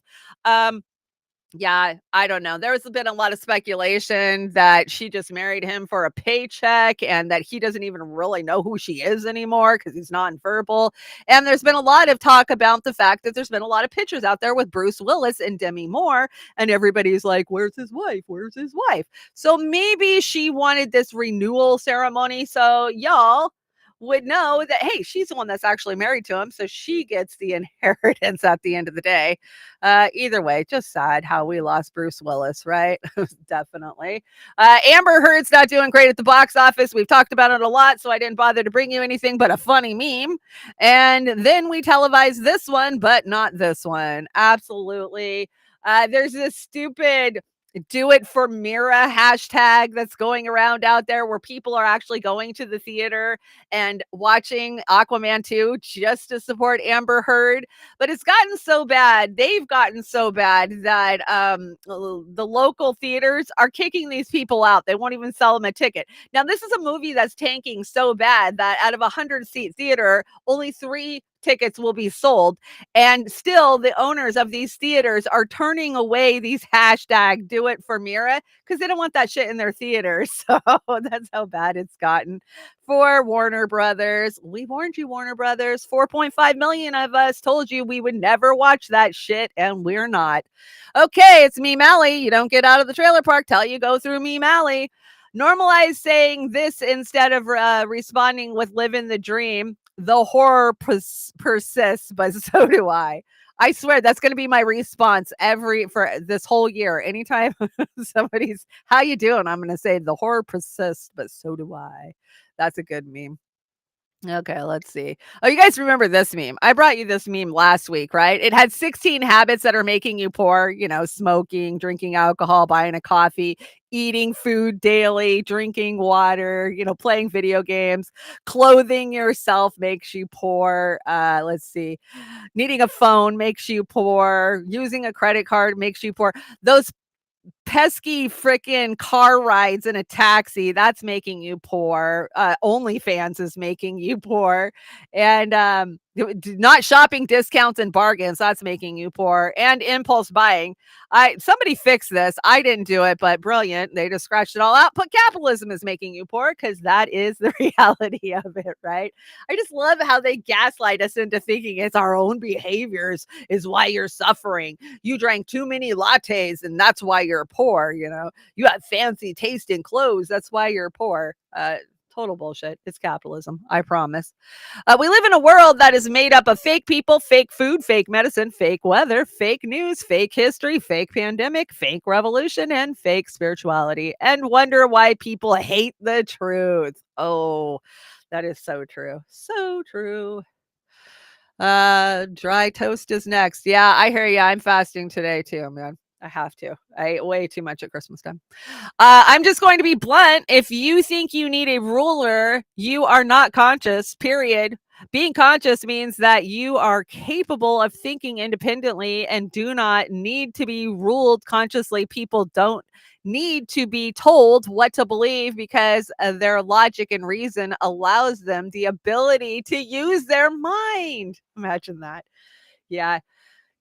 Yeah, I don't know. There's been a lot of speculation that she just married him for a paycheck and that he doesn't even really know who she is anymore because he's nonverbal. And there's been a lot of talk about the fact that there's been a lot of pictures out there with Bruce Willis and Demi Moore, and everybody's like, where's his wife? Where's his wife? So maybe she wanted this renewal ceremony so y'all would know that, hey, she's the one that's actually married to him, so she gets the inheritance at the end of the day. Either way, just sad how we lost Bruce Willis, right? Definitely. Amber Heard's not doing great at the box office. We've talked about it a lot, so I didn't bother to bring you anything but a funny meme. And then we televised this one, but not this one. Absolutely. There's this stupid Do it for Mira hashtag that's going around out there where people are actually going to the theater and watching Aquaman 2 just to support Amber Heard. But it's gotten so bad. They've gotten so bad that the local theaters are kicking these people out. They won't even sell them a ticket. Now, this is a movie that's tanking so bad that out of a 100-seat theater, only 3 tickets will be sold. And still the owners of these theaters are turning away these hashtag do it for Mira because they don't want that shit in their theaters. So that's how bad it's gotten for Warner Brothers. We warned you, Warner Brothers. 4.5 million of us told you we would never watch that shit, and we're not. Okay, it's Meme Alley. You don't get out of the trailer park till you go through Meme Alley. Normalize saying this instead of responding with living the dream. The horror persists, but so do I. I swear that's going to be my response for this whole year. Anytime somebody's, how you doing? I'm going to say the horror persists, but so do I. That's a good meme. Okay, let's see. Oh, you guys remember this meme? I brought you this meme last week, right? It had 16 habits that are making you poor, you know, smoking, drinking alcohol, buying a coffee, eating food daily, drinking water, you know, playing video games, clothing yourself makes you poor. Let's see. Needing a phone makes you poor. Using a credit card makes you poor. Those pesky freaking car rides in a taxi, that's making you poor. OnlyFans is making you poor. And not shopping discounts and bargains, that's making you poor. And impulse buying. Somebody fixed this. I didn't do it, but brilliant. They just scratched it all out. Put capitalism is making you poor because that is the reality of it, right? I just love how they gaslight us into thinking it's our own behaviors is why you're suffering. You drank too many lattes and that's why you're poor. You know, you have fancy taste in clothes. That's why you're poor. Total bullshit. It's capitalism. I promise. We live in a world that is made up of fake people, fake food, fake medicine, fake weather, fake news, fake history, fake pandemic, fake revolution, and fake spirituality, and wonder why people hate the truth. Oh, that is so true. So true. Dry toast is next. Yeah, I hear you. I'm fasting today too, man. I have to. I ate way too much at Christmas time. I'm just going to be blunt. If you think you need a ruler, you are not conscious, period. Being conscious means that you are capable of thinking independently and do not need to be ruled consciously. People don't need to be told what to believe because their logic and reason allows them the ability to use their mind. Imagine that. Yeah.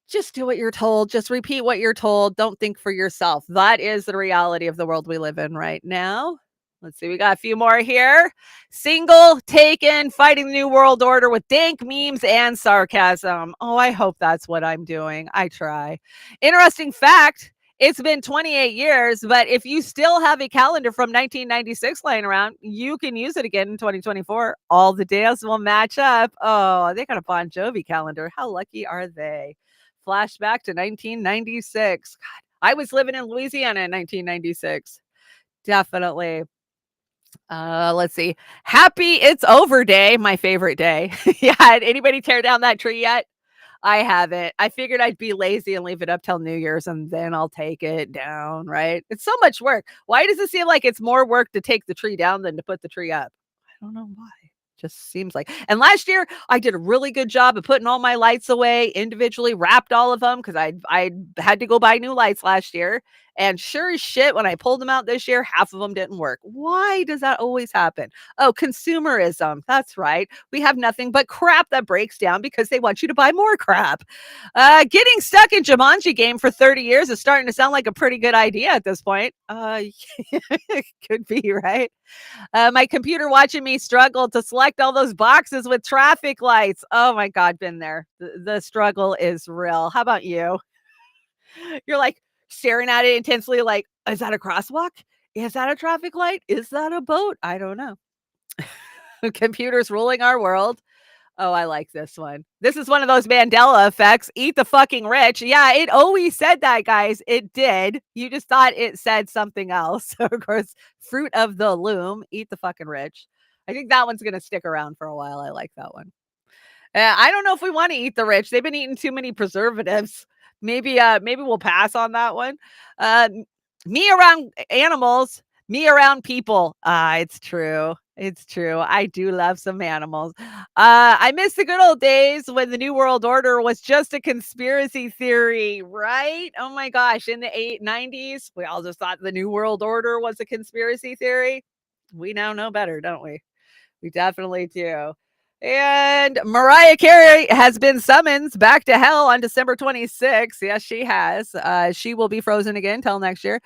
Just do what you're told. Just repeat what you're told. Don't think for yourself. That is the reality of the world we live in right now. Let's see. We got a few more here. Single, taken, fighting the new world order with dank memes and sarcasm. Oh, I hope that's what I'm doing. I try. Interesting fact. It's been 28 years, but if you still have a calendar from 1996 lying around, you can use it again in 2024. All the days will match up. Oh, they got a Bon Jovi calendar. How lucky are they? Flashback to 1996. God, I was living in Louisiana in 1996. Definitely. Let's see. Happy It's Over Day, my favorite day. Yeah, did anybody tear down that tree yet? I haven't. I figured I'd be lazy and leave it up till New Year's and then I'll take it down, right? It's so much work. Why does it seem like it's more work to take the tree down than to put the tree up? I don't know why. Just seems like. And last year I did a really good job of putting all my lights away individually, wrapped all of them because I had to go buy new lights last year. And sure as shit, when I pulled them out this year, half of them didn't work. Why does that always happen? Oh, consumerism. That's right. We have nothing but crap that breaks down because they want you to buy more crap. Getting stuck in Jumanji game for 30 years is starting to sound like a pretty good idea at this point. Could be, right? My computer watching me struggle to select all those boxes with traffic lights. Oh my God, been there. The struggle is real. How about you? You're like staring at it intensely like, is that a crosswalk? Is that a traffic light? Is that a boat? I don't know. Computers ruling our world. Oh, I like this one. This is one of those Mandela effects. Eat the fucking rich. Yeah, it always said that, guys. It did. You just thought it said something else. Of course, fruit of the loom. Eat the fucking rich. I think that one's going to stick around for a while. I like that one. I don't know if we want to eat the rich. They've been eating too many preservatives. Maybe we'll pass on that one. Me around animals, me around people. It's true. It's true. I do love some animals. I miss the good old days when the New World Order was just a conspiracy theory, right? Oh my gosh. In the 90s, we all just thought the New World Order was a conspiracy theory. We now know better, don't we? We definitely do. And Mariah Carey has been summoned back to hell on December 26th. Yes, she has. She will be frozen again till next year.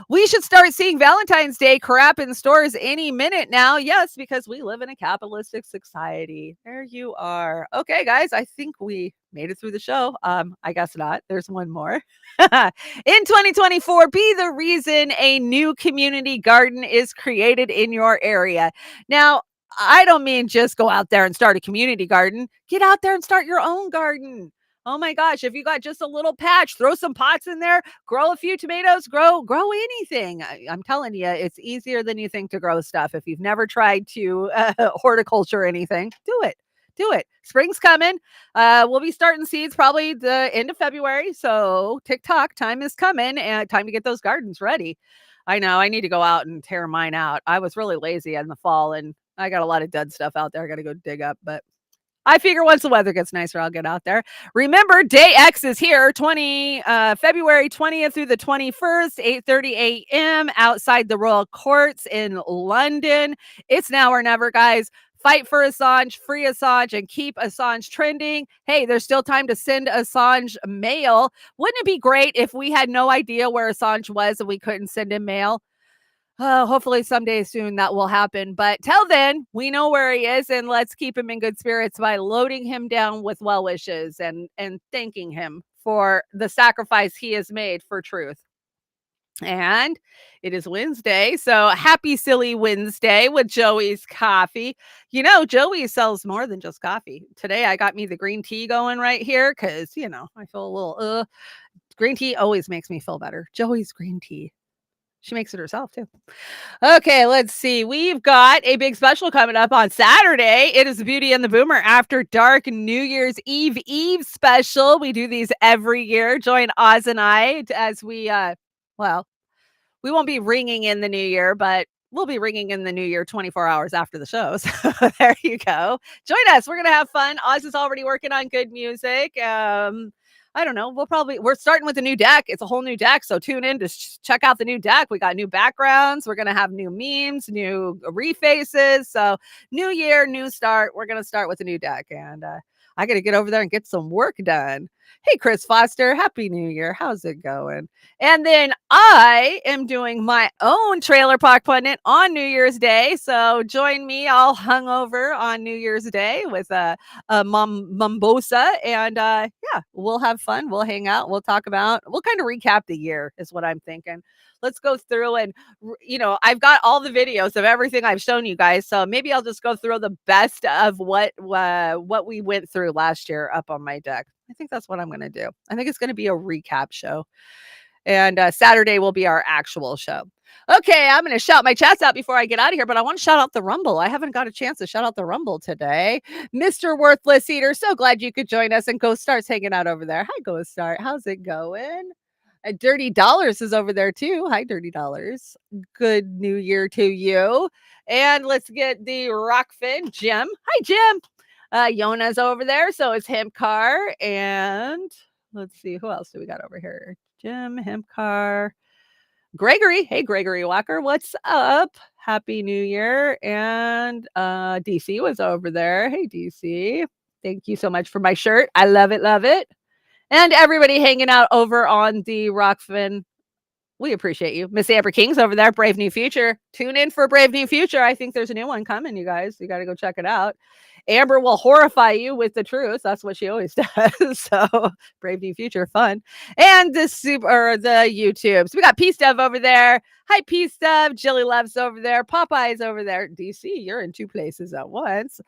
We should start seeing Valentine's Day crap in stores any minute now. Yes, because we live in a capitalistic society. There you are. Okay, guys, I think we made it through the show. I guess not. There's one more. In 2024, be the reason a new community garden is created in your area. Now, I don't mean just go out there and start a community garden. Get out there and start your own garden. Oh my gosh, if you got just a little patch, throw some pots in there, grow a few tomatoes, grow anything. I'm telling you, it's easier than you think to grow stuff. If you've never tried to horticulture anything, do it. Do it. Spring's coming. We'll be starting seeds probably the end of February. So TikTok, time is coming and time to get those gardens ready. I know I need to go out and tear mine out. I was really lazy in the fall and I got a lot of dead stuff out there. I got to go dig up, but I figure once the weather gets nicer, I'll get out there. Remember, Day X is here, February 20th through the 21st, 8:30 a.m. outside the Royal Courts in London. It's now or never, guys. Fight for Assange, free Assange, and keep Assange trending. Hey, there's still time to send Assange mail. Wouldn't it be great if we had no idea where Assange was and we couldn't send him mail? Hopefully someday soon that will happen. But till then, we know where he is, and let's keep him in good spirits by loading him down with well wishes and thanking him for the sacrifice he has made for truth. And it is Wednesday, so happy Silly Wednesday with Joey's Coffee. You know, Joey sells more than just coffee. Today, I got me the green tea going right here because, you know, I feel a little, green tea always makes me feel better. Joey's green tea. She makes it herself, too. Okay, let's see. We've got a big special coming up on Saturday. It is the Beauty and the Boomer After Dark New Year's Eve special. We do these every year. Join Oz and I as we, we won't be ringing in the new year, but we'll be ringing in the new year 24 hours after the show. So there you go. Join us. We're going to have fun. Oz is already working on good music. I don't know. We're starting with a new deck. It's a whole new deck. So tune in to check out the new deck. We got new backgrounds. We're going to have new memes, new refaces. So new year, new start. We're going to start with a new deck. And I got to get over there and get some work done. Hey, Chris Foster, Happy New Year. How's it going? And then I am doing my own Trailer Park Pundit on New Year's Day. So join me all hungover on New Year's Day with a mumbosa. And yeah, we'll have fun. We'll hang out. We'll talk about, we'll kind of recap the year is what I'm thinking. Let's go through and, you know, I've got all the videos of everything I've shown you guys. So maybe I'll just go through the best of what we went through last year up on my deck. I think that's what I'm going to do. I think it's going to be a recap show. And Saturday will be our actual show. Okay, I'm going to shout my chats out before I get out of here, but I want to shout out the Rumble. I haven't got a chance to shout out the Rumble today. Mr. Worthless Eater, so glad you could join us. And Ghost Star's hanging out over there. Hi, Ghost Star. How's it going? Dirty Dollars is over there too. Hi, Dirty Dollars. Good New Year to you. And let's get the Rokfin. Jim. Hi, Jim. Yona's over there. So is Hempcar. And let's see, who else do we got over here? Jim, Hempcar, Gregory. Hey, Gregory Walker. What's up? Happy New Year. And DC was over there. Hey, DC. Thank you so much for my shirt. I love it. Love it. And everybody hanging out over on the Rokfin. We appreciate you. Miss Amber King's over there. Brave New Future. Tune in for Brave New Future. I think there's a new one coming, you guys. You got to go check it out. Amber will horrify you with the truth. That's what she always does. So Brave New Future, fun. And the YouTubes. We got Peace Dove over there. Hi, Peace Dove. Jilly Love's over there. Popeye's over there. DC, you're in two places at once.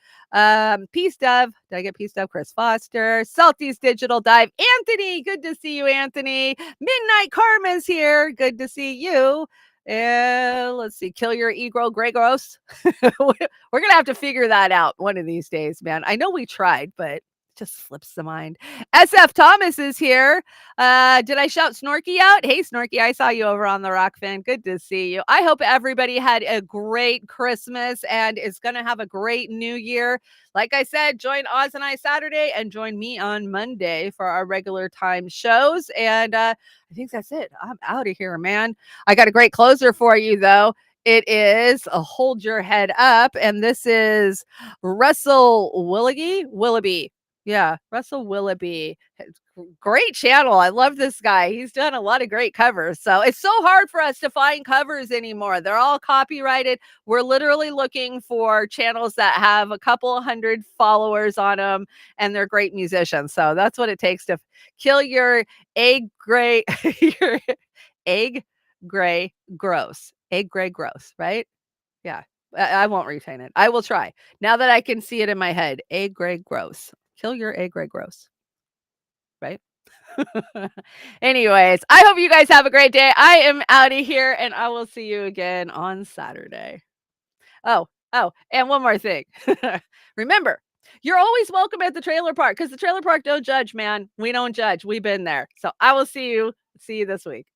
Peace Dove. Did I get Peace Dove? Chris Foster. Salty's Digital Dive. Anthony. Good to see you, Anthony. Midnight Karma's here. Good to see you. And let's see, Kill Your Ego, Gregos. We're going to have to figure that out one of these days, man. I know we tried, but just flips the mind. SF Thomas is here. Did I shout Snorky out? Hey, Snorky, I saw you over on the Rokfin. Good to see you. I hope everybody had a great Christmas and is going to have a great new year. Like I said, join Oz and I Saturday and join me on Monday for our regular time shows. And I think that's it. I'm out of here, man. I got a great closer for you, though. It is a Hold Your Head Up, and this is Russell Willoughby. Yeah, Russell Willoughby. Great channel. I love this guy. He's done a lot of great covers. So it's so hard for us to find covers anymore. They're all copyrighted. We're literally looking for channels that have a couple hundred followers on them, and they're great musicians. So that's what it takes to kill your egg gray, your egg gray gross. Egg gray gross, right? Yeah. I won't retain it. I will try. Now that I can see it in my head. Egg gray gross. Kill your egg gray gross. Right? Anyways, I hope you guys have a great day. I am out of here and I will see you again on Saturday. Oh, and one more thing. Remember, you're always welcome at the trailer park because the trailer park don't judge, man. We don't judge. We've been there. So I will see you this week.